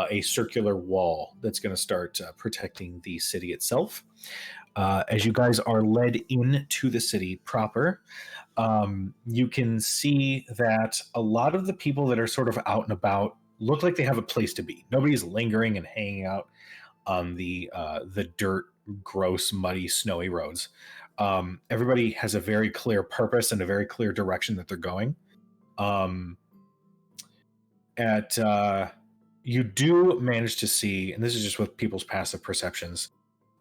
a circular wall that's going to start protecting the city itself. As you guys are led into the city proper, you can see that a lot of the people that are sort of out and about look like they have a place to be. Nobody's lingering and hanging out on the dirt, gross, muddy, snowy roads. Everybody has a very clear purpose and a very clear direction that they're going. You do manage to see, and this is just with people's passive perceptions,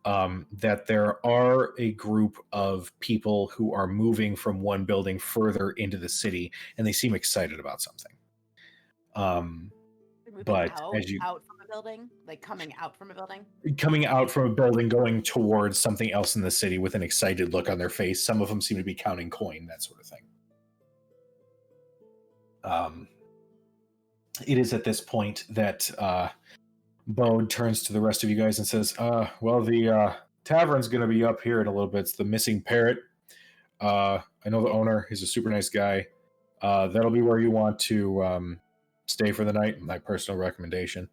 that there are a group of people who are moving from one building further into the city, and they seem excited about something. But as you out from a building, like coming out from a building, going towards something else in the city with an excited look on their face. Some of them seem to be counting coin, that sort of thing. It is at this point that Bode turns to the rest of you guys and says, well, the tavern's going to be up here in a little bit. It's the Missing Parrot. I know the owner. He's a super nice guy. That'll be where you want to stay for the night. My personal recommendation.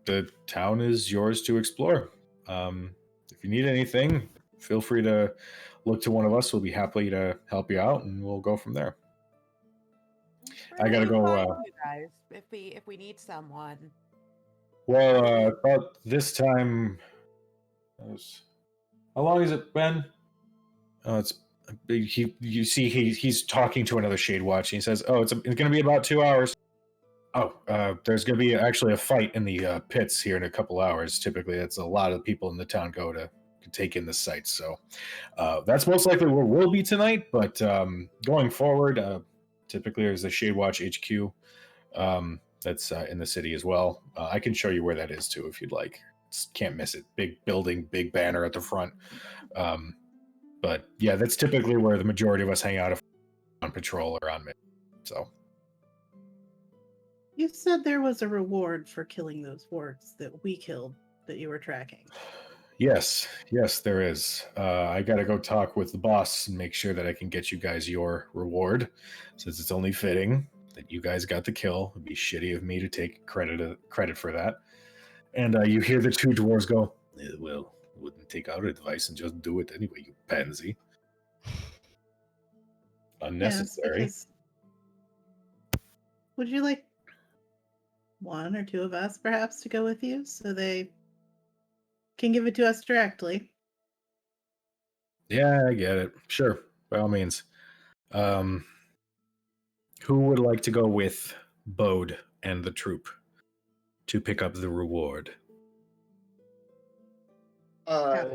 The town is yours to explore. If you need anything, feel free to look to one of us. We'll be happy to help you out, and we'll go from there. I gotta go. You guys, if we need someone. Well, about this time. How long has it been? Oh, it's you see he's talking to another Shade Watch, and he says, "Oh, it's going to be about 2 hours." Oh, there's going to be actually a fight in the pits here in a couple hours. Typically, that's a lot of people in the town go to take in the site. So that's most likely where we'll be tonight. But going forward, typically there's a Shade Watch HQ that's in the city as well. I can show you where that is too if you'd like. Can't miss it. Big building, big banner at the front. But yeah, that's typically where the majority of us hang out if we're on patrol or on mission. So. You said there was a reward for killing those wargs that we killed that you were tracking. Yes, there is. I gotta go talk with the boss and make sure that I can get you guys your reward, since it's only fitting that you guys got the kill. It'd be shitty of me to take credit for that. And you hear the two dwarves go, well, wouldn't take our advice and just do it anyway, you pansy. Unnecessary. Yes, would you like one or two of us perhaps to go with you so they can give it to us directly? Yeah, I get it. Sure, by all means. Who would like to go with Bode and the troop to pick up the reward? I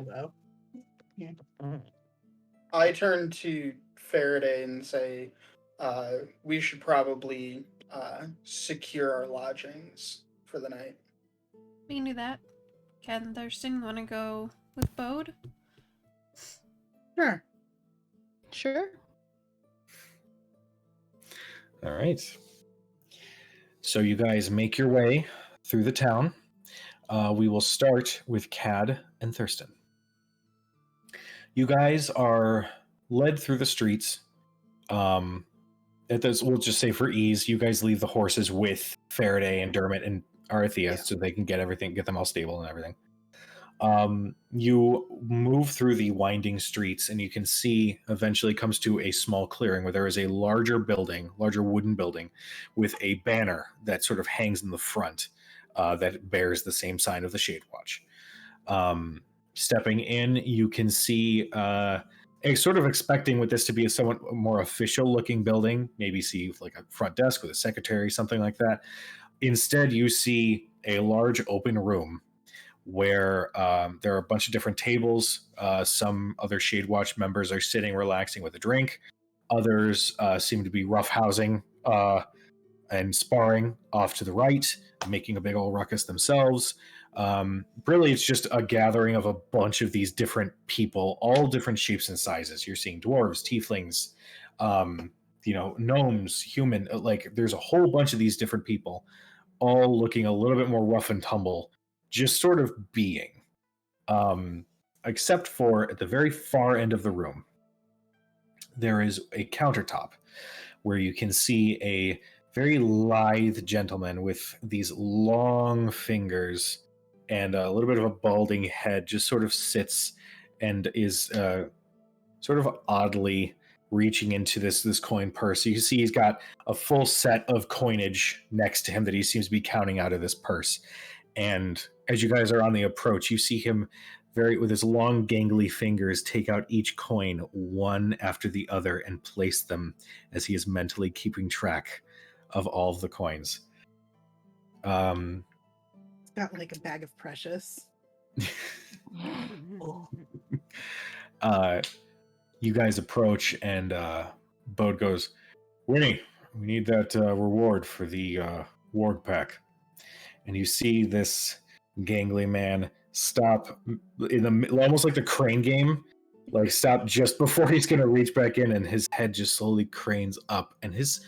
turn to Faraday and say, we should probably secure our lodgings for the night. We can do that. Can Thurston want to go with Bode? Sure. Sure. All right. So you guys make your way through the town. We will start with Cad and Thurston. You guys are led through the streets. We'll just say for ease, you guys leave the horses with Faraday and Dermot and Arthea so they can get them all stable and everything. You move through the winding streets, and you can see eventually comes to a small clearing where there is a larger wooden building with a banner that sort of hangs in the front that bears the same sign of the Shade Watch. Stepping in, you can see sort of expecting with this to be a somewhat more official looking building, maybe see like a front desk with a secretary, something like that. Instead, you see a large open room where there are a bunch of different tables. Some other Shade Watch members are sitting relaxing with a drink. Others seem to be roughhousing and sparring off to the right, making a big old ruckus themselves. Really, it's just a gathering of a bunch of these different people, all different shapes and sizes. You're seeing dwarves, tieflings, gnomes, human. Like, there's a whole bunch of these different people, all looking a little bit more rough and tumble, just sort of being. Except for at the very far end of the room, there is a countertop where you can see a very lithe gentleman with these long fingers and a little bit of a balding head, just sort of sits and is sort of oddly reaching into this coin purse. You can see he's got a full set of coinage next to him that he seems to be counting out of this purse. And as you guys are on the approach, you see him with his long gangly fingers take out each coin one after the other and place them as he is mentally keeping track of all of the coins. It's got like a bag of precious. You guys approach, and Bode goes, Winnie, we need that reward for the warg pack. And you see this gangly man stop in the almost like the crane game, like stop just before he's going to reach back in, and his head just slowly cranes up, and his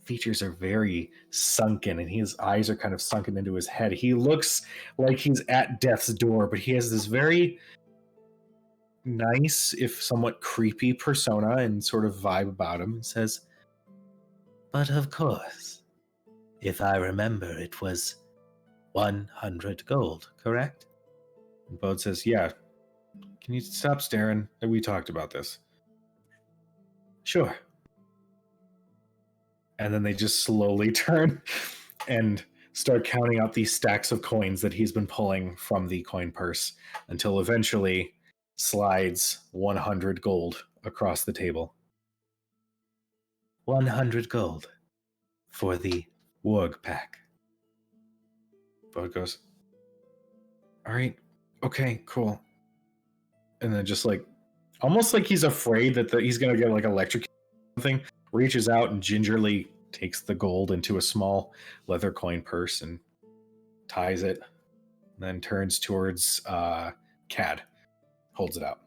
features are very sunken, and his eyes are kind of sunken into his head. He looks like he's at death's door, but he has this very nice, if somewhat creepy persona and sort of vibe about him, and says, "But of course, if I remember, it was 100 gold, correct?" And Bode says, "Yeah. Can you stop staring? We talked about this." "Sure." And then they just slowly turn and start counting out these stacks of coins that he's been pulling from the coin purse until eventually slides 100 gold across the table. 100 gold for the warg pack. Bode goes, "All right, okay, cool." And then just like, almost like he's afraid that he's going to get like electrocuted or something, reaches out and gingerly takes the gold into a small leather coin purse and ties it, and then turns towards Cad, holds it out.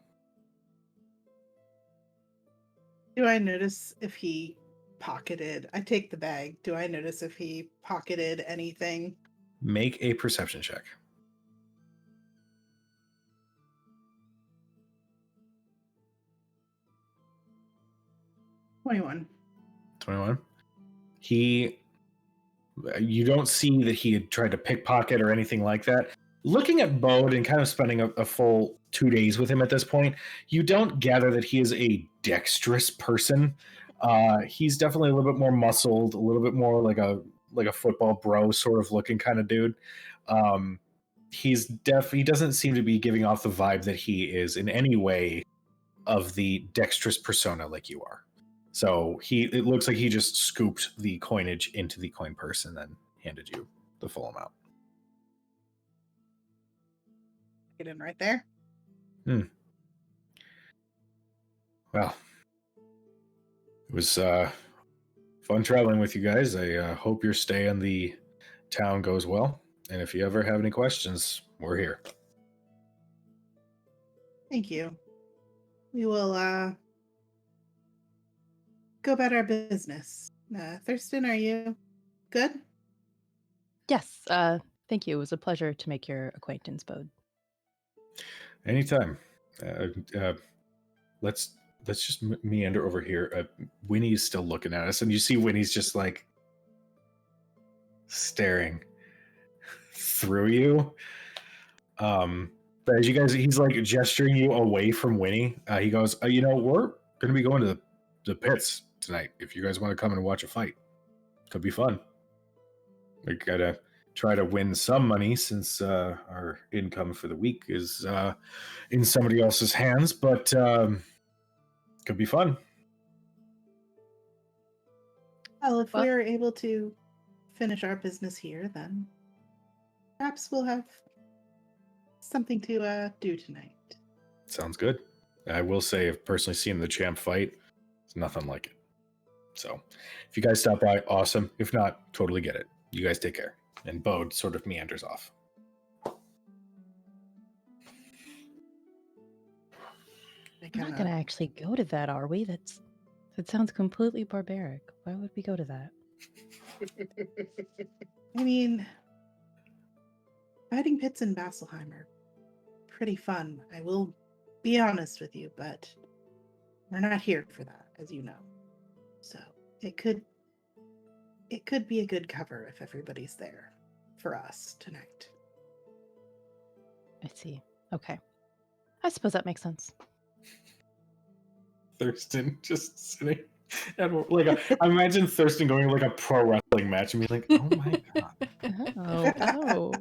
Do I notice if he pocketed? I take the bag. Do I notice if he pocketed anything? Make a perception check. 21. 21. You don't see that he had tried to pickpocket or anything like that. Looking at Bode and kind of spending a full 2 days with him at this point, you don't gather that he is a dexterous person. He's definitely a little bit more muscled, a little bit more like a football bro sort of looking kind of dude. He doesn't seem to be giving off the vibe that he is in any way of the dexterous persona like you are. So it looks like he just scooped the coinage into the coin purse and then handed you the full amount. Get in right there. Well, it was fun traveling with you guys. I hope your stay in the town goes well. And if you ever have any questions, we're here. Thank you. We will go about our business. Thurston, are you good? Yes, thank you. It was a pleasure to make your acquaintance, Bode. Anytime. Let's just meander over here. Winnie's still looking at us, and you see Winnie's just like staring through you. But as you guys, he's like gesturing you away from Winnie. He goes, we're going to be going to the pits tonight. If you guys want to come and watch a fight, could be fun. We gotta try to win some money since our income for the week is in somebody else's hands, but could be fun. Well, if we're able to finish our business here, then perhaps we'll have something to do tonight. Sounds good. I will say, I've personally seen the champ fight. It's nothing like it. So, if you guys stop by, awesome. If not, totally get it. You guys take care. And Bode sort of meanders off. We're not going to actually go to that, are we? That sounds completely barbaric. Why would we go to that? I mean, fighting pits in Vasselheim are pretty fun. I will be honest with you, but we're not here for that, as you know. So it could be a good cover if everybody's there for us tonight. I see. Okay. I suppose that makes sense. Thurston just sitting and I imagine Thurston going to like a pro wrestling match and be like, "Oh my god." Oh.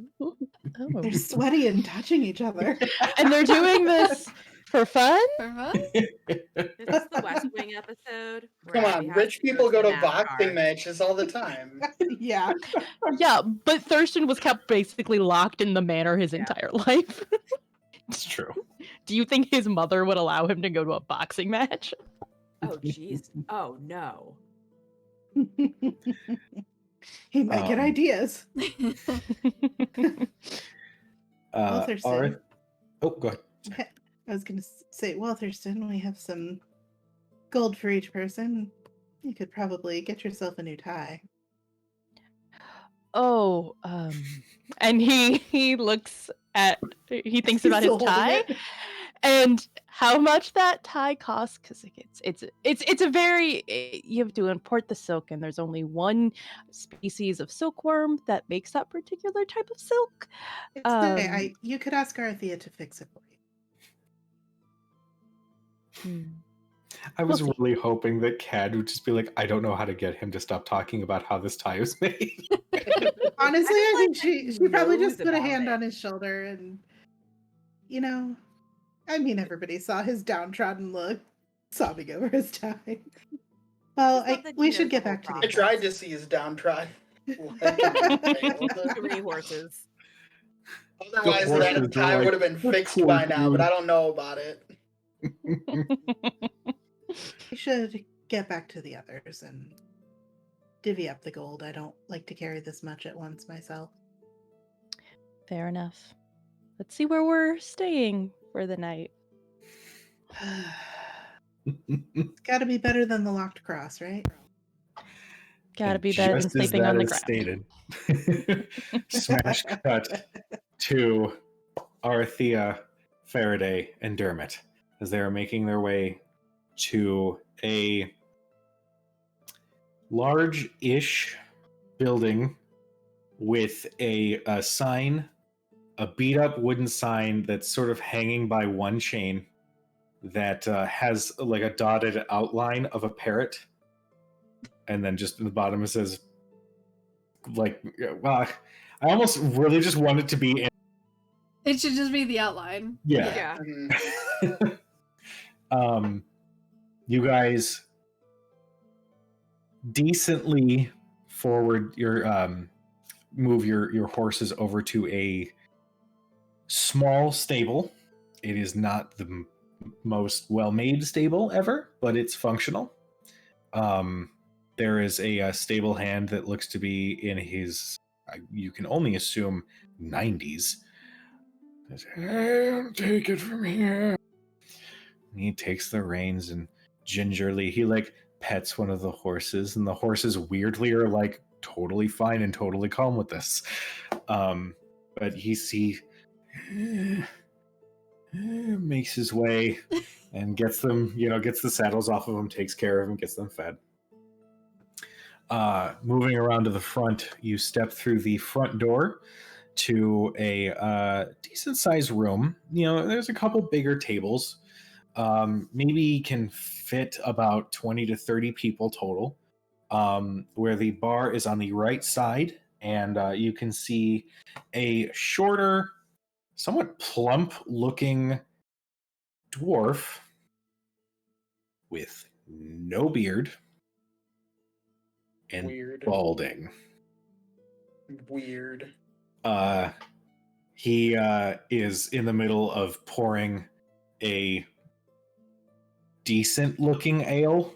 They're sweaty and touching each other. And they're doing this for fun? For fun? This is the West Wing episode. Come on, rich people go to boxing matches all the time. Yeah. Yeah, but Thurston was kept basically locked in the manor his entire life. It's true. Do you think his mother would allow him to go to a boxing match? Oh, jeez. Oh, no. He might get ideas. Thurston. Oh, go ahead. I was going to say, well, Thurston, we have some gold for each person. You could probably get yourself a new tie. Oh, and he looks at he thinks He's about his still holding tie it. and how much that tie costs because it's a very you have to import the silk and there's only one species of silkworm that makes that particular type of silk. It's okay. You could ask Arthea to fix it for you. I was We'll see. really hoping that Cad would just be like, I don't know how to get him to stop talking about how this tie was made. Honestly, I think she probably knows just put a about hand it. on his shoulder and, I mean, everybody saw his downtrodden look, sobbing over his tie. Well, Just love that he we should knows get the whole back to the I process. tried to see his downtrodden leg and failed. 3 horses. Otherwise, The horses that are tie like, would have been "What fixed poor by now, but dude." I don't know about it. We should get back to the others and divvy up the gold. I don't like to carry this much at once myself. Fair enough. Let's see where we're staying for the night. It's got to be better than the locked cross, right? Gotta And be better than just as sleeping that on the is ground. stated, smash cut to Arthea, Faraday, and Dermot as they are making their way to a large-ish building with a sign, a beat-up wooden sign that's sort of hanging by one chain that has like a dotted outline of a parrot, and then just in the bottom it says, like, well, I almost really just want it to be It should just be the outline. yeah. Mhm. You guys decently forward your move your horses over to a small stable. It is not the most well-made stable ever, but it's functional. There is a stable hand that looks to be in his, you can only assume, 90s. Hey, take it from here. And he takes the reins and gingerly he like pets one of the horses, and the horses weirdly are like totally fine and totally calm with this. But he makes his way and gets them, gets the saddles off of them, takes care of them, gets them fed. Moving around to the front, you step through the front door to a decent sized room. There's a couple bigger tables. Maybe can fit about 20 to 30 people total, where the bar is on the right side, and you can see a shorter, somewhat plump looking dwarf with no beard and Weird. balding. Weird. He is in the middle of pouring a decent looking ale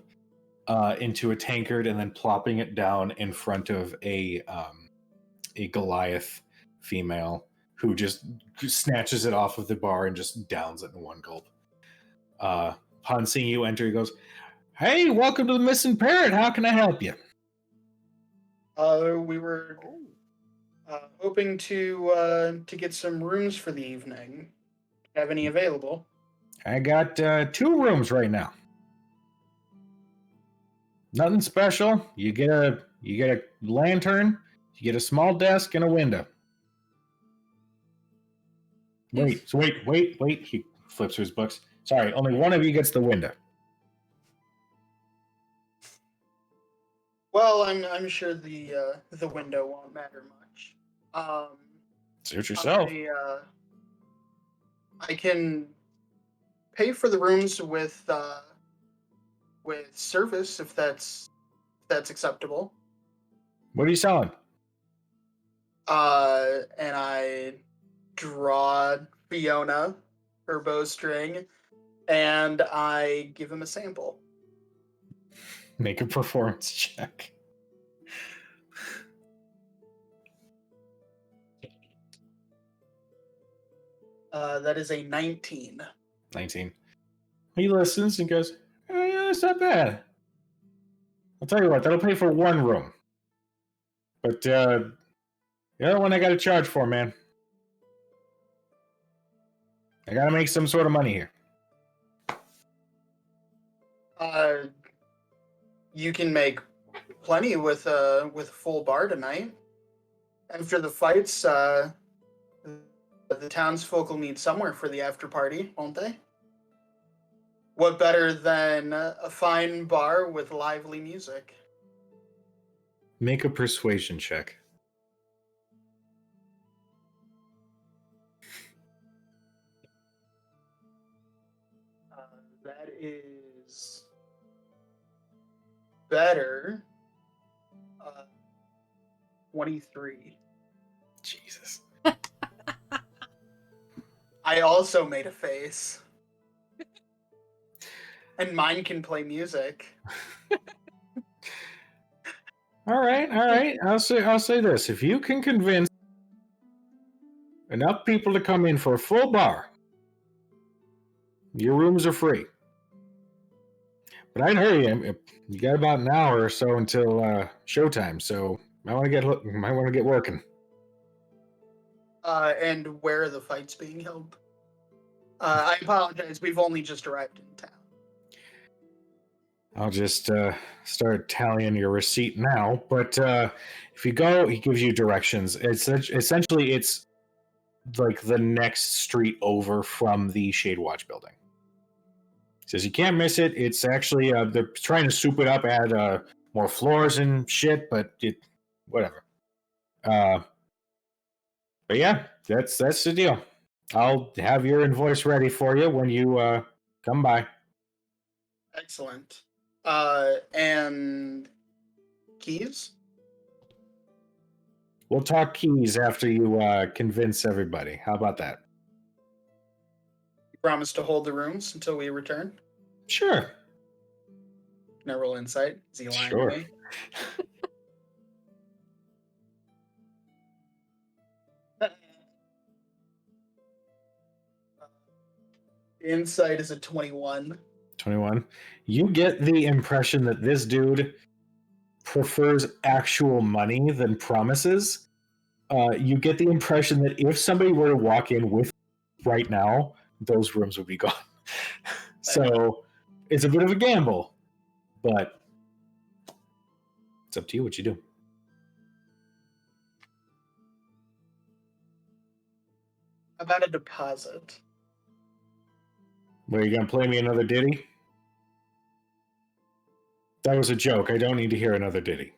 into a tankard and then plopping it down in front of a Goliath female who just snatches it off of the bar and just downs it in one gulp. Upon seeing you enter, he goes, "Hey, welcome to the Missing Parrot. How can I help you?" We were hoping to get some rooms for the evening. Have any available? I got 2 rooms right now. Nothing special. You get a lantern, you get a small desk and a window. Wait. He flips through his books. Sorry, only one of you gets the window. Well, I'm sure the window won't matter much. Suit yourself. I can pay for the rooms with service if that's acceptable. What are you selling? And I draw Fiona her bowstring, and I give him a sample. Make a performance check. That is a 19. 19. He listens and goes, "Oh, yeah, that's not bad. I'll tell you what, that'll pay for one room. But the other one I gotta charge for, man. I gotta make some sort of money here. You can make plenty with a full bar tonight. After the fights, the townsfolk will need somewhere for the after party, won't they? What better than a fine bar with lively music? Make a persuasion check. That is better. 23. Jesus. I also made a face. And mine can play music. All right. I'll say this: if you can convince enough people to come in for a full bar, your rooms are free. But I'd hurry you. You got about an hour or so until showtime, so I might want to get working. And where are the fights being held? I apologize. We've only just arrived in town. I'll just start tallying your receipt now. But if you go, he gives you directions. Essentially, it's like the next street over from the Shade Watch building. He says you can't miss it. It's actually they're trying to soup it up, add more floors and shit, but whatever. But yeah, that's the deal. I'll have your invoice ready for you when you come by. Excellent. And keys? We'll talk keys after you convince everybody. How about that? You promise to hold the rooms until we return? Sure. Can I roll insight? Is he lying Sure. to me? Insight is a 21. 21. You get the impression that this dude prefers actual money than promises. You get the impression that if somebody were to walk in with right now, those rooms would be gone. So it's a bit of a gamble, but it's up to you what you do. About a deposit. Where are you going to play me another ditty? That was a joke. I don't need to hear another ditty.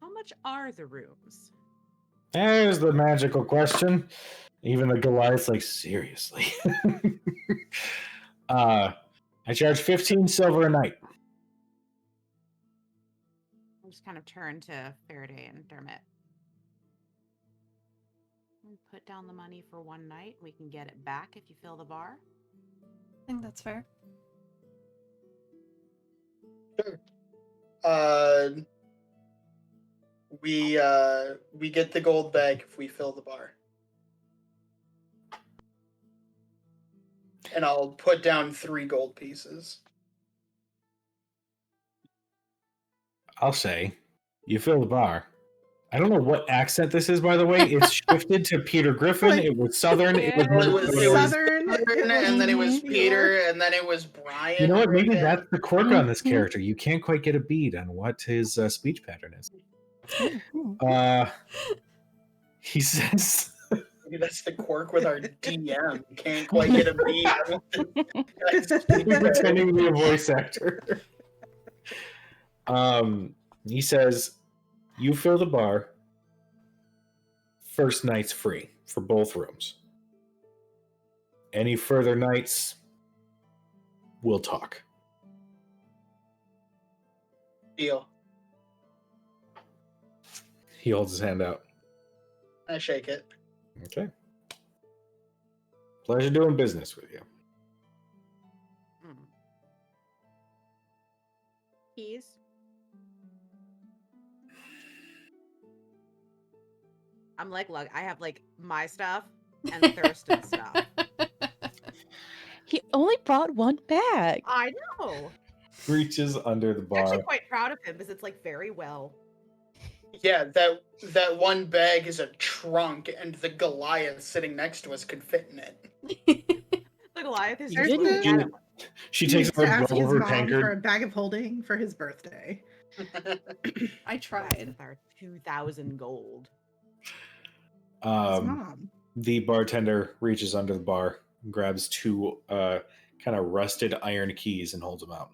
How much are the rooms? There's the magical question. Even the Goliath's like, seriously. I charge 15 silver a night. I'll just kind of turn to Faraday and Dermot. Put down the money for one night. We can get it back if you fill the bar. I think that's fair. Sure. We get the gold back if we fill the bar. And I'll put down 3 gold pieces. I'll say, you fill the bar. I don't know what accent this is, by the way. It's shifted to Peter Griffin. It was Southern. Yeah. It was Southern, And then it was Mhm. Peter, and then it was Brian. You know what? Maybe Griffin. that's the quirk on this Mhm. character. You can't quite get a beat on what his speech pattern is. He says, Maybe that's the quirk with our DM. Can't quite get a beat. pretending to be a voice actor. He says, you fill the bar. First night's free for both rooms. Any further nights, we'll talk. Deal. He holds his hand out. I shake it. Okay. Pleasure doing business with you. Keys. I'm like, look, I have like my stuff and Thurston's stuff. He only brought one bag. I know. reaches under the I'm bar. actually quite proud of him because it's like very well. Yeah, that one bag is a trunk, and the Goliath sitting next to us could fit in it. The Goliath is You just didn't looking do- at him. She He takes needs to a ask his over mom for a tankard. bag of holding for his birthday. I tried. With our 2,000 gold. His Um, mom. the bartender reaches under the bar, grabs two kind of rusted iron keys, and holds them out.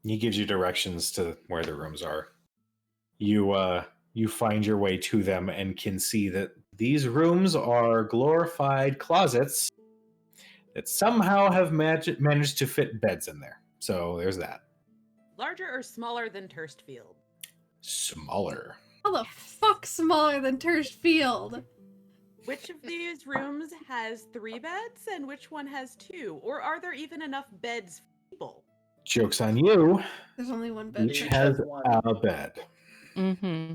He gives you directions to where the rooms are. You find your way to them and can see that these rooms are glorified closets that somehow have managed to fit beds in there. So there's that. Larger or smaller than Turstfield? Smaller. How the fuck smaller than Tersh Field? Which of these rooms has 3 beds and which one has 2? Or are there even enough beds for people? Joke's on you. There's only one bed. Each Each has has one. a bed. Mm-hmm.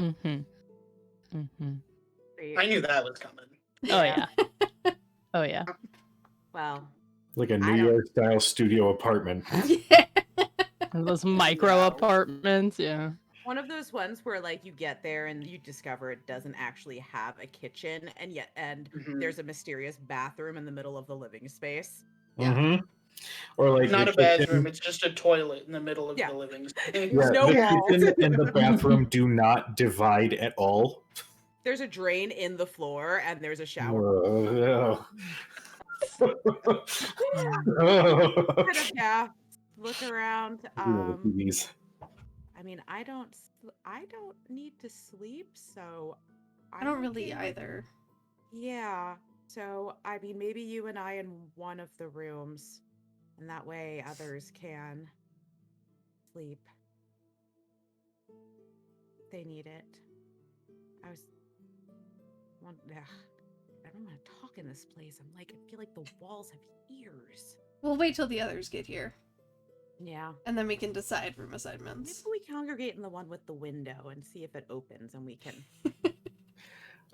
Mm-hmm. Mm-hmm. I knew that was coming. Oh yeah. Oh yeah. Well, Like a I New don't- York style studio apartment. Yeah. Those micro No. apartments, yeah. one of those ones where like you get there and you discover it doesn't actually have a kitchen and Mhm. there's a mysterious bathroom in the middle of the living space. Yeah. Mm-hmm. Or like Not the a bathroom, kitchen- it's just a toilet in the middle of Yeah. the living space. Yeah, no the walls. kitchen and the bathroom do not divide at all. There's a drain in the floor and there's a shower. Ugh. Kind of, yeah. Look around. TVs. I mean, I don't need to sleep, so I don't really okay with- either. Yeah. So, I mean, maybe you and I in one of the rooms, and that way others can sleep. They need it. I don't want to talk in this place. I'm like, I feel like the walls have ears. We'll wait till the others get here, Yeah. and then we can decide room Maybe assignments. we congregate in the one with the window and see if it opens and we can.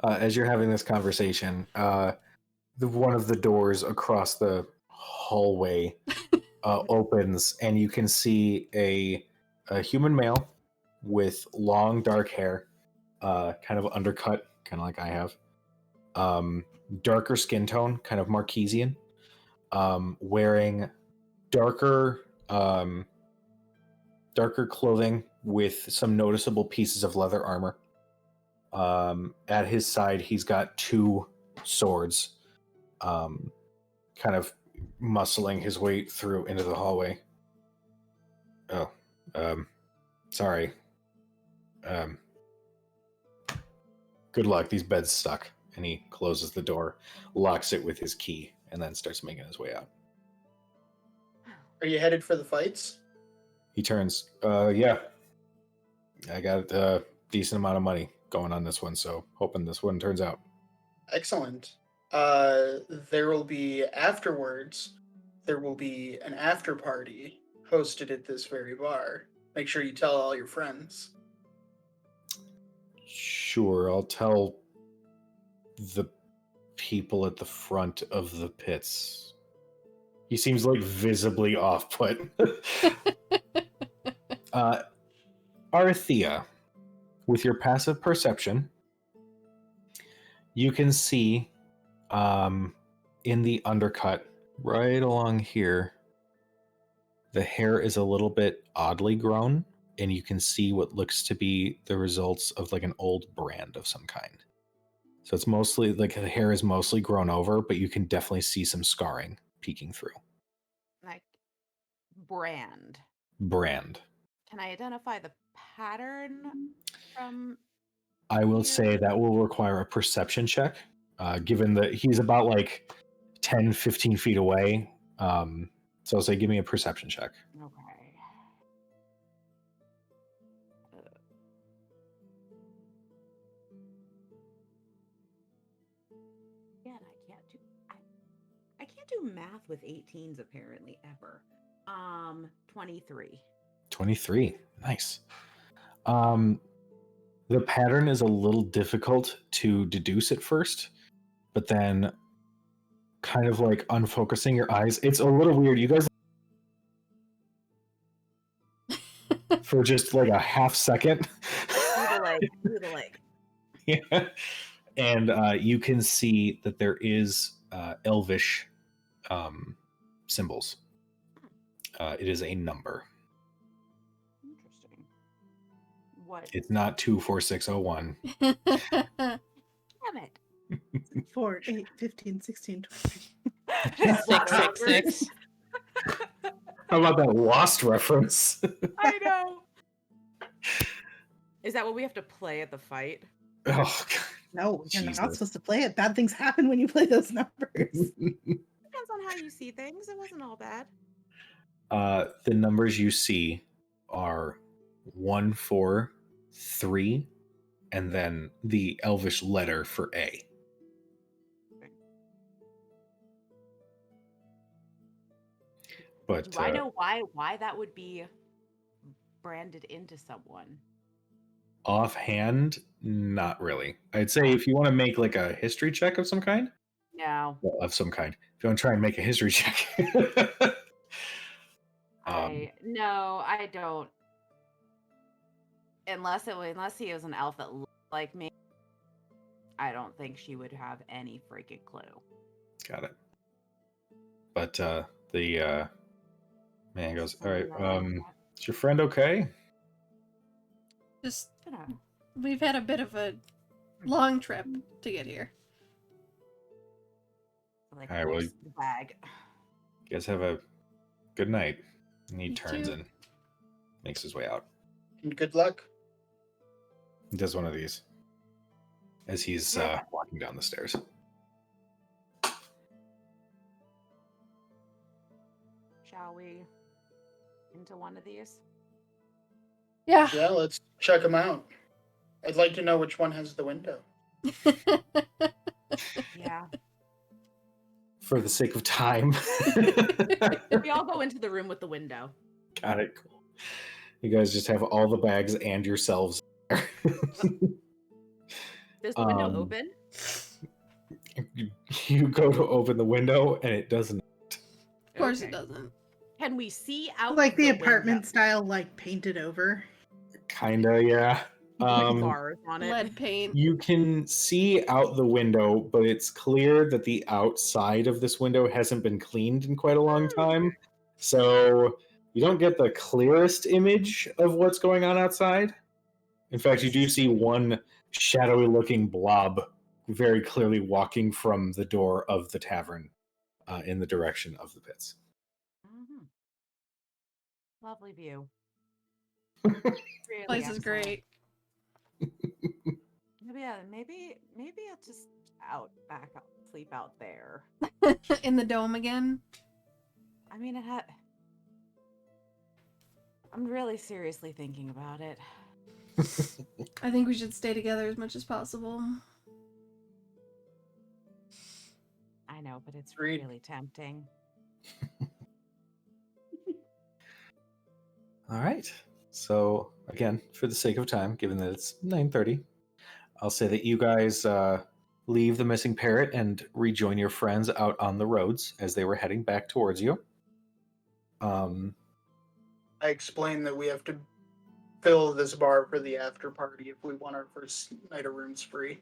As you're having this conversation, one of the doors across the hallway opens, and you can see a human male with long dark hair, kind of undercut, kind of like I have, darker skin tone, kind of Marquesian, wearing darker clothing with some noticeable pieces of leather armor. At his side, he's got 2 swords, kind of muscling his way through into the hallway. Oh, sorry. Good luck. These beds stuck. And he closes the door, locks it with his key, and then starts making his way out. Are you headed for the fights? He turns. Yeah. I got a decent amount of money going on this one, so hoping this one turns out. Excellent. There will be afterwards. There will be an after party hosted at this very bar. Make sure you tell all your friends. Sure, I'll tell the people at the front of the pits. He seems like visibly off-put. Arthea, with your passive perception, you can see in the undercut right along here, the hair is a little bit oddly grown, and you can see what looks to be the results of like an old brand of some kind. So it's mostly like the hair is mostly grown over, but you can definitely see some scarring peeking through. Like, brand. Brand. Can I identify the pattern from. I will here? say that will require a perception check, given that he's about like 10, 15 feet away. So I'll say give me a perception check. Okay. Again, I can't do math with 18s apparently ever. 23. 23. Nice. The pattern is a little difficult to deduce at first, but then kind of like unfocusing your eyes. It's a little weird. You guys for just like a half second. Through the leg. Yeah. And you can see that there is elvish symbols. It is a number. Interesting. What? It's not 24601. Damn it. 4, 8, 15, 16, 20. 666. How about that Lost reference? I know. Is that what we have to play at the fight? Oh, God. No, you're not Jesus. supposed to play it. Bad things happen when you play those numbers. Depends on how you see things. It wasn't all bad. The numbers you see are 1, 4, 3, and then the elvish letter for A. But Do I know why that would be branded into someone? offhand, not really. I'd say if you want to make like a history check of some kind, No. well, of some kind. If you want to try and make a history check, I don't. Unless he was an elf that looked like me, I don't think she would have any freaking clue. got it. But the man goes, all right. Is your friend okay? Just Gonna- we've had a bit of a long trip to get here. like, All right, well, lifts the bag. You guys have a good night. And he You turns too. and makes his way out. And good luck. He does one of these as he's walking down the stairs. Shall we into one of these? Yeah. Yeah, let's check them out. I'd like to know which one has the window. Yeah. For the sake of time. We all go into the room with the window. Got it. Cool. You guys just have all the bags and yourselves there. Does the window open? You go to open the window and it doesn't. Of course Okay. it doesn't. Can we see out Like the apartment window? style, like painted over. Kinda, yeah. With bars on it. Lead paint. You can see out the window, but it's clear that the outside of this window hasn't been cleaned in quite a long time. So you don't get the clearest image of what's going on outside. In fact, you do see one shadowy looking blob very clearly walking from the door of the tavern in the direction of the pits. Mhm. Lovely view. Really Place is excellent. great. Maybe I'll just I'll sleep out there. In the dome again. I mean, I'm really seriously thinking about it. I think we should stay together as much as possible. I know, but it's Agreed. really tempting. All right. So again, for the sake of time, given that it's 9:30, I'll say that you guys leave the missing parrot and rejoin your friends out on the roads as they were heading back towards you. I explained that we have to fill this bar for the after party if we want our first night of rooms free.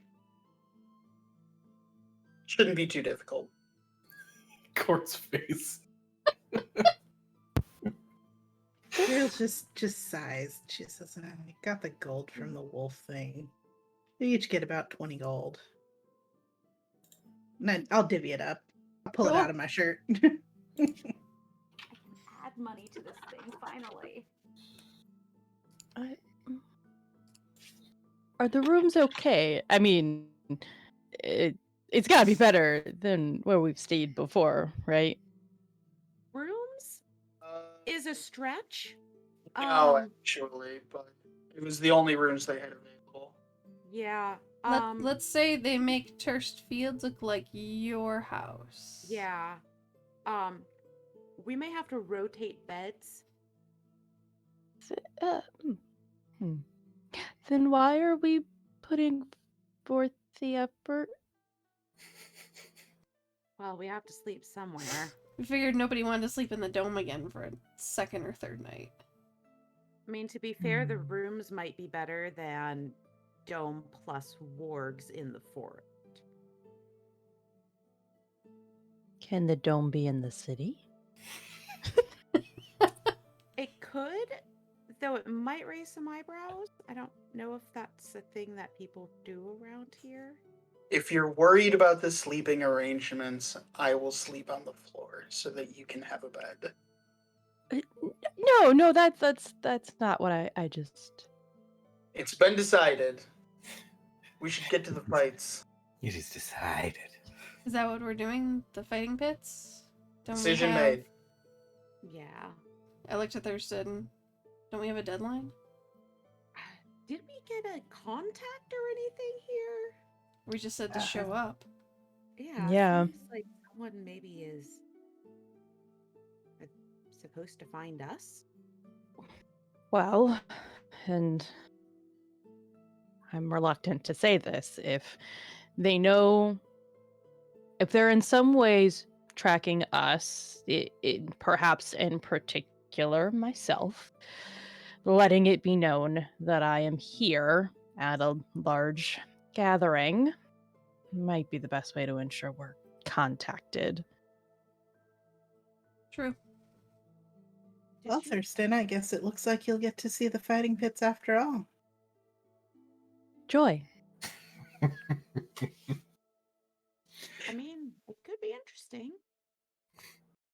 Shouldn't be too difficult. Court's face. Girl just sighs. She says, I got the gold from the wolf thing. We each get about 20 gold. And then I'll divvy it up. I'll pull it out of my shirt. Add money to this thing finally. Are the rooms okay? I mean, it's got to be better than where we've stayed before, right? Rooms is a stretch. No, actually, but it was the only rooms they had available. Yeah. Let's say they make Turst Fields look like your house. Yeah. We may have to rotate beds. Then why are we putting forth the effort? Well, we have to sleep somewhere. We figured nobody wanted to sleep in the dome again for a second or third night. I mean, to be fair, the rooms might be better than dome plus wargs in the forest. Can the dome be in the city? It could, though it might raise some eyebrows. I don't know if that's a thing that people do around here. If you're worried about the sleeping arrangements, I will sleep on the floor so that you can have a bed. No, that's not what I just. It's been decided. We should get to the fights. It is decided. Is that what we're doing? The fighting pits? Don't Decision we have... made. Yeah. I looked at Thurston. Don't we have a deadline? Did we get a contact or anything here? We just said to show up. Yeah. Yeah. Seems like someone maybe is supposed to find us. Well, and I'm reluctant to say this. If they know, if they're in some ways tracking us, perhaps in particular myself, letting it be known that I am here at a large gathering might be the best way to ensure we're contacted. True. Well, Thurston, I guess it looks like you'll get to see the fighting pits after all. Joy. I mean, it could be interesting.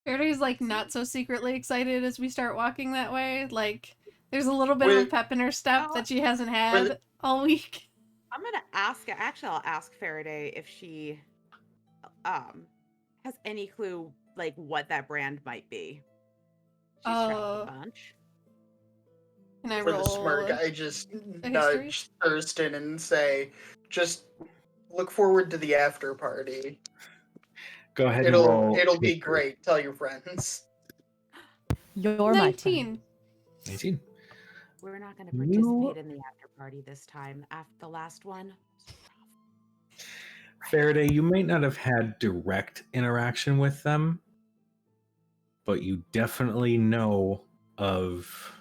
Faraday's like not so secretly excited as we start walking that way. Like there's a little bit of a pep in her step that she hasn't had all week. I'm gonna ask. Actually, I'll ask Faraday if she has any clue like what that brand might be. She's traveled a bunch. Can I For roll the smirk, I just a nudge Thurston and say, just look forward to the after party. Go ahead and roll. It'll be great. Tell your friends. You're my friend. 19. We're not going to participate in the after party this time. After the last one. Faraday, you might not have had direct interaction with them, but you definitely know of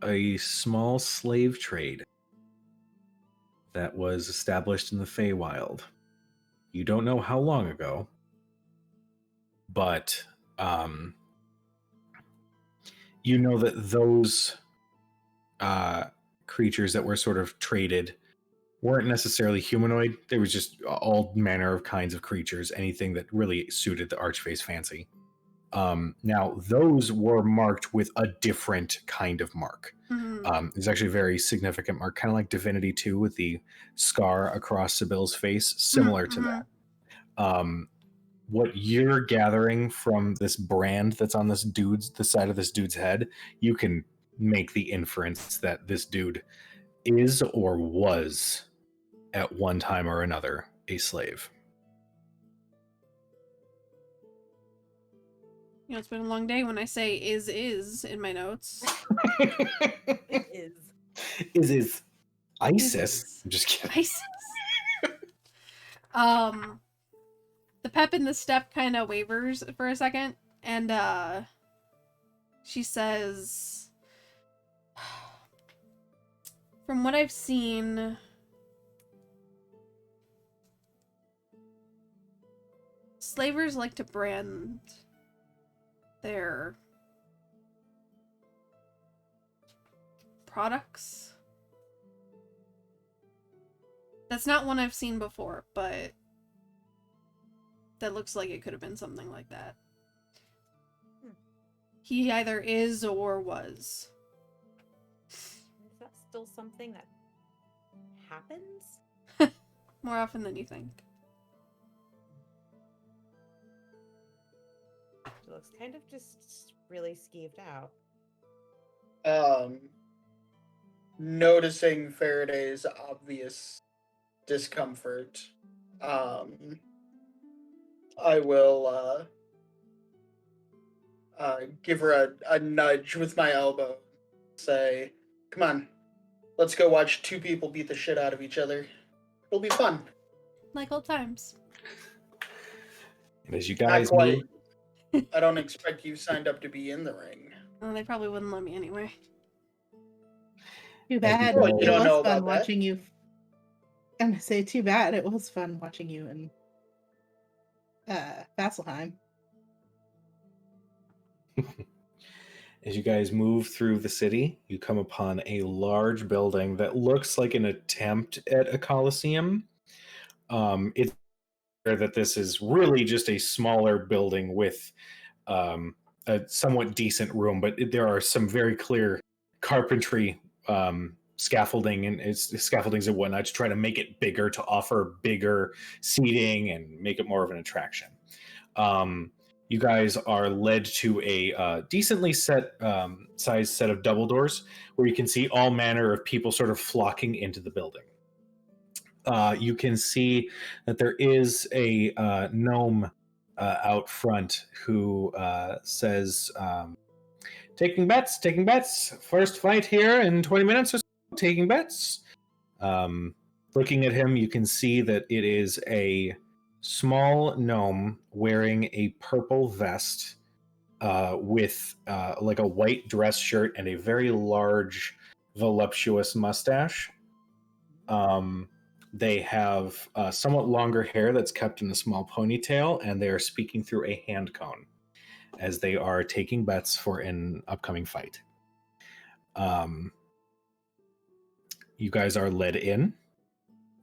a small slave trade that was established in the Feywild. You don't know how long ago, but you know that those creatures that were sort of traded weren't necessarily humanoid. There was just all manner of kinds of creatures, anything that really suited the Archfae's fancy. Now, those were marked with a different kind of mark. Mm-hmm. It's actually a very significant mark, kind of like Divinity 2 with the scar across Sibyl's face, similar to that. What you're gathering from this brand that's on the side of this dude's head, you can make the inference that this dude is or was at one time or another a slave. You know, it's been a long day when I say is in my notes. It is. Is ISIS. Is. I'm just kidding. ISIS. The pep in the step kind of wavers for a second, and she says, from what I've seen, slavers like to brand their products. That's not one I've seen before, but that looks like it could have been something like that. He either is or was. Is that still something that happens? More often than you think. It looks kind of just really skeeved out. Noticing Faraday's obvious discomfort, I will give her a nudge with my elbow. Say, come on, let's go watch two people beat the shit out of each other. It'll be fun. Like old times. And as you Not guys quite. move, I don't expect you signed up to be in the ring. Oh, they probably wouldn't let me anyway. Too bad. Well, you It don't was know fun about that. watching you. I'm gonna say too bad. It was fun watching you in Vasselheim. as you guys move through the city, you come upon a large building that looks like an attempt at a coliseum. It's clear that this is really just a smaller building with a somewhat decent room, but there are some very clear carpentry scaffolding and scaffoldings and whatnot to try to make it bigger, to offer bigger seating and make it more of an attraction. You guys are led to a decently sized set of double doors where you can see all manner of people sort of flocking into the building. You can see that there is a gnome out front who says, taking bets, first fight here in 20 minutes or so, taking bets. Looking at him, you can see that it is a small gnome wearing a purple vest with like a white dress shirt and a very large, voluptuous mustache. They have somewhat longer hair that's kept in a small ponytail, and they are speaking through a hand cone as they are taking bets for an upcoming fight. You guys are led in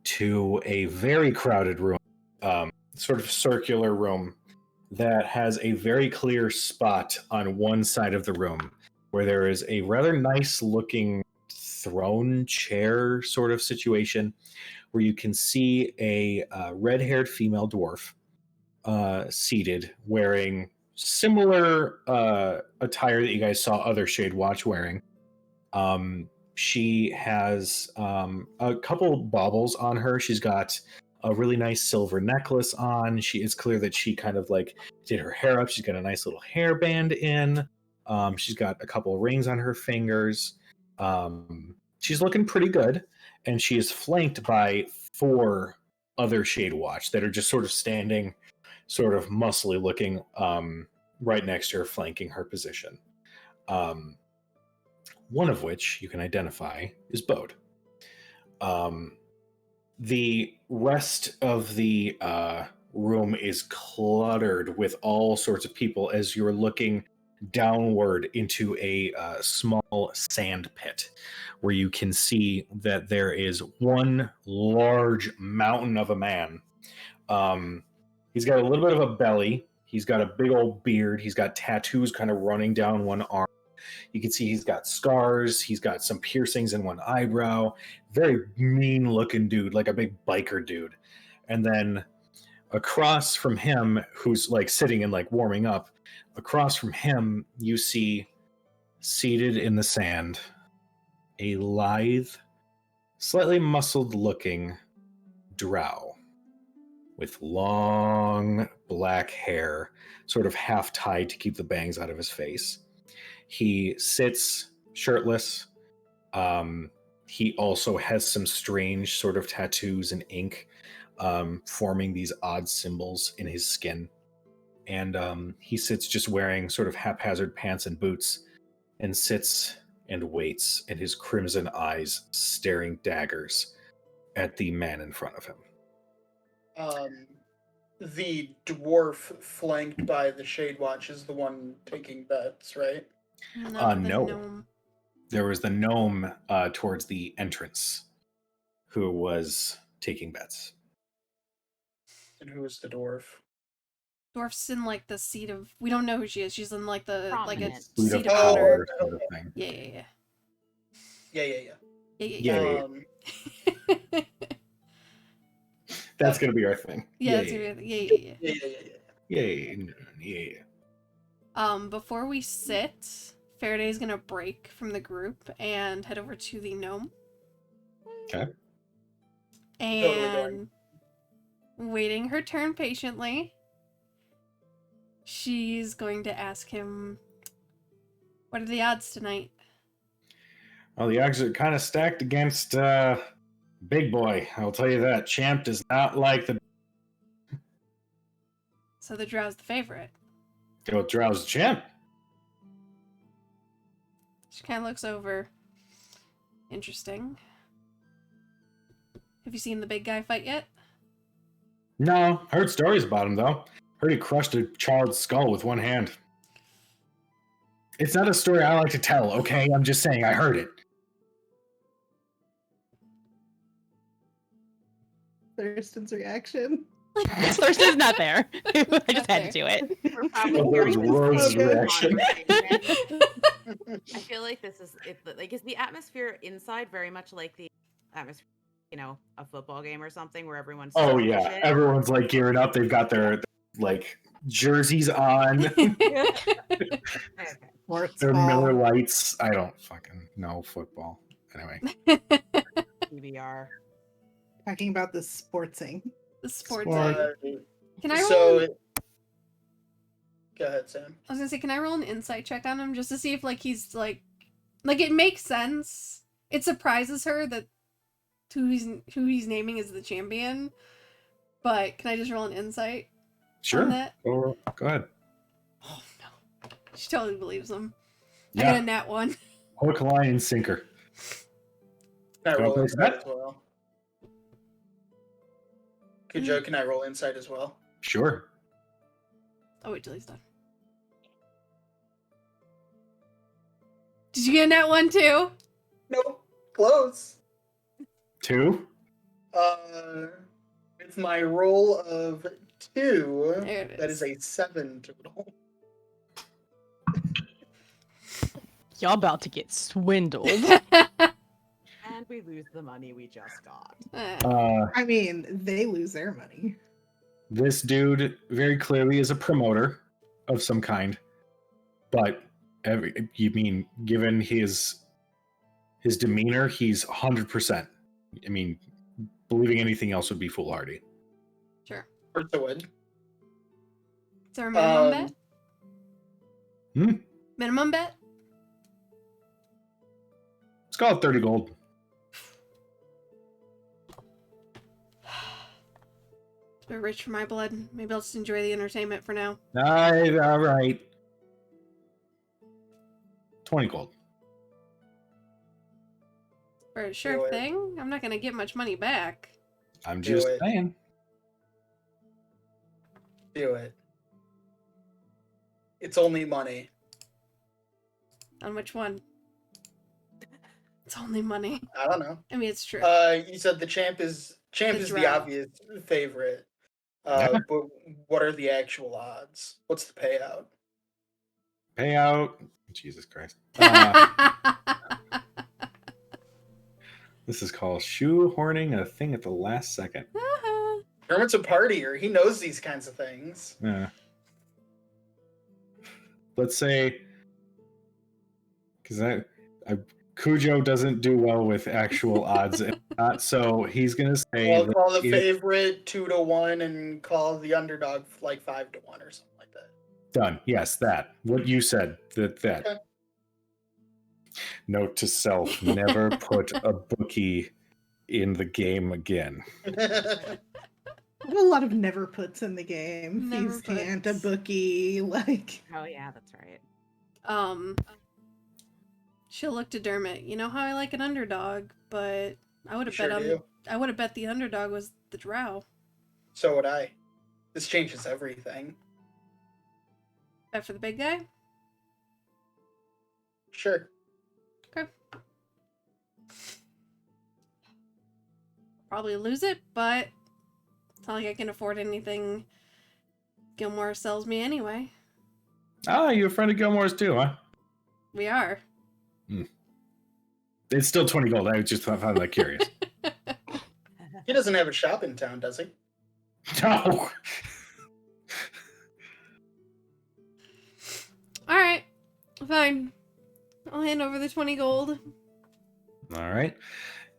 to a very crowded room, sort of circular room that has a very clear spot on one side of the room where there is a rather nice looking throne chair sort of situation where you can see a red-haired female dwarf seated wearing similar attire that you guys saw other Shade Watch wearing. She has a couple baubles on her. She's got a really nice silver necklace on. It's clear that she kind of like did her hair up. She's got a nice little hairband in. She's got a couple rings on her fingers. She's looking pretty good, and she is flanked by 4 other Shade Watch that are just sort of standing, sort of muscly looking, right next to her, flanking her position. One of which you can identify is Bode. The rest of the room is cluttered with all sorts of people as you're looking downward into a small sand pit where you can see that there is one large mountain of a man. He's got a little bit of a belly. He's got a big old beard. He's got tattoos kind of running down one arm. You can see he's got scars. He's got some piercings in one eyebrow. Very mean looking dude, like a big biker dude. And then across from him, who's like sitting and like warming up, across from him, you see seated in the sand a lithe, slightly muscled looking drow with long black hair, sort of half tied to keep the bangs out of his face. He sits shirtless. He also has some strange sort of tattoos and ink forming these odd symbols in his skin. And he sits just wearing sort of haphazard pants and boots and sits and waits, and his crimson eyes staring daggers at the man in front of him. The dwarf flanked by the Shade Watch is the one taking bets, right? No. No. There was the gnome towards the entrance who was taking bets. And who is the dwarf? Dwarf's in like the seat of. We don't know who she is. She's in like the Prominent. seat of power. honor. Sort of thing. Yeah. Yeah. That's going to be our thing. Yeah. Before we sit, Faraday's gonna break from the group and head over to the gnome. Okay. And waiting her turn patiently, she's going to ask him, what are the odds tonight? Well, the odds are kind of stacked against Big Boy. I'll tell you that. Champ does not like the... So the Drow's the favorite. Go Drow's champ. She kind of looks over. Interesting. Have you seen the big guy fight yet? No, heard stories about him though. Heard he crushed a child's skull with one hand. It's not a story I like to tell, okay? I'm just saying I heard it. Thurston's reaction. Thurston's not there. I just had to do it. We're probably Oh, that was hearing this Rose's whole reaction. conversation. I feel like this is is the atmosphere inside very much like the atmosphere, a football game or something where everyone's Oh selfish yeah, in? everyone's like gearing up. They've got their like jerseys on, Okay. Sports their ball. Miller Lights. I don't fucking know football. Anyway, PBR. Talking about the sportsing. The sports. Sport. Can I roll? So, go ahead, Sam. I was gonna say, can I roll an insight check on him just to see if he's like it makes sense. It surprises her that who he's naming is the champion. But can I just roll an insight sure. on that? Go ahead. Oh no, she totally believes him. I Yeah, got a nat 1. hook, line, and sinker. Can I Go roll place insight bet. as well? Good joke. Can I roll insight as well? Sure. Oh, wait till he's done. Did you get a nat 1 too? Nope. Close. 2. With my roll of 2, There it that is. is a 7 total. Y'all about to get swindled. And we lose the money we just got. I mean, they lose their money. This dude very clearly is a promoter of some kind, but given his demeanor, he's 100%. I mean, believing anything else would be foolhardy. Sure. Or to win. Is there a minimum bet? Hmm? Minimum bet? Let's call it 30 gold. It's a bit rich for my blood. Maybe I'll just enjoy the entertainment for now. All right. 20 gold. For a sure it. thing? I'm not gonna get much money back. I'm Do just it. saying. Do it. It's only money. On which one? It's only money. I don't know. I mean, it's true. You said the champ is the Drow. obvious favorite. Yeah. But what are the actual odds? What's the payout? Payout. Jesus Christ. This is called shoehorning a thing at the last second. Hermit's a partier. He knows these kinds of things. Yeah. Let's say, because Cujo doesn't do well with actual odds, so he's gonna say. I'll call the it- favorite 2-1 and call the underdog like 5-1 or something like that. Done. Yes, that. What you said. That. Okay. Note to self: never put a bookie in the game again. There's a lot of never puts in the game. Never Thieves can't, a puts. bookie, like. Oh yeah, that's right. She'll look to Dermot. You know how I like an underdog, but I would have Sure bet do. I would have bet the underdog was the Drow. So would I. This changes everything. Bet for the big guy? Sure. Okay. Probably lose it, but it's not like I can afford anything Gilmore sells me anyway. Ah, you a friend of Gilmore's too, huh? We are. It's still 20 gold. I just found that curious. He doesn't have a shop in town, does he? No. Alright. Fine. I'll hand over the 20 gold. All right.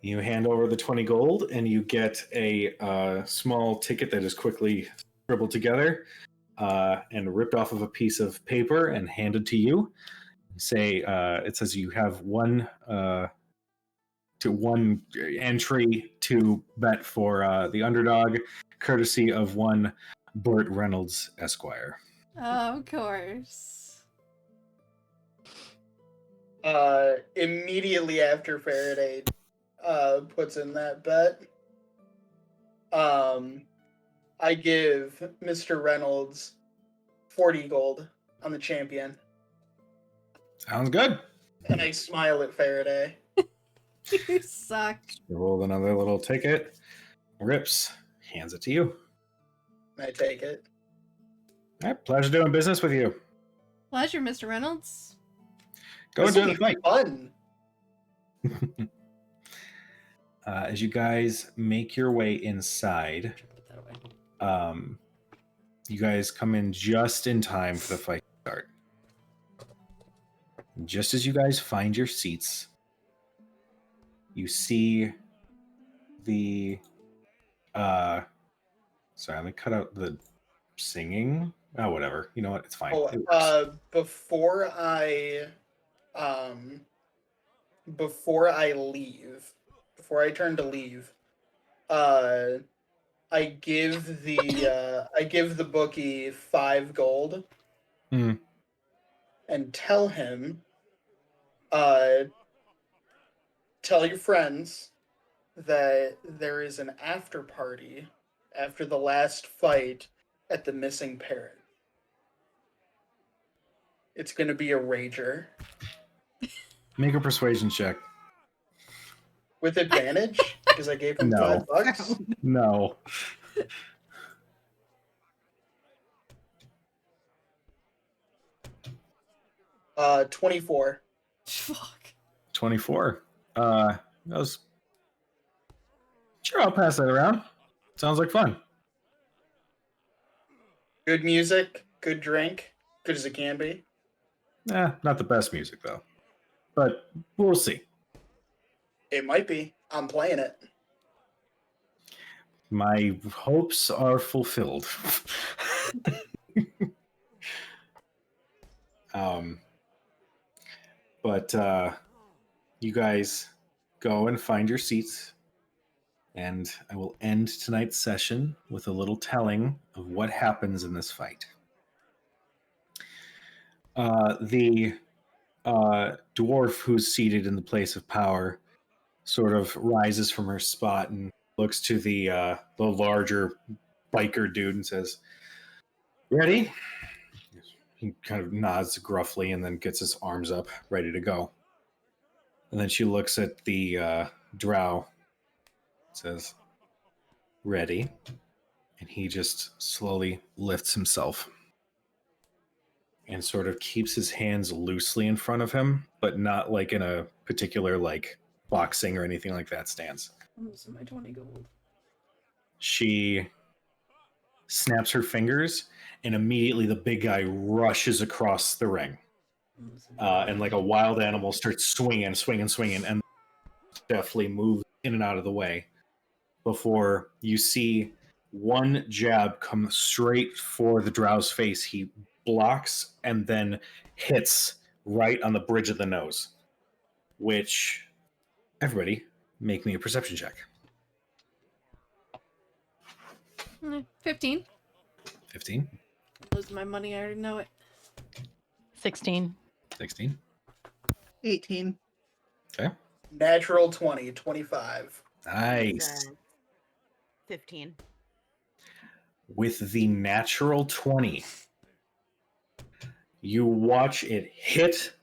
You hand over the 20 gold, and you get a small ticket that is quickly scribbled together and ripped off of a piece of paper and handed to you. Say it says you have one entry to bet for the underdog, courtesy of one Burt Reynolds, Esquire. Of course. Immediately after Faraday puts in that bet, I give Mr. Reynolds 40 gold on the champion, Sounds good. and I smile at Faraday. You suck. Roll another little ticket. Rips. Hands it to you. And I take it. All right, pleasure doing business with you. Pleasure, Mr. Reynolds. Go This'll enjoy the be fight. fun. As you guys make your way inside, Put that away. you guys come in just in time for the fight to start. Just as you guys find your seats, you see the sorry, let me cut out the singing. Oh, whatever. You know what? It's fine. It works. Before I turn to leave, I give the bookie 5 gold Hmm. and tell him, tell your friends that there is an after party after the last fight at the missing parrot. It's gonna be a rager. Make a persuasion check. With advantage? Because I gave him No. $5. No. Uh, 24. Fuck. 24. That was. Sure, I'll pass that around. Sounds like fun. Good music, good drink, good as it can be. Not the best music, though. But we'll see. It might be. I'm playing it. My hopes are fulfilled. But you guys go and find your seats, and I will end tonight's session with a little telling of what happens in this fight. The dwarf who's seated in the place of power sort of rises from her spot and looks to the larger biker dude and says, "Ready?" He kind of nods gruffly and then gets his arms up, ready to go. And then she looks at the drow, says, "Ready?" And he just slowly lifts himself and sort of keeps his hands loosely in front of him, but not like in a particular like boxing or anything like that stance. I'm losing my 20 gold. She snaps her fingers, and immediately the big guy rushes across the ring. And like a wild animal starts swinging, and deftly moves in and out of the way before you see one jab come straight for the drow's face. He blocks and then hits right on the bridge of the nose, which everybody make me a perception check. 15. 15, I'm losing my money. I already know it. 16. 16. 18. Okay. Natural 20, 25. Nice. 15. With the natural 20, you watch it hit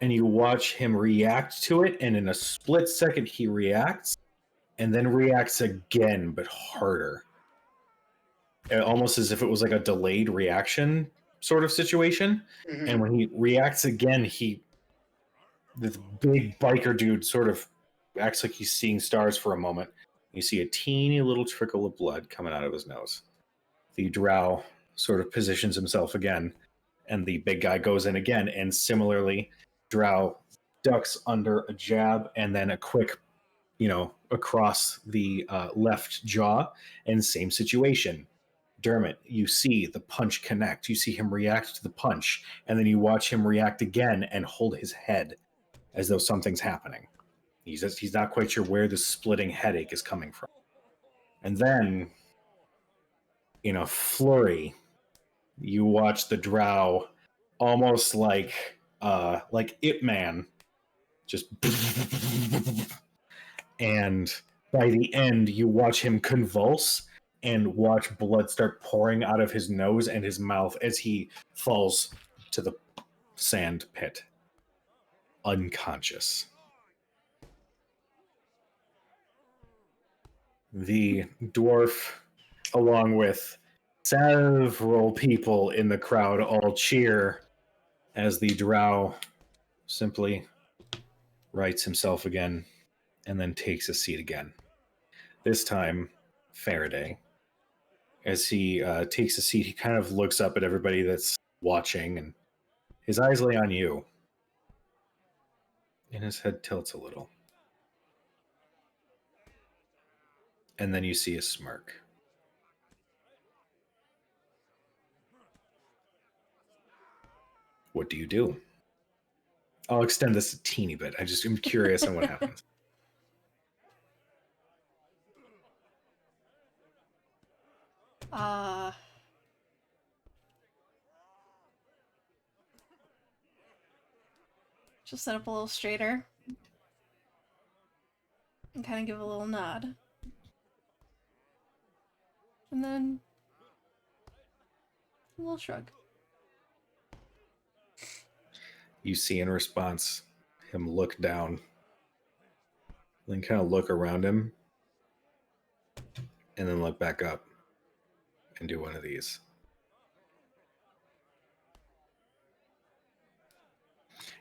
and you watch him react to it, and in a split second he reacts and then reacts again, but harder. Almost as if it was like a delayed reaction sort of situation. Mhm. And when he reacts again, this big biker dude sort of acts like he's seeing stars for a moment. You see a teeny little trickle of blood coming out of his nose. The drow sort of positions himself again, and the big guy goes in again, and similarly, drow ducks under a jab and then a quick, across the left jaw, and same situation. Dermot, you see the punch connect. You see him react to the punch, and then you watch him react again and hold his head as though something's happening. He's not quite sure where the splitting headache is coming from. And then in a flurry, you watch the drow almost like Ip Man, just and by the end you watch him convulse and watch blood start pouring out of his nose and his mouth as he falls to the sand pit, unconscious. The dwarf, along with several people in the crowd, all cheer as the drow simply rights himself again and then takes a seat again. This time, Faraday, as he takes a seat, he kind of looks up at everybody that's watching, and his eyes lay on you. And his head tilts a little. And then you see a smirk. What do you do? I'll extend this a teeny bit. I'm curious on what happens. Just sit up a little straighter. And kind of give a little nod. And then a little shrug. You see in response him look down, then kind of look around him, and then look back up and do one of these.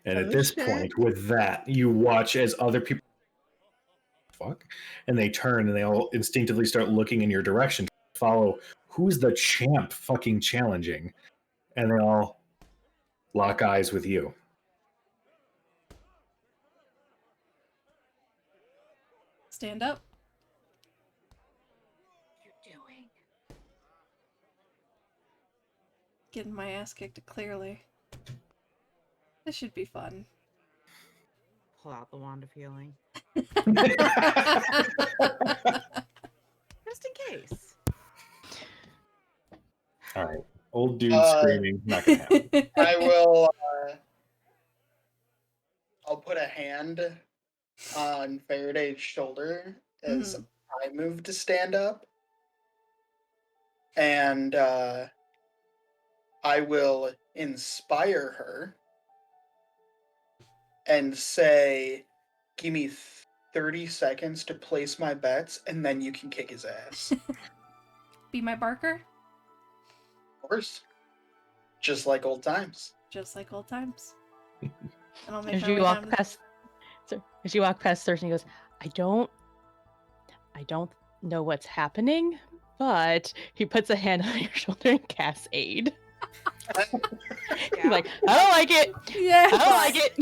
And at this point, with that, you watch as other people and they turn and they all instinctively start looking in your direction to follow who's the champ fucking challenging, and they all lock eyes with you. Stand up. What are you doing? Getting my ass kicked clearly. This should be fun. Pull out the wand of healing. Just in case. All right. Old dude screaming, not gonna happen. I will. I'll put a hand on Faraday's shoulder as I move to stand up, and I will inspire her and say, "Give me 30 seconds to place my bets, and then you can kick his ass." Be my barker? Of course. Just like old times. Just like old times. And I'll make As my you way walk down past, as you walk past Thurston, he goes, I don't know what's happening, but he puts a hand on your shoulder and casts aid. He's like, I don't like it. Yes. I don't like it.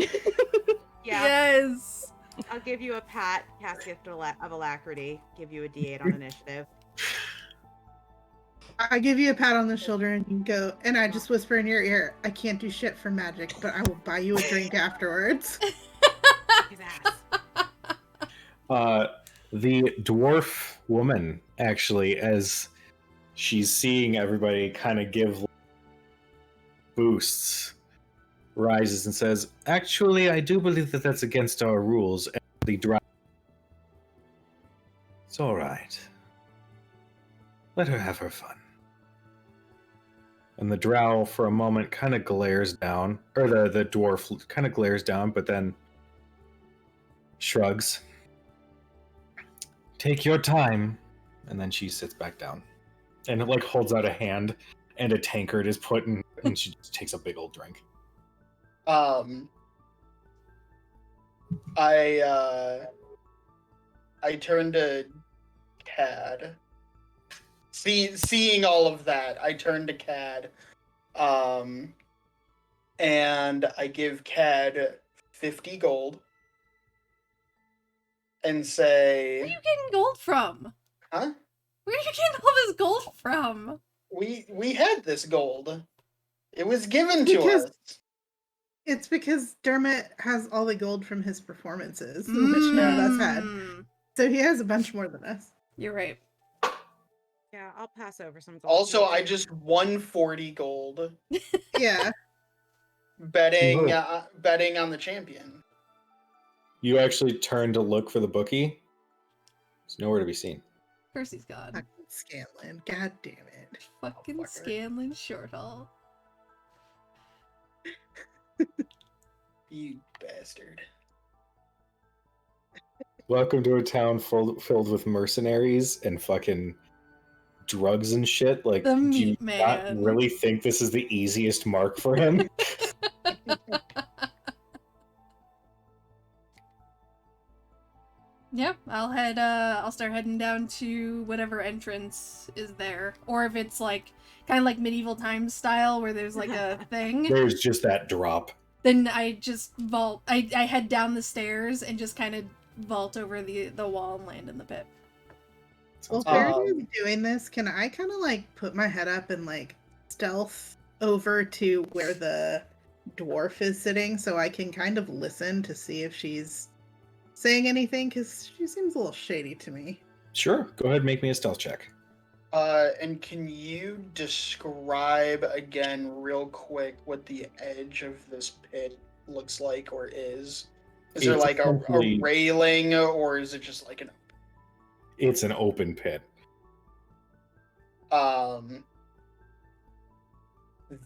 Yeah. Yes. I'll give you a pat, cast gift of alacrity, give you a D8 on initiative. I give you a pat on the shoulder and you go, and I just whisper in your ear, I can't do shit for magic, but I will buy you a drink afterwards. His ass. The dwarf woman, actually, as she's seeing everybody kind of give boosts, rises and says, actually, I do believe that that's against our rules. And the drow, it's all right. Let her have her fun. And the drow, for a moment, kind of glares down, or the dwarf kind of glares down, but then shrugs. Take your time. And then she sits back down. And it, like, holds out a hand, and a tankard is put in, and she just takes a big old drink. I turn to Cad. Seeing all of that, I turn to Cad, and I give Cad 50 gold, and say, Where are you getting gold from? Huh? Where are you getting all this gold from? We had this gold. It was given to us. It's because Dermot has all the gold from his performances, which none of us had. So he has a bunch more than us. You're right. Yeah, I'll pass over some gold. Also, to I you. just won 40 gold Yeah. betting Mhm. betting on the champion. You actually turn to look for the bookie. It's nowhere to be seen. Percy's gone. Fucking Scanlan. God damn it. Fucking Motherfucker. Scanlan Shorthall. You bastard. Welcome to a town filled with mercenaries and fucking drugs and shit. Like, The do you meat not man. really think this is the easiest mark for him? Yeah, I'll start heading down to whatever entrance is there. Or if it's like kind of like medieval times style where there's like a thing, There's just that drop. then I just vault I head down the stairs and just kind of vault over the wall and land in the pit. Well, Sounds good. Faraday's doing this. Can I kind of like put my head up and like stealth over to where the dwarf is sitting so I can kind of listen to see if she's saying anything? Because she seems a little shady to me. Sure. Go ahead and make me a stealth check. And can you describe again real quick what the edge of this pit looks like or is? Is there It's like a essentially- railing or is it just like an It's an open pit.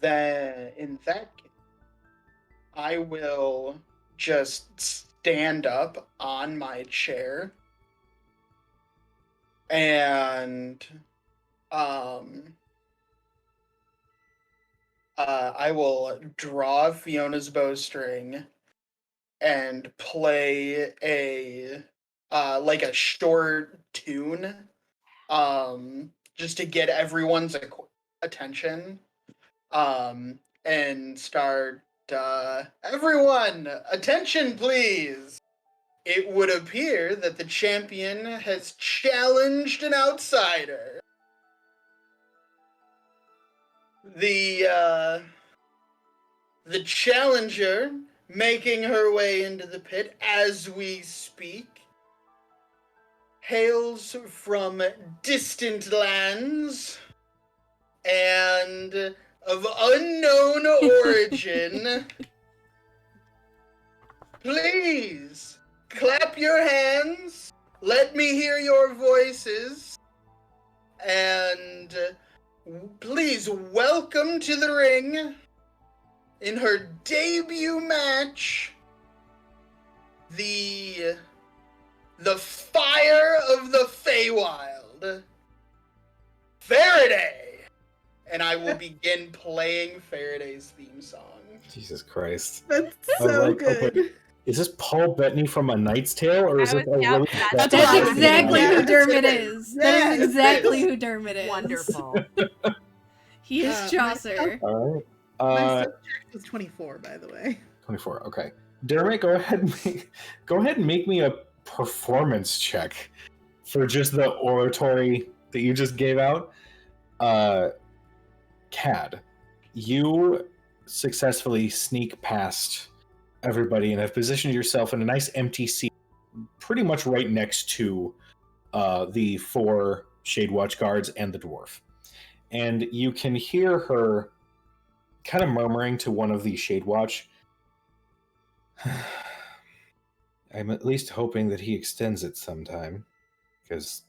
then in that case, I will just stand up on my chair and I will draw Fiona's bowstring and play a like a short tune just to get everyone's attention and start everyone attention please. It would appear that the champion has challenged an outsider. The challenger making her way into the pit as we speak hails from distant lands and of unknown origin. Please clap your hands, let me hear your voices, and please welcome to the ring in her debut match the fire of the Feywild, Faraday. And I will begin playing Faraday's theme song. Jesus Christ. That's I was so like, good. okay, is this Paul Bettany from A Knight's Tale, or is I it was- a yep, really that's That's what I was exactly thinking. who Dermot is. That is Yes. exactly who Dermot is. Wonderful. He is my Chaucer. All right. My subject was 24, by the way. 24. Okay. Dermot, go ahead and make me a performance check for just the oratory that you just gave out. Cad, you successfully sneak past everybody and have positioned yourself in a nice empty seat, pretty much right next to the 4 Shade Watch guards and the dwarf. And you can hear her kind of murmuring to one of the Shade Watch. I'm at least hoping that he extends it sometime, because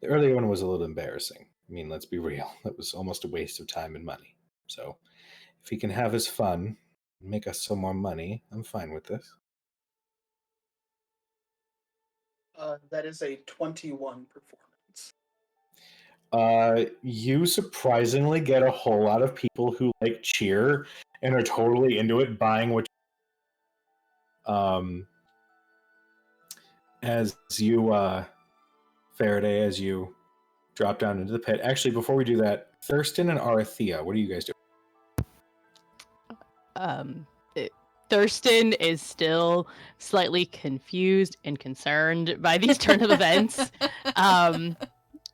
the earlier one was a little embarrassing. I mean, let's be real. It was almost a waste of time and money. So, if he can have his fun and make us some more money, I'm fine with this. That is a 21 performance. You surprisingly get a whole lot of people who like cheer and are totally into it, buying what. As you, Faraday, as you drop down into the pit. Actually, before we do that, Thurston and Arathea, what are you guys doing? Thurston is still slightly confused and concerned by these turn of events,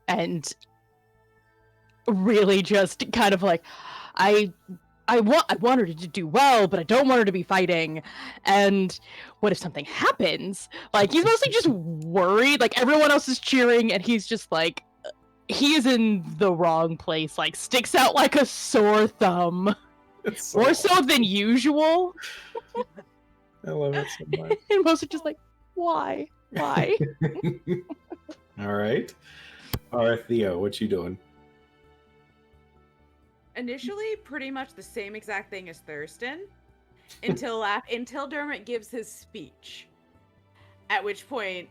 and really just kind of like, I want her to do well, but I don't want her to be fighting. And what if something happens? Like, he's mostly just worried. Like, everyone else is cheering, and he's just like, he is in the wrong place. Like, sticks out like a sore thumb. It's More so than usual. I love it so much. And most are just like, why? Why? All right. All right, Theo, what you doing? Initially, pretty much the same exact thing as Thurston, until Dermot gives his speech. At which point,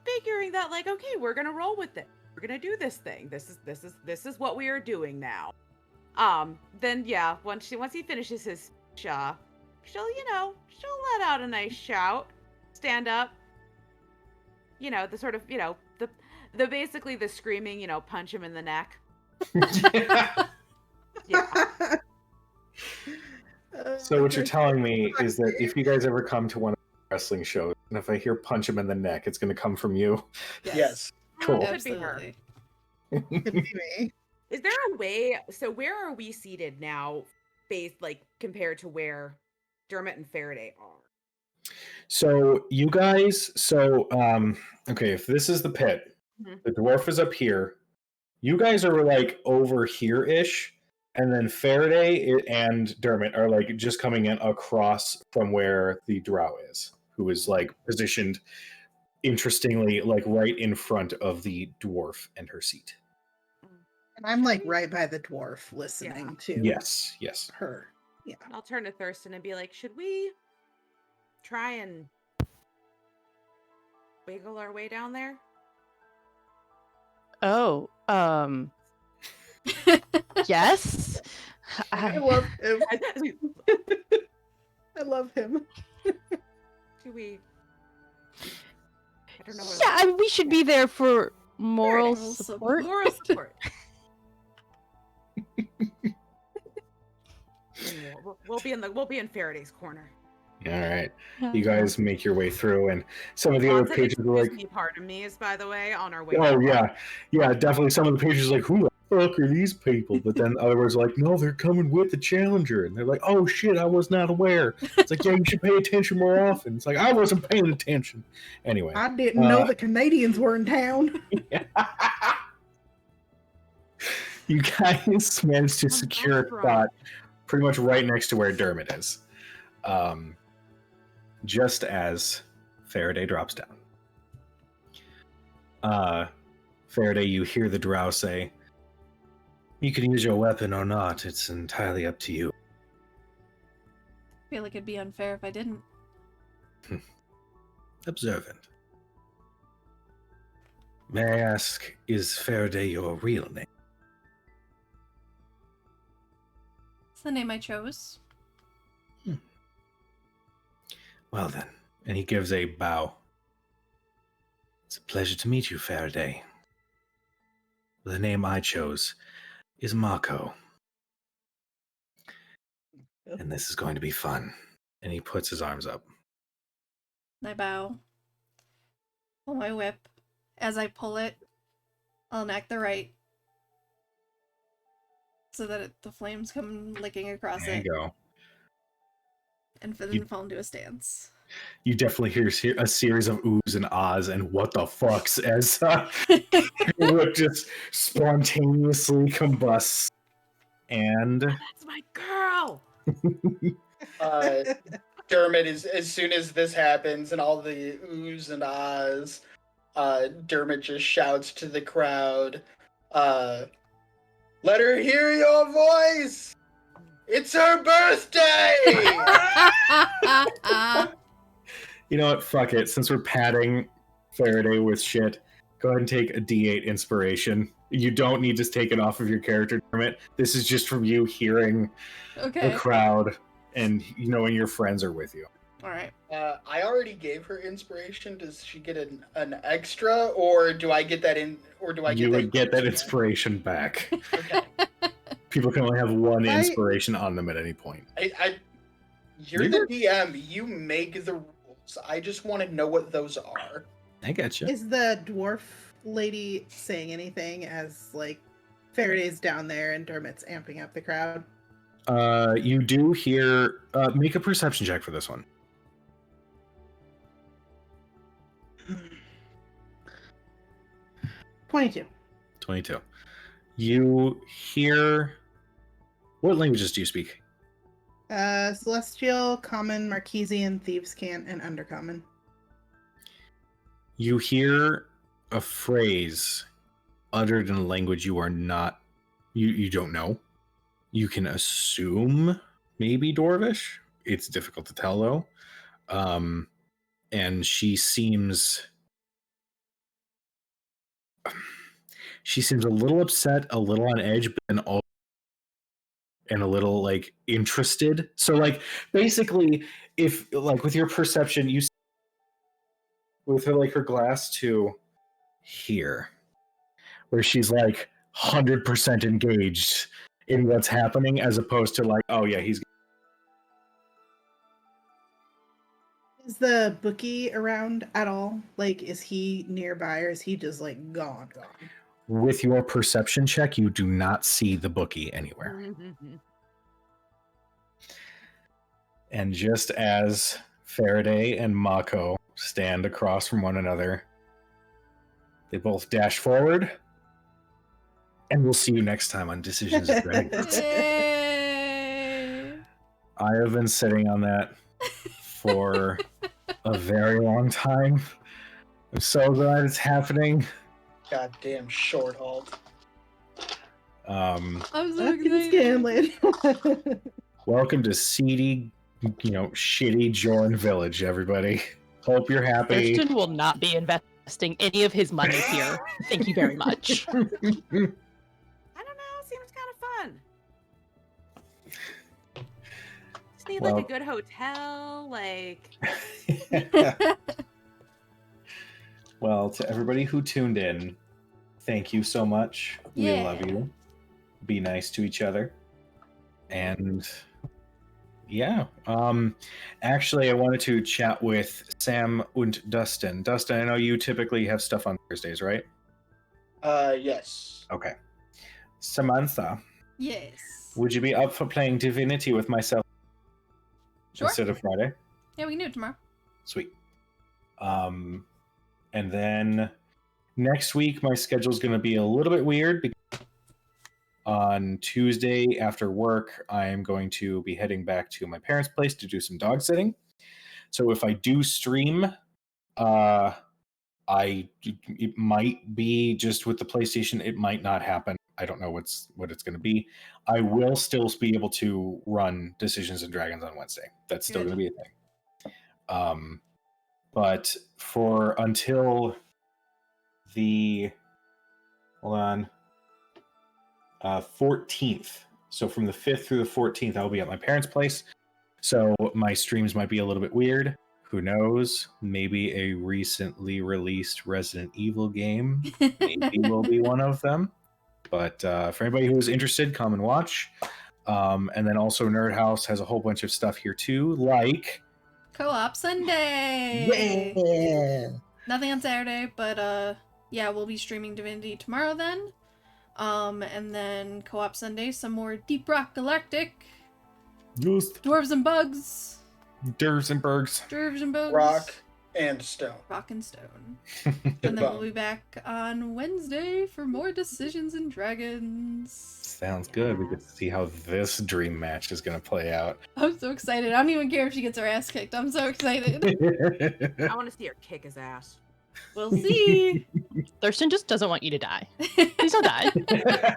figuring that like, okay, we're gonna roll with it. We're gonna do this thing. This is what we are doing now. Then yeah, once he finishes his speech, she'll let out a nice shout, stand up. The sort of, the basically the screaming, punch him in the neck. Yeah. So what you're telling me is that if you guys ever come to one of the wrestling shows, and if I hear punch him in the neck, it's going to come from you. Yes. Cool. Could be her. Absolutely. Could be me. Is there a way? So where are we seated now, based like compared to where Dermot and Faraday are? So you guys, okay, if this is the pit, Mhm. the dwarf is up here. You guys are like over here-ish, and then Faraday and Dermot are like just coming in across from where the drow is, who is like positioned interestingly like right in front of the dwarf and her seat. And I'm like right by the dwarf listening to Yes. her. Yeah. I'll turn to Thurston and be like, should we try and wiggle our way down there? Oh, yes. I love him. I love him. Do we? I don't know. Yeah, I mean, we should be there for moral Moral support. Moral support. We'll be in Faraday's corner. All right. You guys make your way through, and some of the other pages are like, part of me is, by the way, on our way. oh yeah, definitely. Some of the pages are like, who the fuck are these people? But then others are like, no, they're coming with the Challenger, and they're like, oh shit, I was not aware. It's like, yeah, you should pay attention more often. It's like, I wasn't paying attention. Anyway, I didn't know the Canadians were in town. you guys managed to secure a spot pretty much right next to where Dermot is. Just as Faraday drops down. Faraday, you hear the drow say, you can use your weapon or not. It's entirely up to you. I feel like it'd be unfair if I didn't. Observant. May I ask, is Faraday your real name? It's the name I chose. Well then, and he gives a bow. It's a pleasure to meet you, Faraday. The name I chose is Mako. And this is going to be fun. And he puts his arms up. I bow. Pull my whip. As I pull it, I'll enact the right. So that the flames come licking across There it. you go. And then fall into a stance. You definitely hear a series of oohs and ahs and what the fucks as Rook just spontaneously combusts. And That's my girl. Dermot is, as soon as this happens and all the oohs and ahs, Dermot just shouts to the crowd, let her hear your voice! It's her birthday! you know what? Fuck it. Since we're padding Faraday with shit, go ahead and take a D8 inspiration. You don't need to take it off of your character, Dermot. This is just from you hearing the crowd and knowing your friends are with you. Alright. I already gave her inspiration. Does she get an extra, or do I get that in? Or do I? You would get that inspiration back. Okay. People can only have one inspiration on them at any point. You're the DM. You make the rules. I just want to know what those are. I gotcha. Is the dwarf lady saying anything as like Faraday's down there and Dermot's amping up the crowd? You do hear. Make a perception check for this one. 22. 22. You hear... What languages do you speak? Celestial, Common, Marquesian, Thieves' Cant, and Undercommon. You hear a phrase uttered in a language you are not... You don't know. You can assume maybe Dwarvish. It's difficult to tell, though. And she seems a little upset, a little on edge, but then all and a little like interested. So like basically, if like with your perception, you with her like her glass to here, where she's like 100% engaged in what's happening, as opposed to like, oh yeah, he's. Is the bookie around at all? Like, is he nearby, or is he just like gone? With your perception check, you do not see the bookie anywhere. And just as Faraday and Mako stand across from one another, they both dash forward. And we'll see you next time on Decisions of Dragons. Yay! I have been sitting on that for a very long time. I'm so glad it's happening. Goddamn short halt. I'm so Fucking excited. Scanlan. Welcome to seedy, shitty Jorn Village, everybody. Hope you're happy. Thurston will not be investing any of his money here. Thank you very much. I don't know. Seems kind of fun. Just need like a good hotel, like. Well, to everybody who tuned in, thank you so much. We Yeah. love you. Be nice to each other. And yeah, actually, I wanted to chat with Sam and Dustin. Dustin, I know you typically have stuff on Thursdays, right? Yes. Okay. Samantha, Yes. would you be up for playing Divinity with myself Sure. instead of Friday? Yeah, we can do it tomorrow. Sweet. And then next week, my schedule is going to be a little bit weird because on Tuesday after work, I am going to be heading back to my parents' place to do some dog sitting. So if I do stream, it might be just with the PlayStation. It might not happen. I don't know what it's going to be. I will still be able to run Decisions and Dragons on Wednesday. That's still going to be a thing. But for until the 14th. So from the 5th through the 14th, I'll be at my parents' place. So my streams might be a little bit weird. Who knows? Maybe a recently released Resident Evil game maybe will be one of them. But for anybody who is interested, come and watch. And then also Nerdhouse has a whole bunch of stuff here too, like Co-op Sunday. yeah. Nothing on Saturday, but yeah, we'll be streaming Divinity tomorrow then. And then Co-op Sunday, some more Deep Rock Galactic. Just Dwarves and Bugs. Dwarves and Bugs. Dwarves and Bugs. Rock and stone. Rock and Stone. And then we'll be back on Wednesday for more Decisions and Dragons. Sounds good. We get to see how this dream match is going to play out. I'm so excited. I don't even care if she gets her ass kicked. I'm so excited. I want to see her kick his ass. We'll see. Thurston just doesn't want you to die. Please don't die.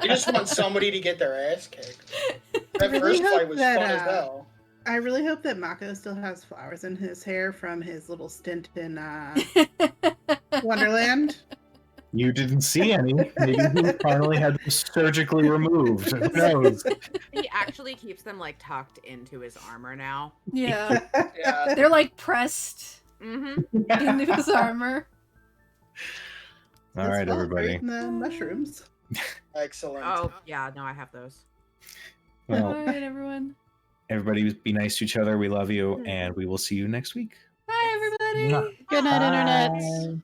You just want somebody to get their ass kicked. That really first hope fight was that, fun as hell. I really hope that Mako still has flowers in his hair from his little stint in Wonderland. You didn't see any. Maybe he finally had them surgically removed. Who knows? He actually keeps them like tucked into his armor now. Yeah. Yeah. They're like pressed Mm-hmm. into his armor. All right, Well, everybody. right in the mushrooms. Excellent. Oh yeah, no, I have those. Well, Alright, everyone. everybody be nice to each other. We love you, and we will see you next week. Bye, everybody. Good night, Internet.